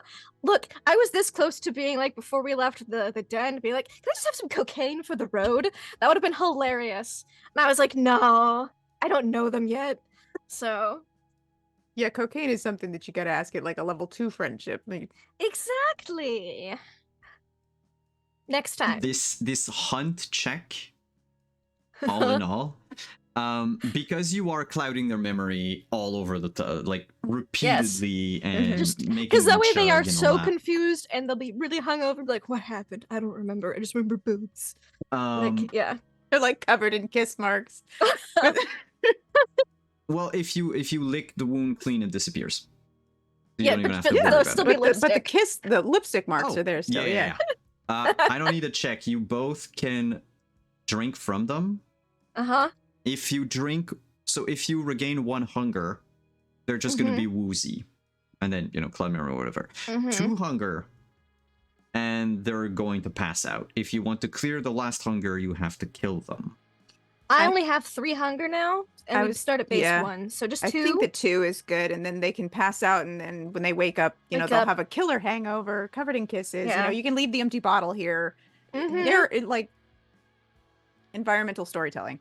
Look, I was this close to being like before we left the den, to be like, can I just have some cocaine for the road? That would have been hilarious. And I was like, no, I don't know them yet. So Yeah, cocaine is something that you gotta ask at like a level 2 friendship. Like, exactly. Next time. This hunt check, all in all, because you are clouding their memory all over like repeatedly and Just making because that them way they are chug and all so that. confused and they'll be really hungover. And be like, what happened? I don't remember. I just remember boobs. Like, yeah. they're like covered in kiss marks. Well, if you lick the wound clean, it disappears. You Yeah, don't even but- have to but worry they'll about still it. be But the lipstick. the lipstick marks Oh, are there still. Yeah. I don't need a check. You both can drink from them. Uh-huh. If you drink, so if you regain 1 hunger, they're just going to be woozy. And then, cloud memory or whatever. 2 hunger, and they're going to pass out. If you want to clear the last hunger, you have to kill them. I only have 3 hunger now, and I we was- start at base yeah. 1. So just 2. I think that 2 is good, and then they can pass out, and then when they wake up, Wake they'll up. have a killer hangover covered in kisses. Yeah. You can leave the empty bottle here. Mhm. They're like environmental storytelling.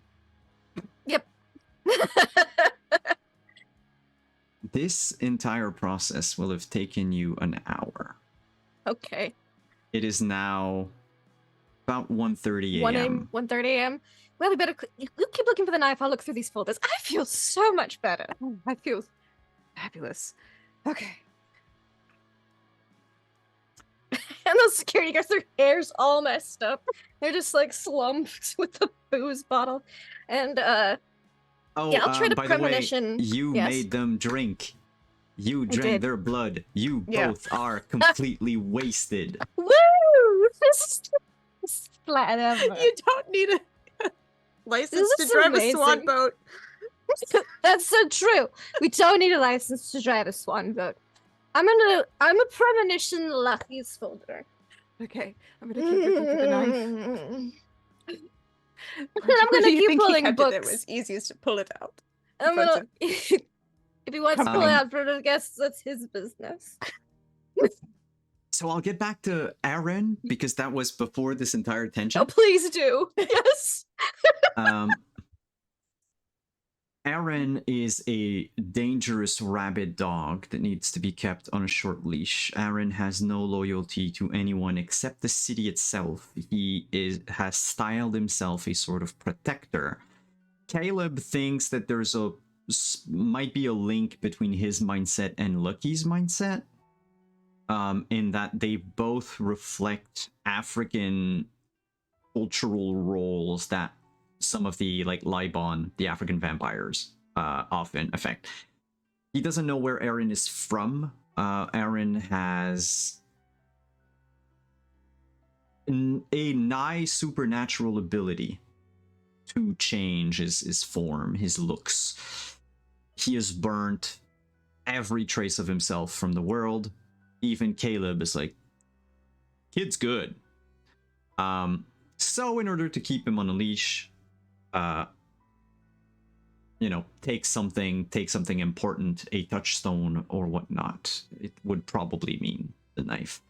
Yep. This entire process will have taken you an hour. Okay. It is now about 1:30 1 a.m. 1:30 a.m. Well, we better you keep looking for the knife. I'll look through these folders. I feel so much better. Oh, I feel fabulous. Okay. And those security guards, their hair's all messed up. They're just like slumped with the booze bottle. And Oh, yeah, I'll try to by the way, premonition. you Yes. made them drink. You did. drank their blood. You Yeah. both are completely wasted. Woo! This is the best plan ever. You don't need a license This to is drive a swan amazing. boat. That's so true. We don't need a license to drive a swan boat. I'm a premonition lucky's folder. Okay, I'm gonna keep looking for the knife. I'm Where gonna do you keep think he pulling kept it that books. was easiest to pull it out. I'm That's gonna, if he wants to pull it Um, out for the guests, that's his business. So I'll get back to Aaron because that was before this entire tension. Oh, please do. Yes. Um, Aaron is a dangerous rabid dog that needs to be kept on a short leash. Aaron has no loyalty to anyone except the city itself. He has styled himself a sort of protector. Caleb thinks that there's might be a link between his mindset and Lucky's mindset, in that they both reflect African cultural roles that some of the Libon, the African vampires, often affect. He doesn't know where Aaron is from. Aaron has a nigh supernatural ability to change his form, his looks. He has burnt every trace of himself from the world. Even Caleb is like, kid's good. So in order to keep him on a leash, take something important, a touchstone or whatnot. It would probably mean the knife.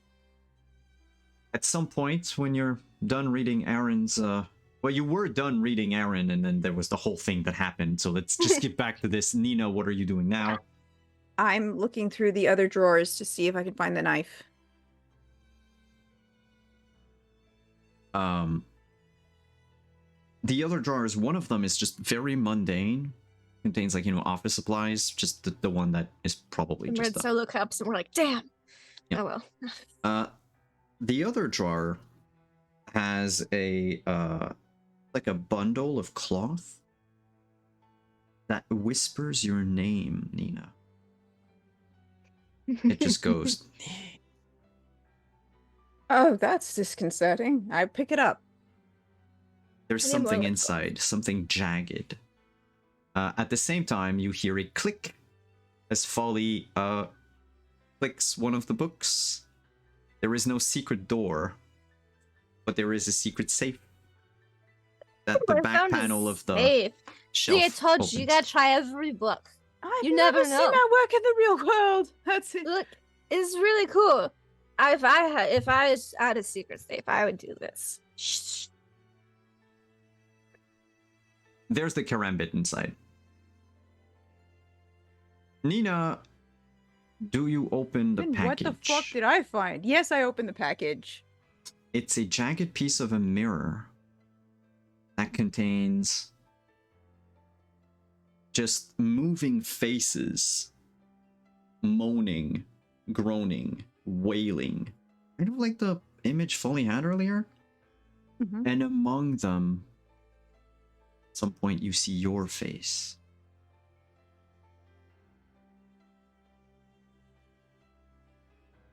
At some point when you're done reading Aaron's, well, you were done reading Aaron, and then there was the whole thing that happened. So let's just get back to this. Nina, what are you doing now? I'm looking through the other drawers to see if I can find the knife. The other drawers, one of them is just very mundane. contains like, office supplies, just the one that is probably And just red solo cups, and we're like, damn. Yeah. Oh well. The other drawer has a like a bundle of cloth that whispers your name, Nina. It just goes. Oh, that's disconcerting. I pick it up. There's I need something more lip inside, something jagged. At the same time, you hear a click as Folly clicks one of the books. There is no secret door, but there is a secret safe. That the I back found a panel of the safe. shelf. See, I told you, you opens. gotta try every book. I've You never never seen know. that work in the real world. That's it. Look, it's really cool. If I was at a secret safe, I would do this. Shh. There's the karambit inside. Nina, do you open the Then package? what the fuck did I find? Yes, I opened the package. It's a jagged piece of a mirror that contains just moving faces, moaning, groaning, wailing. Kind of like the image Folly had earlier. Mhm. And among them, at some point you see your face.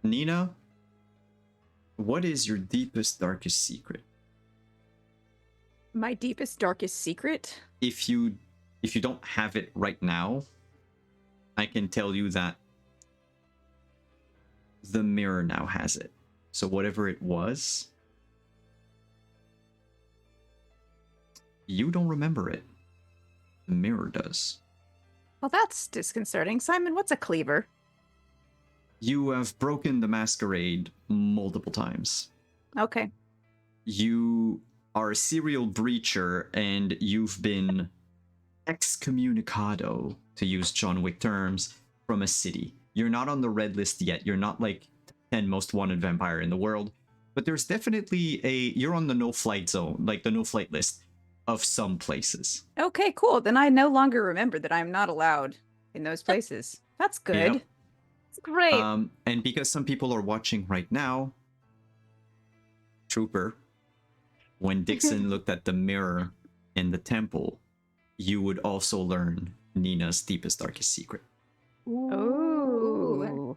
Nina, what is your deepest, darkest secret? My deepest, darkest secret? If you don't have it right now, I can tell you that the mirror now has it. So whatever it was, you don't remember it. The mirror does. Well, that's disconcerting. Simon, what's a cleaver? You have broken the masquerade multiple times. Okay. You are a serial breacher and you've been excommunicado, to use John Wick terms, from a city. You're not on the red list yet. You're not like 10 most wanted vampire in the world, but there's definitely you're on the no-flight zone, like the no-flight list of some places. Okay, cool. Then I no longer remember that I'm not allowed in those places. That's good. Yep. It's great. And because some people are watching right now, Trooper, when Dixon looked at the mirror in the temple, you would also learn Nina's deepest, darkest secret. Ooh.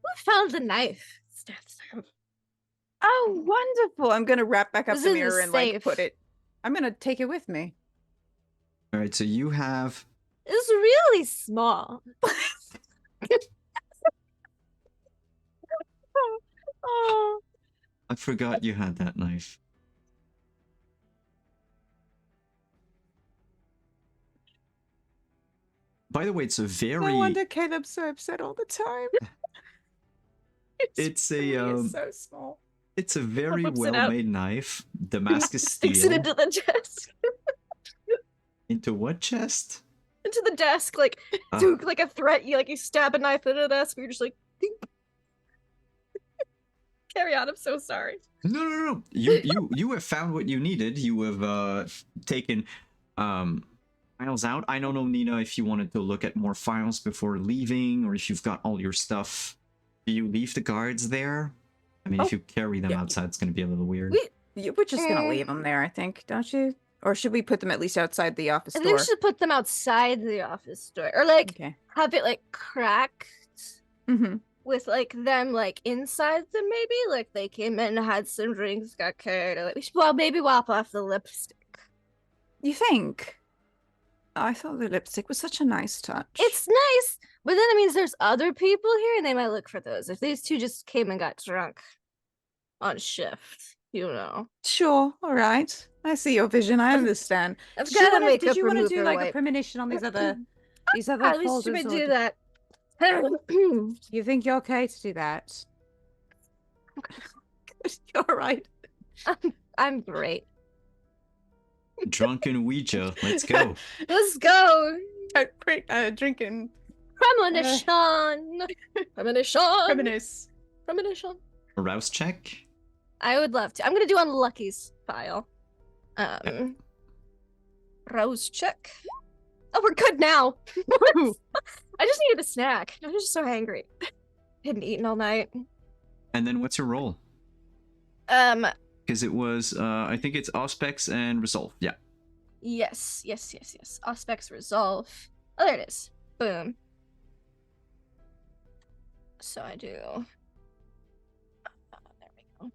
Who found the knife? Stabs him. Oh, wonderful. I'm going to wrap back up It's the in the mirror and like safe. put it. I'm going to take it with me. All right, so you have It's really small. Oh. I forgot you had that knife. By the way, it's a very No wonder Caleb's so upset all the time. It's a, really is so small. it's a very whips it out. well-made knife. Damascus Sticks steel. it into the desk. Into what chest? Into the desk, like Ah. do like a threat. You stab a knife into the desk. You're just like, ding. Carry on. I'm so sorry. No. You have found what you needed. You have taken files out. I don't know, Nina, if you wanted to look at more files before leaving, or if you've got all your stuff. Do you leave the guards there? I mean, if you carry them yeah. outside, it's going to be a little weird. We're just going to leave them there, I think, don't you? Or should we put them at least outside the office I door? think we should put them outside the office door, or like Okay. have it like cracked Mm-hmm. with like them like inside them. Maybe like they came in, had some drinks, got carried away. We should maybe wipe off the lipstick. You think? I thought the lipstick was such a nice touch. It's nice, but then it means there's other people here, and they might look for those. If these two just came and got drunk on shift, you know. Sure, all right. I see your vision. I understand. I've Did you got to wanna- make Did up you want to do remover like a wipe. premonition on these other At least folders? you may or do do- that. You think you're okay to do that? You're all right. I'm great. Drunken Ouija, let's go. Let's go. Drinking. Premonition. Premonition. Reminisce. Premonition. A rouse check? I would love to. I'm gonna do on Lucky's file. Rose check. Oh, we're good now. I just needed a snack. I was just so hangry. Hadn't eaten all night. And then what's your roll? Um, Because it was, I think it's Auspex and Resolve. Yeah. yes. Auspex resolve. Oh, there it is. Boom. So I do. There we go.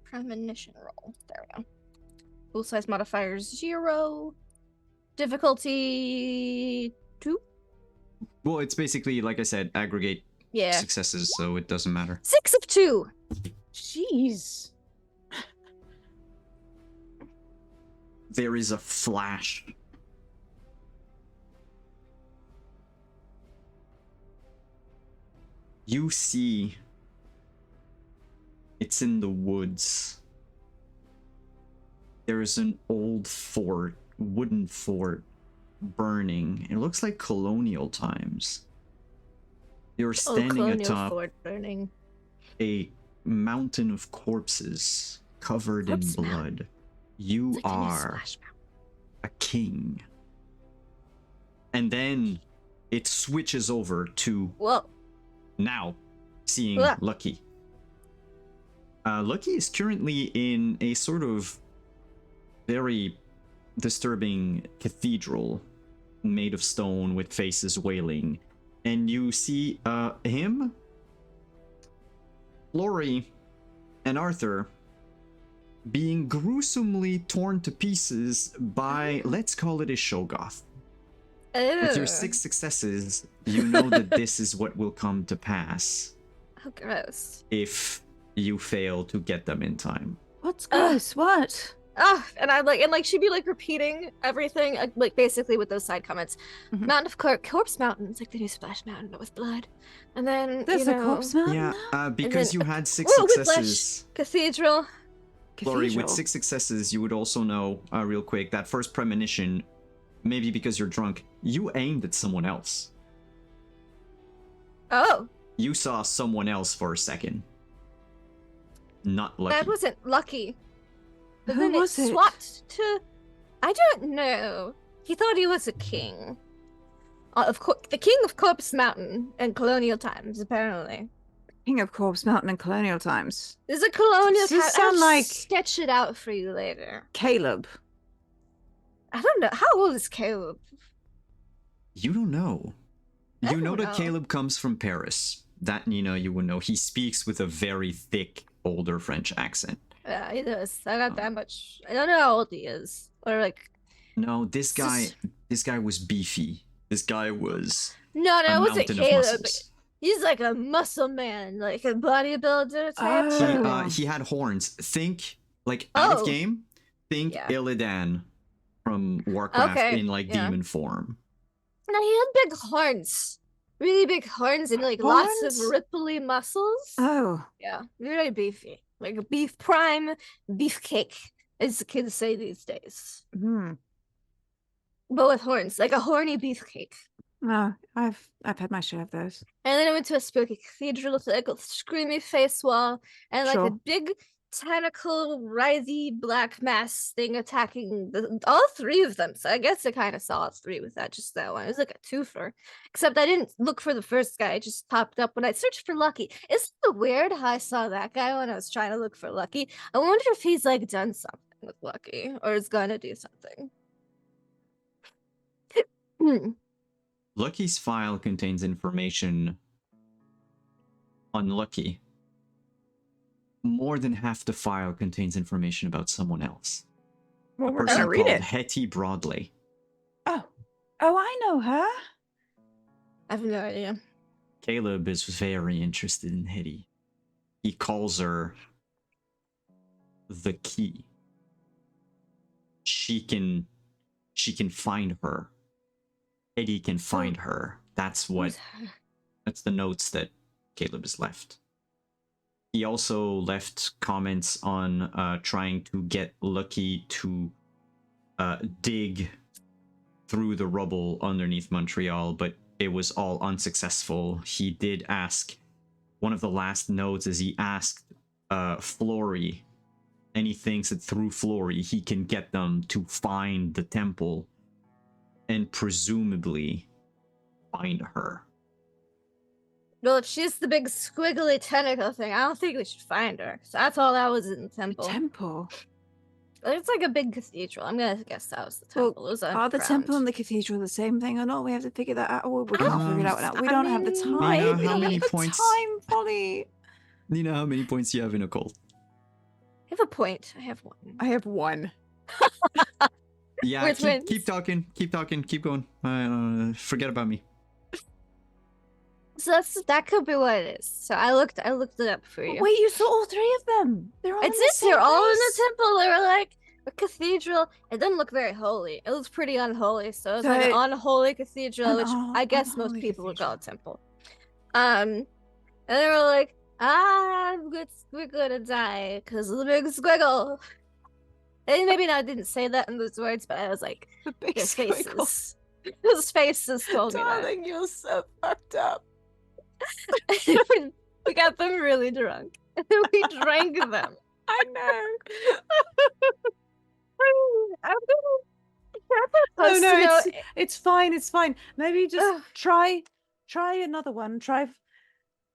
Premonition roll. There we go. Pool size modifier 0. Difficulty 2. Well, it's basically, like I said, aggregate Yeah. successes, so it doesn't matter. 6 of 2. Jeez. There is a flash. You see, it's in the woods. There is an old fort, wooden fort, burning. It looks like colonial times. You're standing colonial atop fort burning. a mountain of corpses covered in Corpse mountain. blood. You It's like in a are splash mountain. a king. And then it switches over to Whoa. now seeing Ah. Lucky. Lucky is currently in a sort of very disturbing cathedral made of stone with faces wailing. And you see him, Lori, and Arthur being gruesomely torn to pieces by, let's call it a Shoggoth. With your Ugh. 6 successes, you know that this is what will come to pass Oh, gross. if you fail to get them in time. What's gross? What? Ah, and I like she'd be like repeating everything, like basically with those side comments. Mhm. Mountain of Corpse Mountain. It's like the new Splash Mountain, but with blood. And then There's you a know, corpse mountain Yeah, now? because then- you had 6 Whoa, Whiplash. successes. Cathedral. Lori, with Cathedral. 6 successes, you would also know, real quick, that first premonition, maybe because you're drunk, you aimed at someone else. Oh, You saw someone else for a second. Not Lucky. that wasn't Lucky. But Who then was it it? swapped to. I don't know. He thought he was a king. Of course, the king of Corpse Mountain in colonial times, apparently. King of Corpse Mountain in colonial times. There's a colonial Does this town. I'll sound like- sketch it out for you later. Caleb. I don't know. How old is Caleb? You don't know. I You know don't that know. Caleb comes from Paris. That, you know, you would know. He speaks with a very thick, older French accent. Yeah, he does. I got that much. I don't know how old he is. Or like. No, this It's guy, just- this guy was beefy. This guy was No, a it wasn't mountain of Caleb. muscles. He's like a muscle man, like a bodybuilder type. Oh. He had horns. Think, like, out Oh. of game, think Yeah. Illidan from Warcraft Okay, in, like, yeah. demon form. No, he had big horns. Really big horns and like lots Horns? of ripply muscles. Oh. Yeah, very beefy. Like a beef prime beefcake, as the kids say these days. Hmm. But with horns, like a horny beefcake. No, I've had my share of those. And then I went to a spooky cathedral with like a screamy face wall and like a Sure. big tentacle, writhy black mass thing attacking all 3 of them. So I guess I kind of saw all 3 with that, just that one. It was like a twofer. Except I didn't look for the first guy. It just popped up when I searched for Lucky. Isn't it weird how I saw that guy when I was trying to look for Lucky? I wonder if he's like done something with Lucky or is gonna do something. Lucky's file contains information on Lucky. More than half the file contains information about someone else. Well, A we're person gonna read called it. Hetty Broadley. Oh. Oh, I know her. I have no idea. Caleb is very interested in Hetty. He calls her the key. She can find her. Hetty can find her. That's what Who's her? that's the notes that Caleb has left. He also left comments on trying to get Lucky to dig through the rubble underneath Montreal, but it was all unsuccessful. He did ask one of the last notes is he asked Flory, and he thinks that through Flory he can get them to find the temple and presumably find her. Well, if she's the big squiggly tentacle thing, I don't think we should find her. So that's all that was in the temple. Temple. It's like a big cathedral. I'm gonna guess that was the temple. It was Are the temple underground. and the cathedral the same thing or not? We have to figure that out. Or we can't figure it out now. We I don't have the mean, time. Nina, We how don't many have the points- time, Folly. Nina, how many points do you have in occult? I have a point. I have one. I have 1. Yeah, We're keep twins. talking, keep going. Forget about me. So that could be what it is. So I looked it up for you. Wait, you saw all 3 of them? They're all I in the did. same They're all in the place? temple. They were like a cathedral. It didn't look very holy. It looks pretty unholy. So it was like an So- unholy cathedral, An which I guess most unholy people would call a cathedral. temple. And they were like, we're gonna die because of the big squiggle. And maybe I didn't say that in those words, but I was like, The big their squiggle. faces. His faces told me that. Darling, you're so fucked up. We got them really drunk. And then we drank them. I know. I'm Oh supposed no, to know- it's fine. It's fine. Maybe just Ugh. try another one. Try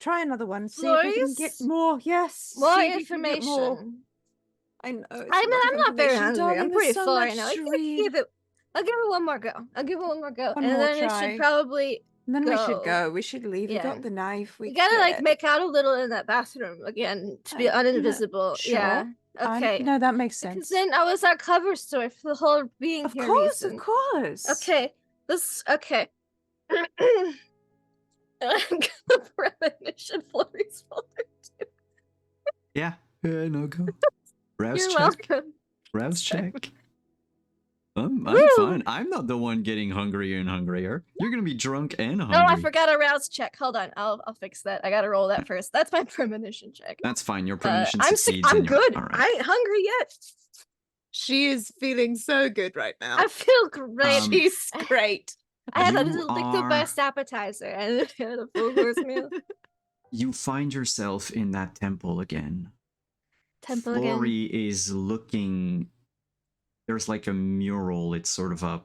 another one. See if we can get Florries? more. Yes. more see if we can get more. information. I know. it's I a mean, lot I'm of not very information, hungry. darling, I'm there's pretty so full right much now. to read. I'll give it one more go. I'll give it one more go. One and more then it try. should probably And then we should go. go. We should leave. We Yeah. got the knife. we gotta get like it. make out a little in that bathroom again to be Yeah, uninvisible. Yeah. Okay. No, that makes Because sense. then I was our cover story for the whole being Of here course, reason. of course. Okay. Okay. I'm gonna premonition Florrie's folder too. Yeah, no go. Rouse You're check. welcome. Rouse check. I'm Woo! fine. I'm not the one getting hungrier and hungrier. You're gonna be drunk and hungry. Oh, I forgot a rouse check. Hold on, I'll fix that. I gotta roll that first. That's my premonition check. That's fine. Your premonition I'm succeeds. I'm and you're- good. All right. I ain't hungry yet. She is feeling so good right now. I feel great. She's great. I had a you little like are- the best appetizer and had a full course meal. You find yourself in that temple again. Temple again. Flory is looking. There's like a mural. It's sort of a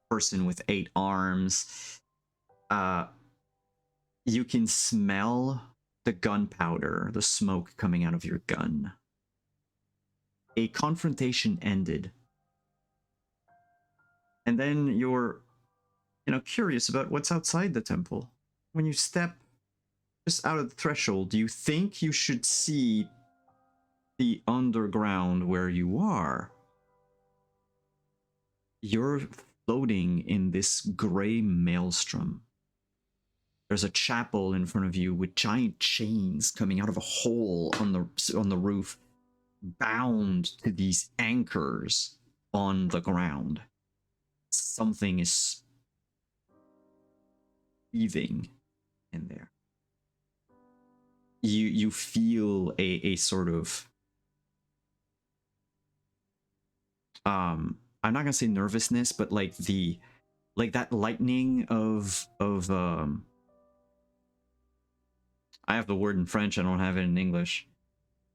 person with 8 arms. You can smell the gunpowder, the smoke coming out of your gun. A confrontation ended. And then you're, curious about what's outside the temple. When you step just out of the threshold, do you think you should see the underground where you are? You're floating in this gray maelstrom. There's a chapel in front of you with giant chains coming out of a hole on the roof, bound to these anchors on the ground. Something is breathing in there. You feel a sort of I'm not gonna say nervousness, but like that lightning of I have the word in French, I don't have it in English.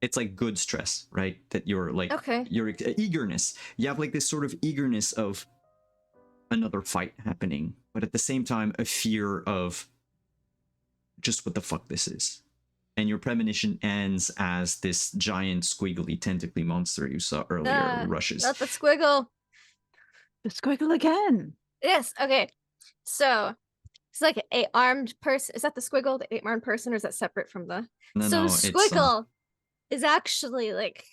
It's like good stress, right? That you're like Okay. your eagerness. You have like this sort of eagerness of another fight happening, but at the same time a fear of just what the fuck this is. And your premonition ends as this giant squiggly tentacly monster you saw earlier rushes. Not the squiggle. The squiggle again. Yes. Okay. So it's like an 8-armed person. Is that the squiggle, the 8-armed person, or is that separate from the? No, so no, the it's squiggle is actually like,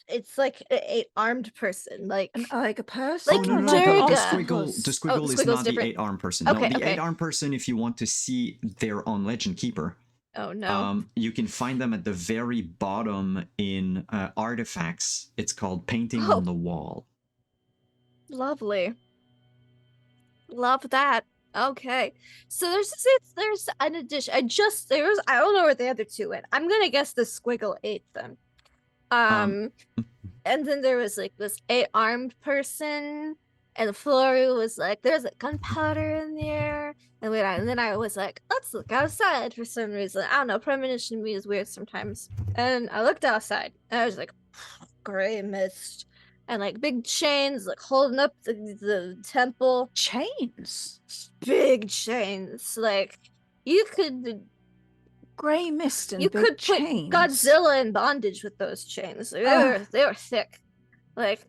it's like an 8-armed person, like Like a person. Like oh, no, no, Durga. the squiggle is squiggle's not different. the 8-armed person. Okay, no, the okay. 8-armed person, if you want to see their on Legend Keeper, oh no. you can find them at the very bottom in artifacts. It's called Painting Oh. on the Wall. Lovely. Love that. Okay. So there's an addition. I don't know where the other two went. I'm gonna guess the squiggle ate them. And then there was like this 8-armed person And Flory was like, there's like gunpowder in the air. And then I was like, let's look outside for some reason. I don't know, premonition to me is weird sometimes. And I looked outside and I was like, gray mist. And like big chains like holding up the temple. Chains. Big chains. Like you could Grey mist and you big could chains. put Godzilla in bondage with those chains. Like, they were thick. Like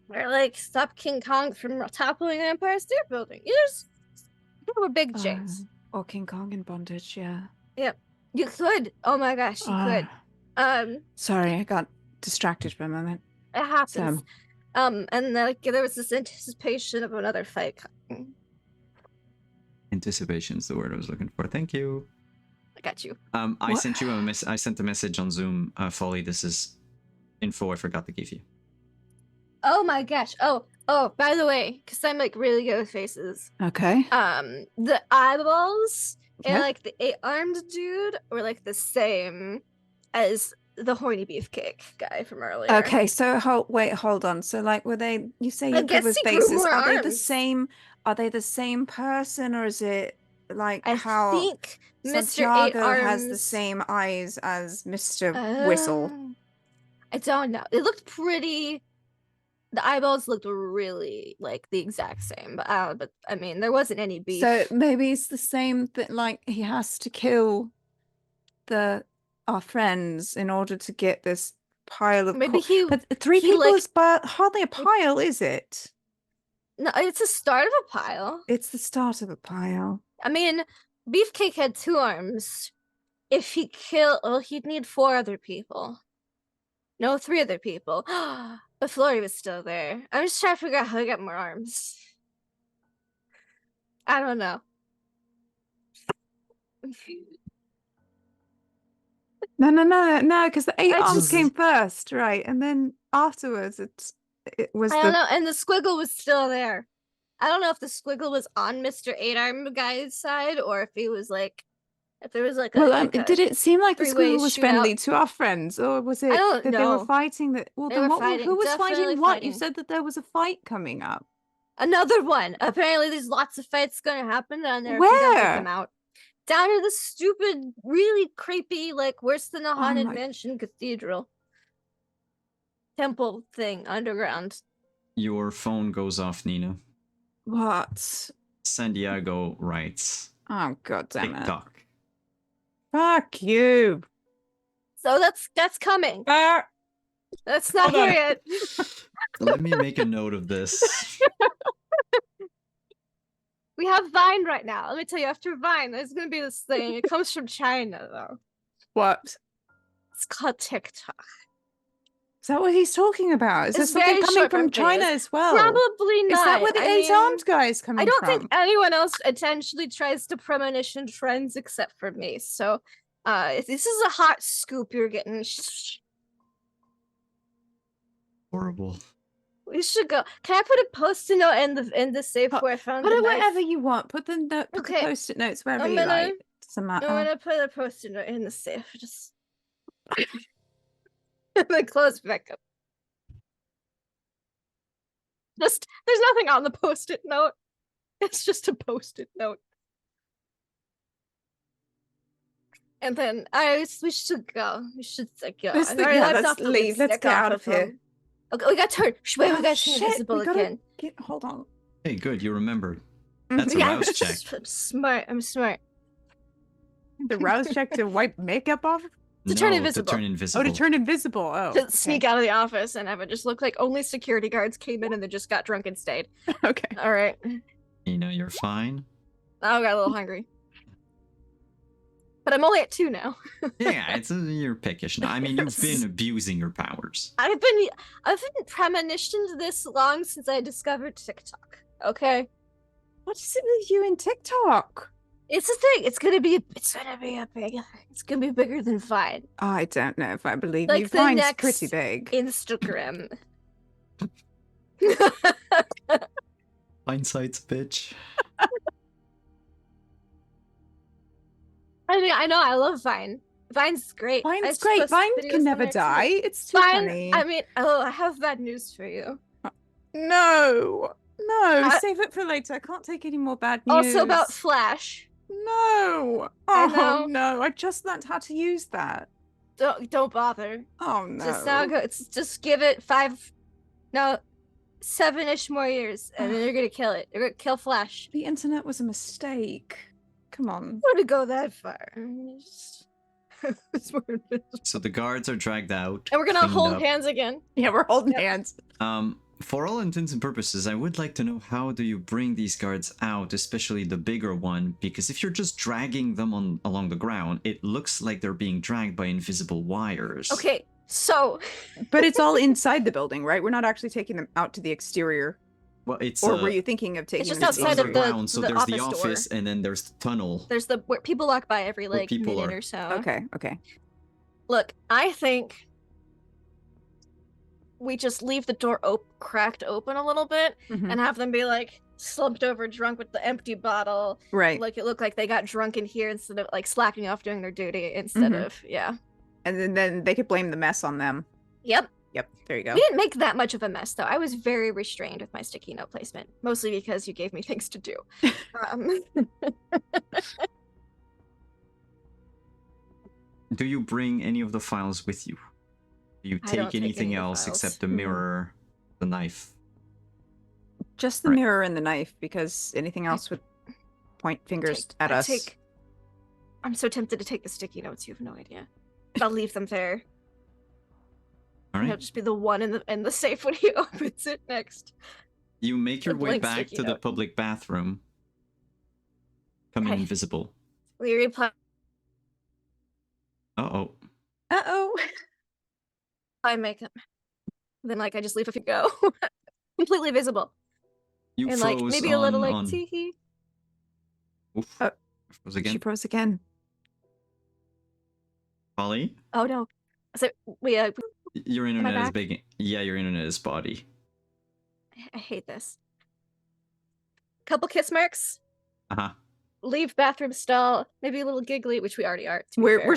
they're like stop King Kong from toppling the Empire State Building. They were big chains. Or King Kong in bondage, yeah. Yep. You could. Oh my gosh, you could. Sorry, I got distracted for a moment. It happens. And like there was this anticipation of another fight coming. Anticipation's the word I was looking for. Thank you. I got you. I sent you I sent a message on Zoom. Folly, this is info I forgot to give you. Oh my gosh. Oh, by the way, because I'm like really good with faces. Okay. The eyeballs Yeah. and like the 8-armed dude were like the same as the horny beefcake guy from earlier. Okay, so hold on. So like were they you say I you're good guess with he grew faces. more Are they the arms. same person, or is it like I how think Mr. Santiago 8-arms has the same eyes as Mr. Whistle? I don't know. It looked pretty. The eyeballs looked really like the exact same, but I mean, there wasn't any beef. So maybe it's the same that like he has to kill our friends in order to get this pile of Maybe he. But three he, people like- is hardly a pile, is it? No, it's the start of a pile. It's the start of a pile. I mean, Beefcake had 2 arms. If he killed, well, he'd need 4 other people. No, 3 other people. But Flory was still there. I'm just trying to figure out how to get more arms. I don't know. No, because the 8 I arms just- came first, right? And then afterwards it was I don't know. And the squiggle was still there. I don't know if the squiggle was on Mr. 8-arm guy's side or if he was like, if there was like a. Well, like a did it seem like the three-way squirrel was shootout. friendly to our friends, or was it don't that they were know. fighting? That well, They then were what? fighting, Who was definitely fighting what? You fighting. said that there was a fight coming up. Another one. Apparently, there's lots of fights going to happen down there. If you don't Where? get them out. Down to the stupid, really creepy, like worse than a haunted my- mansion cathedral temple thing underground. Your phone goes off, Nina. What? San Diego writes Oh god damn it! TikTok. Fuck you! So that's coming. Ah! That's not Hold here on. yet. Let me make a note of this. We have Vine right now. Let me tell you, after Vine, there's gonna be this thing. It comes from China though. What? It's called TikTok. Is that what he's talking about? Is there It's something very coming short from form China videos. as well? Probably not. Is that where the I 8-armed mean, guy is coming I don't from? think anyone else intentionally tries to premonition trends except for me. So, this is a hot scoop you're getting. Horrible. We should go. Can I put a post-it note in the safe Put- where I found Put the it knife? wherever you want. Put the Okay. post-it notes wherever I'm you gonna- like. Doesn't matter. I'm gonna put a post-it note in the safe. Just and then close it back up. Just there's nothing on the post-it note. It's just a post-it note. And then we should go. We should go. Let's I think- already yeah, wiped let's off the leave. Let's lipstick get off out of him. here. Okay, we got turned. Wait, we Oh, got turned shit, invisible we gotta again. hold on. Hey, good, you remembered. Mhm. That's a Yeah, rouse check. I'm smart. I'm smart. The rouse check to wipe makeup off? To turn No, invisible. To turn Oh, invisible. to turn invisible. Oh, To sneak out of the office and have it just look like only security guards came in and they just got drunk and stayed. Okay. All right. Nina, you're fine. Now I got a little hungry. But I'm only at 2 now. Yeah, you're pickish now. I mean, you've Yes. been abusing your powers. I've been premonitioned this long since I discovered TikTok. Okay? What is it with you in TikTok? It's a thing. It's gonna be a big thing. It's gonna be bigger than Vine. I don't know if I believe Like you. the Vine's next pretty big. Instagram. Hindsight's bitch. I mean, I know I love Vine. Vine's great. I Vine's just great. post Vine videos can on never there, too. die. It's too Vine, funny. I mean, oh, I have bad news for you. No. No, I- save it for later. I can't take any more bad news. Also about Flash. No. I Oh know. no, I just learned how to use that. Don't bother. Oh no. Just now go. Just give it 7-ish more years, and then you're gonna kill it. You're gonna kill Flash. The internet was a mistake. Come on. Wouldn't go that far. So the guards are dragged out. And we're gonna cleaned hold up. hands again. Yeah, we're holding Yep. hands. For all intents and purposes, I would like to know how do you bring these guards out, especially the bigger one, because if you're just dragging them along the ground, it looks like they're being dragged by invisible wires. Okay, so But it's all inside the building, right? We're not actually taking them out to the exterior. Well, it's Or were you thinking of taking just them it's to outside of the underground, so there's the office office door. and then there's the tunnel. there's where people walk by every Where like people minute are. or so. Okay, okay. Look, I think we just leave the door cracked open a little bit Mhm. and have them be like slumped over drunk with the empty bottle. Right. Like it looked like they got drunk in here instead of like slacking off doing their duty instead Mhm. of yeah. And then they could blame the mess on them. Yep. Yep, there you go. We didn't make that much of a mess though. I was very restrained with my sticky note placement, mostly because you gave me things to do. Do you bring any of the files with you? Do you I don't take take anything any of the else files. except the Hmm. mirror, the knife? Just the Right. mirror and the knife, because anything else would point fingers at us. I'm so tempted to take the sticky notes. You have no idea. But I'll leave them there. All It'll right. just be the one in the safe when he opens it next. You make your A way blank back sticky to the note. public bathroom. Coming Okay. invisible. We reply Uh-oh. Uh-oh. makeup. Then like I just leave if you go. Completely visible. You And froze like maybe a little like on... tee. Oof. Oh. Froze She again. froze again. Folly? Oh no. So we Your internet is back? big. Yeah, your internet is spotty. I hate this. Couple kiss marks. Uh-huh. Leave bathroom stall. Maybe a little giggly, which we already are. To be We're fair.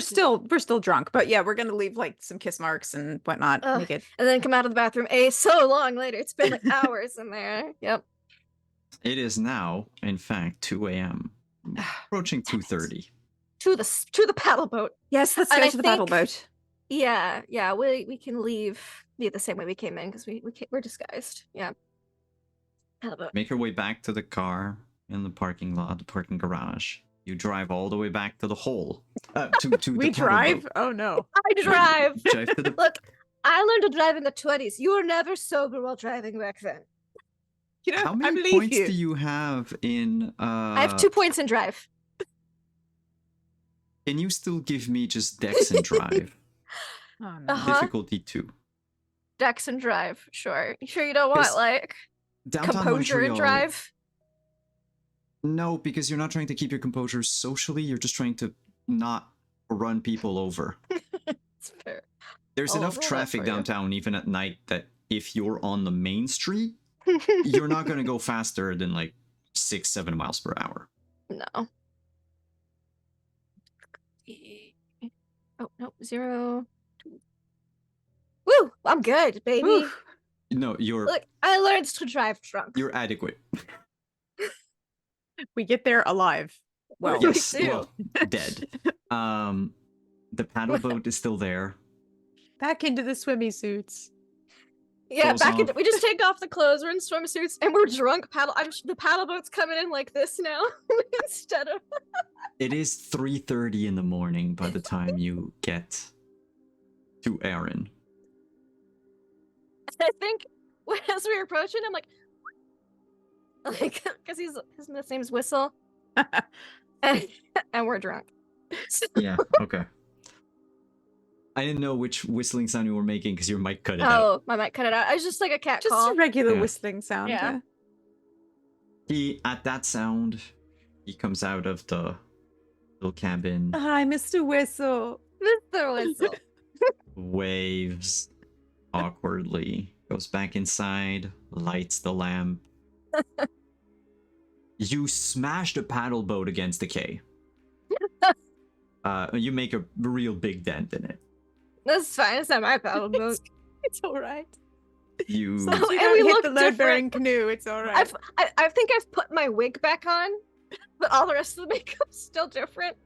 still drunk, but yeah, we're gonna leave like some kiss marks and whatnot. Ugh. Make it And then come out of the bathroom. So long later. It's been like hours in there. Yep. It is now, in fact, 2 a.m. Approaching Damn it. 2:30. To the paddle boat. Yes, let's And go I to the paddle think- boat. Yeah, we can leave the same way we came in because we're disguised. Yeah. Paddle boat. Make your way back to the car in the parking lot, the parking garage. You drive all the way back to the hole. To We the paddle drive? boat. Oh no. I drive. Drive to the... Look, I learned to drive in the 20s. You were never sober while driving back then. You know, How I many believe points you. do you have in... I have 2 points in drive. Can you still give me just Dex and Drive? Oh, no. Uh-huh. Difficulty 2. Dex and drive. Sure. You sure you don't want Yes. like Downtown composure and Montreal- drive? No, because you're not trying to keep your composure socially. You're just trying to not run people over. It's fair. There's I'll enough roll that traffic for you. downtown, even at night, that if you're on the main street, you're not going to go faster than like 6-7 miles per hour. No. Oh no, 0. 2. Woo! I'm good, baby. Oof. No, you're Look, I learned to drive drunk. you're adequate. We get there alive. Well, Yeah. Yes, do. well, dead. The paddle boat is still there. back into the swimmy suits. Yeah, Goes back into off. we just take off the clothes, we're in swimsuits, and we're drunk the paddle boat's coming in like this now instead of It is 3:30 in the morning by the time you get to Aaron. I think as we were approaching, I'm like because his name's Whistle, and we're drunk. Yeah, okay. I didn't know which whistling sound you were making because your mic cut it out. Oh, my mic cut it out. I was just like a cat Just call. a regular Yeah. whistling sound. Yeah. At that sound, he comes out of the little cabin, Hi, Mr. Whistle. Mr. Whistle. waves awkwardly, goes back inside, lights the lamp. You smash the paddle boat against the quay. You make a real big dent in it. That's fine. It's not my paddle boat. It's all right. You As long as we And don't we hit look the load-bearing different. canoe, it's all right. I think I've put my wig back on, but all the rest of the makeup's still different.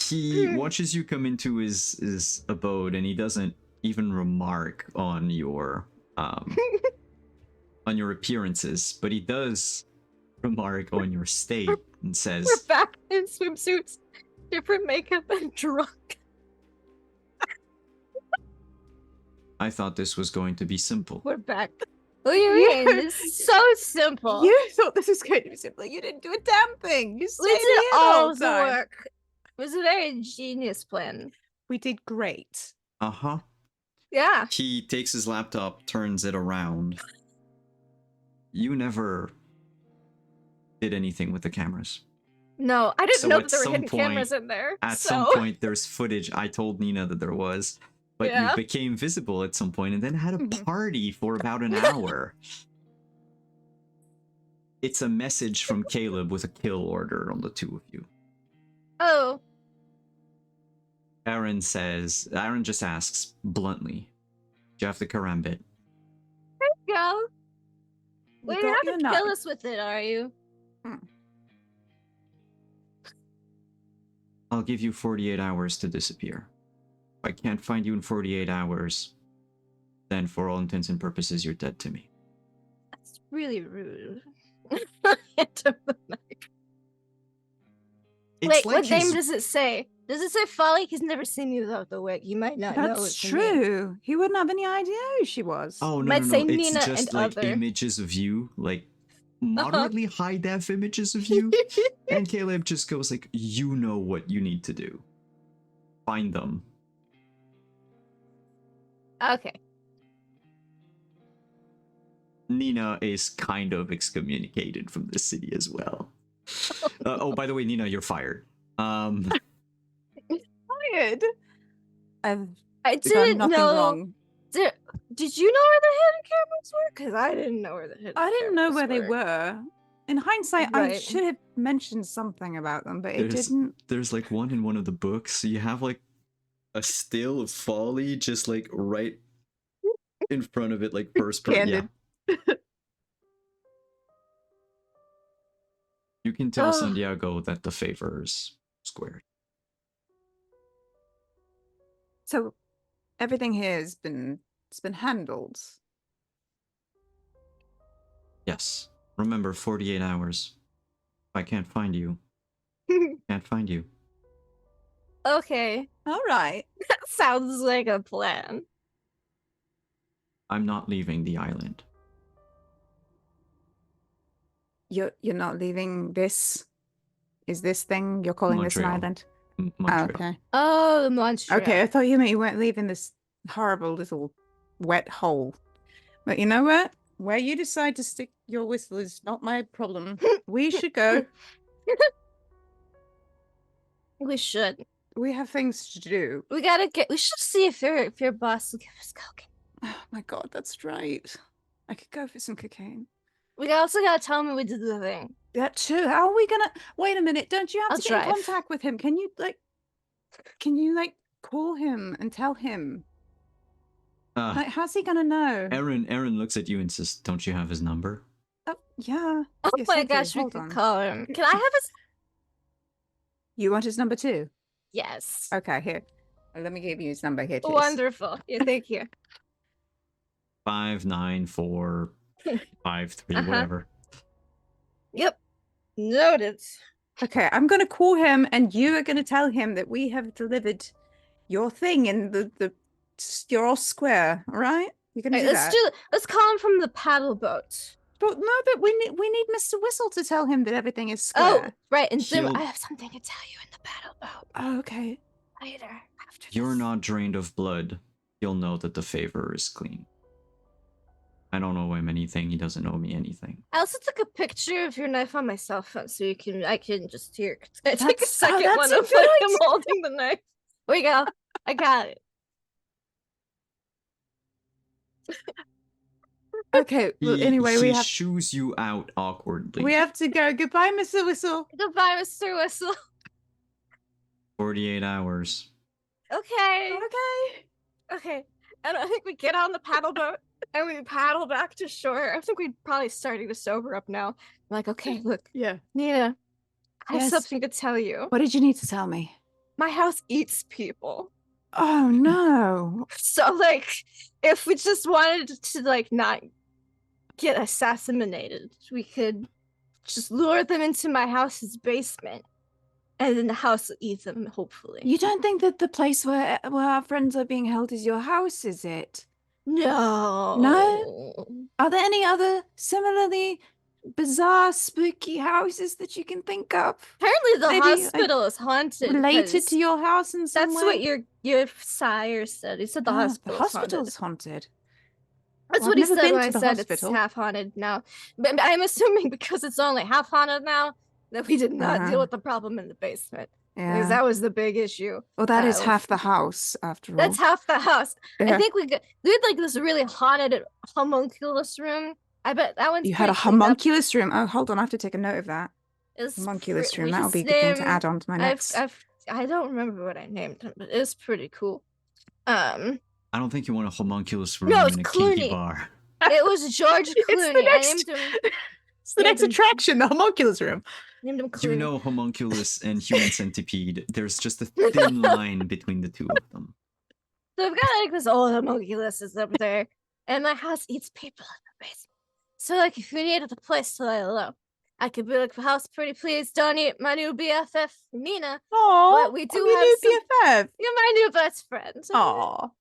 he watches you come into his abode, and he doesn't even remark on your appearances, but he does remark on your state and We're says, back in swimsuits, different makeup, and drunk. I thought this was going to be simple. We're back. What do you You- mean? This is so simple. You thought this was going to be simple. You didn't do a damn thing. You stayed We did here the all whole the time. work. It was a very genius plan. We did great. Uh-huh. Yeah. He takes his laptop, turns it around. You never did anything with the cameras. No, I didn't So know at that there were some hidden point- cameras in there. At so... some point, there's footage. I told Nina that there was, but Yeah. you became visible at some point and then had a Mhm. party for about an hour. It's a message from Caleb with a kill order on the two of you. Oh, Aaron just asks bluntly, do you have the karambit? go. You Well, you're got not your gonna kill knife. us with it, are you? I'll give you 48 hours to disappear. If I can't find you in 48 hours, then for all intents and purposes, you're dead to me. That's really rude. Hand him the knife. It's Wait, like what name he's- does it say? Does it say Folly? He's never seen me without the wig. You might not know That's it's me. true. He wouldn't have any idea who she was. Oh, no, Might no, say no. It's Nina just and like other. images of you, like moderately high def images of you. And Caleb just goes like, you know what you need to do. Find them. Okay. Nina is kind of excommunicated from the city as well. Oh, by the way, Nina, you're fired. Fired. I've I done didn't nothing know. wrong. Did you know where the hidden cameras were? Because I didn't know where the hidden I didn't know cameras where they were. In hindsight, I Right. should have mentioned something about them, but it There's- didn't. There's like one in one of the books. So you have like a still of Folly just like right in front of it, like first person. Yeah. Candid. You can tell Ugh. Santiago that the favor is squared. So everything here has been handled. Yes. Remember, 48 hours. If I can't find you, can't find you. Okay. All right. That sounds like a plan. I'm not leaving the island. You're not leaving this. Is this thing you're calling this an Montreal. island? Montreal. Okay. Oh, Montreal. Okay, I thought you meant you weren't leaving this horrible little wet hole. But you know what? Where you decide to stick your whistle is not my problem. We should go. We should. We have things to do. We should see if your boss will give us cocaine. Oh my god, that's right. I could go for some cocaine. We also gotta tell him we did the thing. That too. How are we gonna wait a minute? Don't you have I'll to get in drive. contact with him? Can you call him and tell him? Like, how's he gonna know? Aaron looks at you and says, don't you have his number? Oh yeah. Oh Yes, my I do. gosh, we Hold could on. call him. Can I have his? You want his number too? Yes. Okay, here. Let me give you his number here, Chase. Wonderful. Yeah, thank you. 59453, Uh-huh. whatever. Yep. Noted. Okay, I'm gonna call him, and you are gonna tell him that we have delivered your thing in the you're all square. All right? You're gonna Alright, do that. let's call him from the paddle boat. But no, but we need Mr. Whistle to tell him that everything is Oh, square. right. And Zim, He'll- I have something to tell you in the paddle boat Oh, okay. later. After You're this. not drained of blood. You'll know that the favor is clean. I don't owe him anything. He doesn't owe me anything. I also took a picture of your knife on my cell phone, so I can just hear. I take a That's- oh, second that's one a of good like him idea. holding the knife. There we go. I got it. Okay. Well, anyway, he shoos you out awkwardly. we have to go. Goodbye, Mr. Whistle. Goodbye, Mr. Whistle. 48 hours. Okay. Okay. Okay. And I think we get on the paddle boat and we paddle back to shore. I think we're probably starting to sober up now. I'm like, okay, look, Yeah. Nina, I have Yes. something to tell you. What did you need to tell me? My house eats people. Oh no. So like if we just wanted to like not get assassinated, we could just lure them into my house's basement. And then the house will eat them, hopefully. You don't think that the place where our friends are being held is your house, is it? No. No? Are there any other similarly bizarre, spooky houses that you can think of? Apparently the Maybe, like, hospital is haunted. Related 'cause to your house in some That's way? what your sire said. He said the hospital is haunted. hospital's haunted. That's Well, what I've he never said been when to I the said hospital. it's half haunted now. But I'm assuming because it's only half haunted now that we did not deal with the problem in the basement. Because Yeah. that was the big issue. Well, that is Uh, half the house, after all. That's half the house. I Yeah. think we had like this really haunted homunculus room. I bet that one's You had a pretty cleaned up. homunculus room? Oh, hold on, I have to take a note of that. It's Homunculus room. we That'll be a just good thing to named- add on to my notes. I don't remember what I named him, but it's pretty cool. I don't think you want a homunculus room No, it's in a kinky Clooney. bar. It was George Clooney. I named him. It's the Yeah, next then- attraction, the homunculus room. Named him You Clooney. know homunculus and human centipede, there's just a thin line between the two of them. So I've got like this old homunculus is up there, and my house eats people in the basement. So like, if we needed a place to lay low, I could be like, "House, pretty please, don't eat my new BFF, Nina. Oh, But we do your have new some- BFF. You're my new best friend." Oh,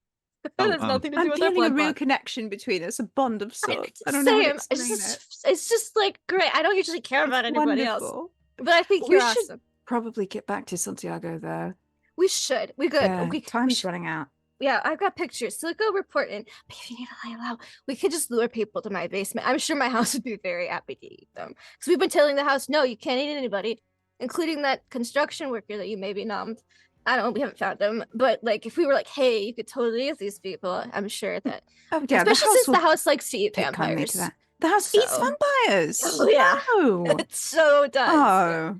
That has nothing to do I'm with our feeling a blood real bond. connection between us, a bond of sorts. I don't Same. know how to explain It's just like great. I don't usually care about anybody else, Wonderful. but I think We you're should- awesome. Probably get back to Santiago though. We should. We good. Yeah, we time's should- running out. Yeah, I've got pictures. So go report in. But if you need to lay low, we could just lure people to my basement. I'm sure my house would be very happy to eat them. Because we've been telling the house, no, you can't eat anybody, including that construction worker that you maybe numbed. I don't. We haven't found him. But like, if we were like, hey, you could totally eat these people, I'm sure that. Oh yeah, Especially since will the house likes to eat take kindly vampires. to that. The house eats So- vampires. Oh, yeah. No. It so does. Oh.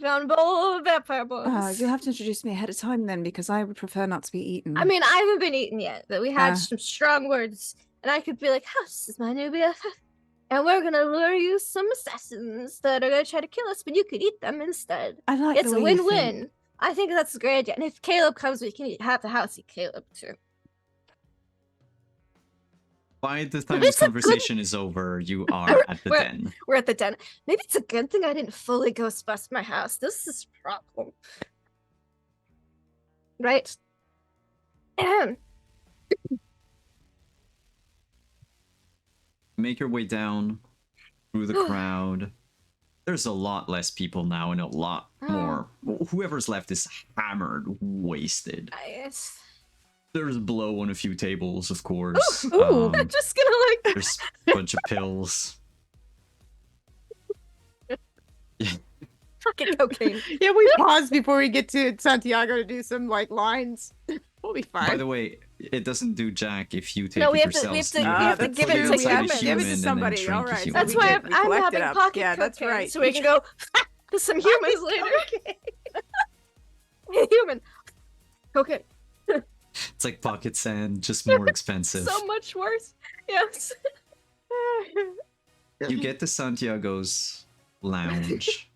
Found a bowl of vampire bones. Oh, you'll have to introduce me ahead of time then, because I would prefer not to be eaten. I mean, I haven't been eaten yet, but we had Ah. some strong words, and I could be like, "House is my new BFF, and we're gonna lure you some assassins that are gonna try to kill us, but you could eat them instead. I like It's the a way you think. win-win." I think that's a great idea. And if Caleb comes, we can have the house eat Caleb too. By the time Maybe this it's a good- conversation is over, you are at the We're- den. We're at the den. Maybe it's a good thing I didn't fully ghost bust my house. This is a problem. Right? Ahem. Make your way down through the crowd. There's a lot less people now and a lot more. Whoever's left is hammered, wasted. Nice. There's blow on a few tables, of course. Ooh. I'm just gonna like. There's a bunch of pills. Fucking cocaine. Yeah, we pause before we get to Santiago to do some like lines. We'll be fine. By the way, it doesn't do jack if you take No, it we have to- we yourselves. have to- You we have to put give it to inside a humans. Give it to human and then somebody, drink a alright, so human. That's we why did- we I'm collected having up. pocket Yeah, that's cocaine, right. so we can go to some humans later. Human. Okay. It's like pocket sand, just more expensive. So much worse. Yes. You get to Santiago's lounge.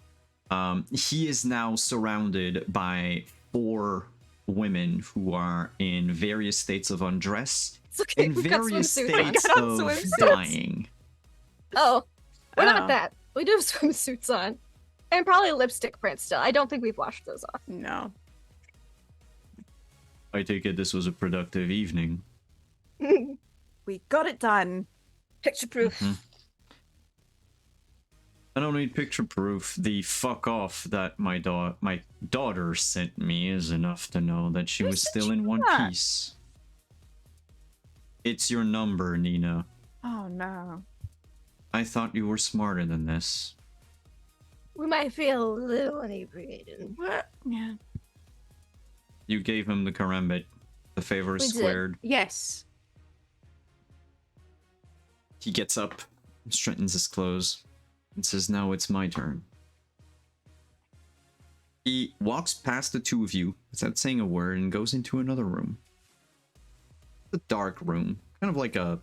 He is now surrounded by 4 women who are in various states of undress It's okay. and We've got various swimsuits on. states got on of swimsuits. dying. Oh, we're Oh. not that. We do have swimsuits on. And probably lipstick prints still. I don't think we've washed those off. No. I take it this was a productive evening. We got it done. Picture proof. Mhm. I don't need picture proof. The fuck off that my daughter sent me is enough to know that she Who was sent still you in one that? piece. It's your number, Nina. Oh no. I thought you were smarter than this. We might feel a little inebriated. What? Yeah. You gave him the karambit. The favor is We did. squared. Yes. He gets up, straightens his clothes, and says, "Now it's my turn." He walks past the two of you without saying a word and goes into another room. a dark room, kind of like a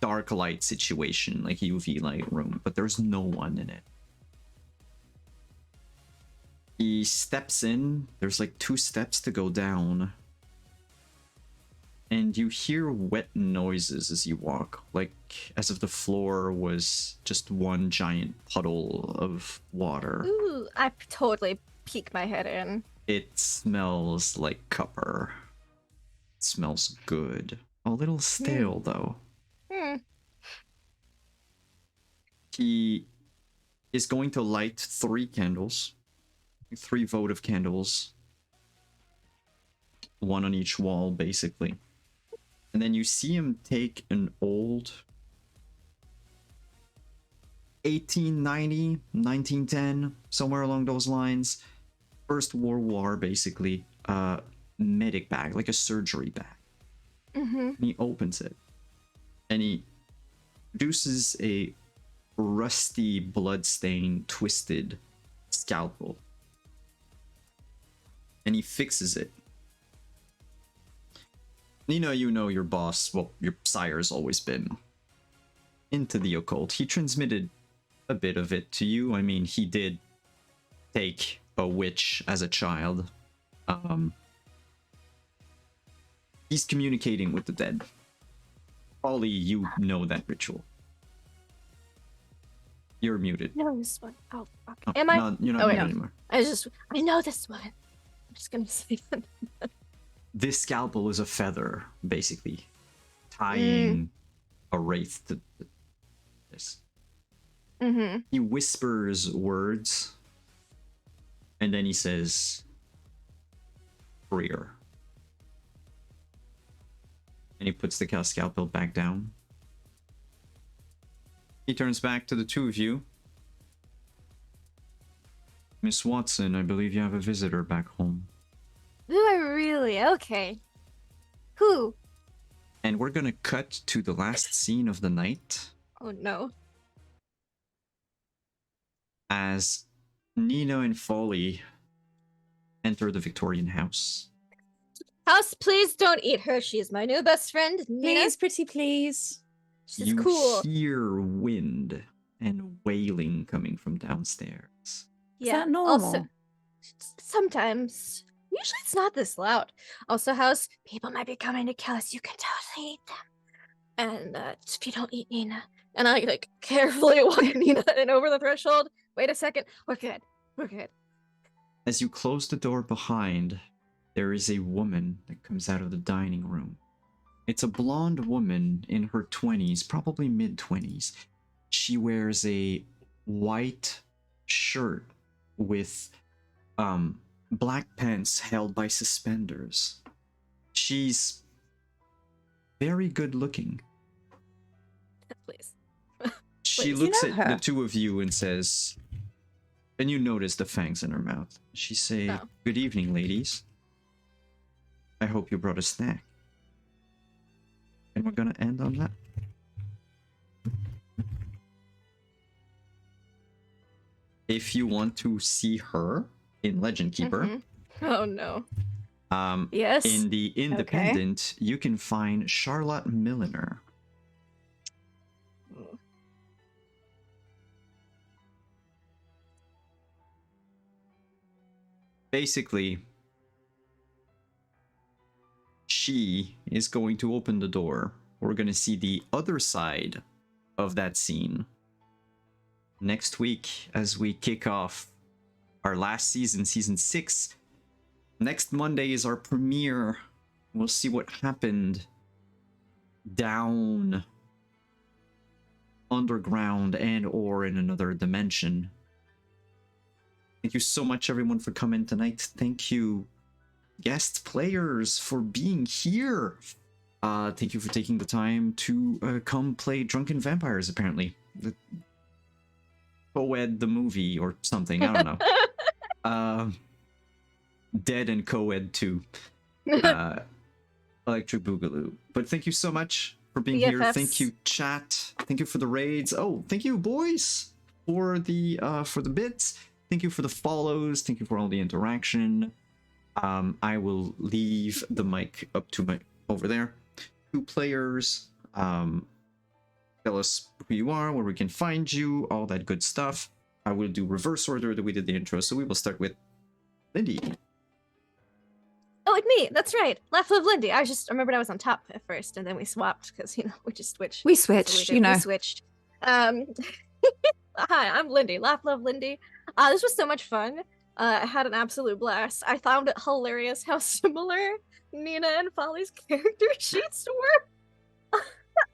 dark light situation, like UV light room, but there's no one in it. He steps in. There's like 2 steps to go down. And you hear wet noises as you walk, like as if the floor was just one giant puddle of water. Ooh, I totally peek my head in. It smells like copper. It smells good. A little stale, though. He is going to light 3 candles. 3 votive candles. 1 on each wall, basically. And then you see him take an old 1890, 1910, somewhere along those lines. First World War, basically. Medic bag, like a surgery bag. And he opens it. And he produces a rusty, blood-stained, twisted scalpel. And he fixes it. You know your boss, well, your sire's always been into the occult. He transmitted a bit of it to you. I mean, he did take a witch as a child. He's communicating with the dead. Folly, you know that ritual. You're muted. No, this one. Oh, fuck. Oh, Am I? no, you're not Oh, muted no. anymore. I know this one. I'm just gonna say that. This scalpel is a feather, basically, tying a wraith to this. He whispers words, and then he says, "Prayer." And he puts the scalpel back down. He turns back to the 2 of you. Miss Watson, I believe you have a visitor back home. Do I really? Okay. Who? And we're gonna cut to the last scene of the night Oh no. as Nina and Folly enter the Victorian house. House, please don't eat her. She's my new best friend. Nina. Please, pretty please. She's You cool. hear wind and wailing coming from downstairs. Is that normal? Also, sometimes. Usually it's not this loud. Also, House, people might be coming to kill us. You can totally eat them. And if you don't eat Nina. And I like carefully walk Nina in over the threshold. Wait a second. We're good. We're good. As you close the door behind, there is a woman that comes out of the dining room. It's a blonde woman in her 20s, probably mid-20s. She wears a white shirt with black pants held by suspenders. She's very good looking. Please. She Wait, looks you know at the her? 2 of you and says, and you notice the fangs in her mouth. She say, Oh. "Good evening, ladies. I hope you brought a snack." And we're gonna end on that. If you want to see her in Legend Keeper, Oh no. Yes. in the Independent, you can find Charlotte Milliner. Basically, she is going to open the door. We're going to see the other side of that scene next week as we kick off our last season, season 6. Next Monday is our premiere. We'll see what happened down underground and or in another dimension. Thank you so much, everyone, for coming tonight. Thank you, guest players, for being here. Thank you for taking the time to come play Drunken Vampires, apparently. Co-ed the movie or something, I don't know. Dead and Co-ed 2. Electric Boogaloo. But thank you so much for being here. BFFs. Thank you, chat. Thank you for the raids. Oh, thank you, boys, for the bits. Thank you for the follows. Thank you for all the interaction. I will leave the mic up to my over there. 2 players. Tell us who you are, where we can find you, all that good stuff. I will do reverse order that we did the intro, so we will start with Lindy. Oh, it's me. That's right. Laugh Live Lindy. I remembered I was on top at first, and then we swapped because we just switched. We So switched, we switched. Hi, I'm Lindy. Laugh Love Lindy. This was so much fun. I had an absolute blast. I found it hilarious how similar Nina and Folly's character sheets were.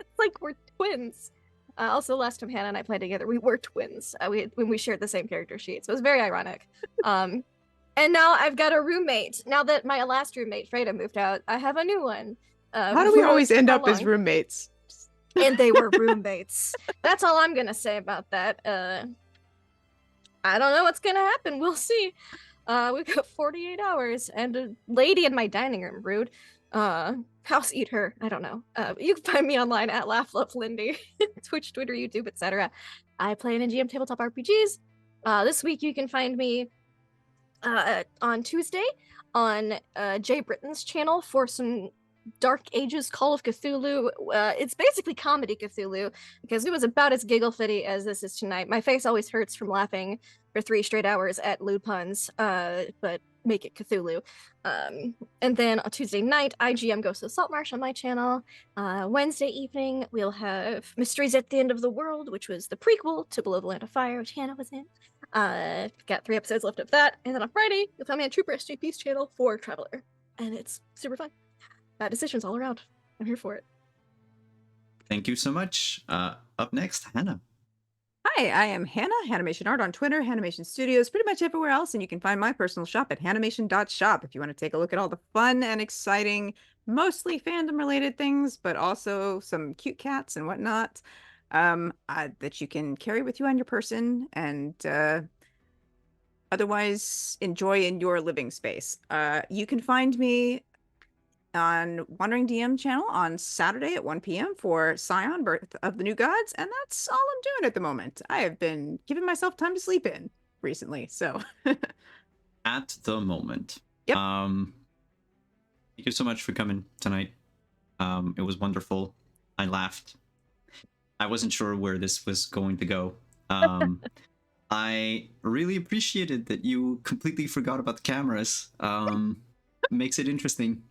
It's like we're twins. Also, last time Hannah and I played together, we were twins. When we shared the same character sheets. It was very ironic. And now I've got a roommate. Now that my last roommate, Freda, moved out, I have a new one. How do we always end up as roommates? And they were roommates. That's all I'm gonna say about that. I don't know what's gonna happen. We'll see. We've got 48 hours and a lady in my dining room. Rude. House eat her. I don't know. You can find me online at Laugh Love Lindy, Twitch, Twitter, YouTube, etc. I play in GM tabletop RPGs. This week you can find me on Tuesday on Jay Britton's channel for some Dark Ages Call of Cthulhu. It's basically comedy Cthulhu because it was about as giggle fitty as this is tonight. My face always hurts from laughing for 3 straight hours at lewd puns, but make it Cthulhu. And then on Tuesday night, IGM Ghost of Saltmarsh on my channel. Wednesday evening, we'll have Mysteries at the End of the World, which was the prequel to Below the Land of Fire, which Hannah was in. Got 3 episodes left of that. And then on Friday, you'll find me on Trooper SJP's channel for Traveler. And it's super fun. Bad decisions all around. I'm here for it. Thank you so much. Up next, Hannah. Hi, I am Hannah, Hanimation Art on Twitter, Hanimation Studios, pretty much everywhere else, and you can find my personal shop at hanimation.shop if you want to take a look at all the fun and exciting, mostly fandom-related things, but also some cute cats and whatnot that you can carry with you on your person and otherwise enjoy in your living space. You can find me on Wandering DM channel on Saturday at 1 p.m. for Scion, Birth of the New Gods, and that's all I'm doing at the moment. I have been giving myself time to sleep in recently, so. At the moment. Yep. Thank you so much for coming tonight. It was wonderful. I laughed. I wasn't sure where this was going to go. I really appreciated that you completely forgot about the cameras. Makes it interesting.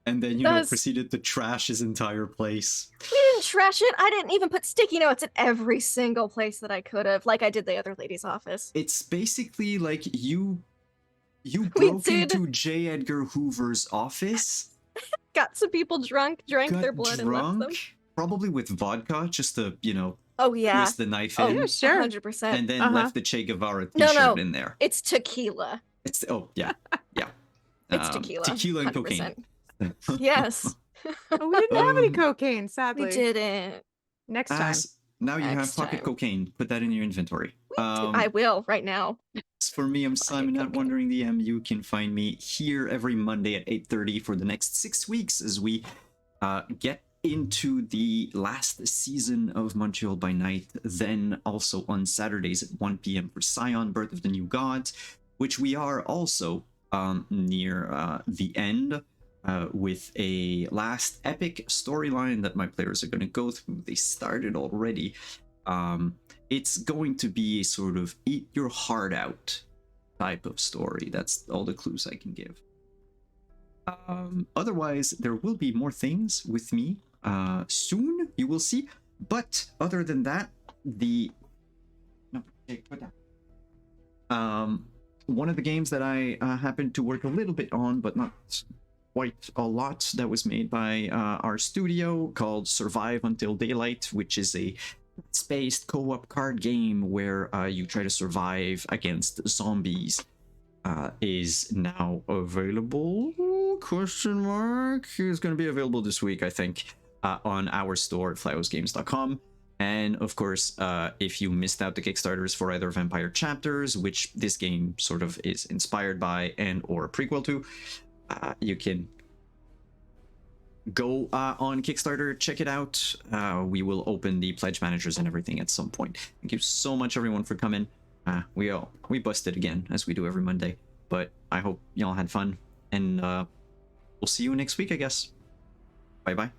And then, proceeded to trash his entire place. We didn't trash it. I didn't even put sticky notes in every single place that I could have, like I did the other lady's office. It's basically like you broke into J. Edgar Hoover's office. Got some people drunk, drank their blood and left them. Probably with vodka, just to, oh yeah, twist the knife in. Yeah, sure. 100%. And then left the Che Guevara t-shirt in there. It's tequila. It's It's tequila. Tequila and 100%. cocaine. Yes. Oh, we didn't have any cocaine, sadly. We didn't. Next time. Now you have Next pocket time. cocaine. Put that in your inventory. I will right now. For me, I'm Simon at cocaine. Wandering DM. You can find me here every Monday at 8:30 for the next 6 weeks as we get into the last season of Montreal by Night. Then also on Saturdays at 1 p.m. for Scion, Birth of the New Gods, which we are also near the end. With a last epic storyline that my players are going to go through. They started already. It's going to be a sort of eat your heart out type of story. That's all the clues I can give. Otherwise, there will be more things with me soon. You will see. But other than that, one of the games that I happened to work a little bit on, but not quite a lot, that was made by our studio called Survive Until Daylight, which is a space co-op card game where you try to survive against zombies, is now available? Question mark. It's going to be available this week, I think, on our store at flyosgames.com. And of course, if you missed out the Kickstarters for either Vampire Chapters, which this game sort of is inspired by and or a prequel to, you can go on Kickstarter, check it out. We will open the pledge managers and everything at some point. Thank you so much, everyone, for coming. We busted again, as we do every Monday, but I hope y'all had fun, and we'll see you next week, I guess. Bye bye.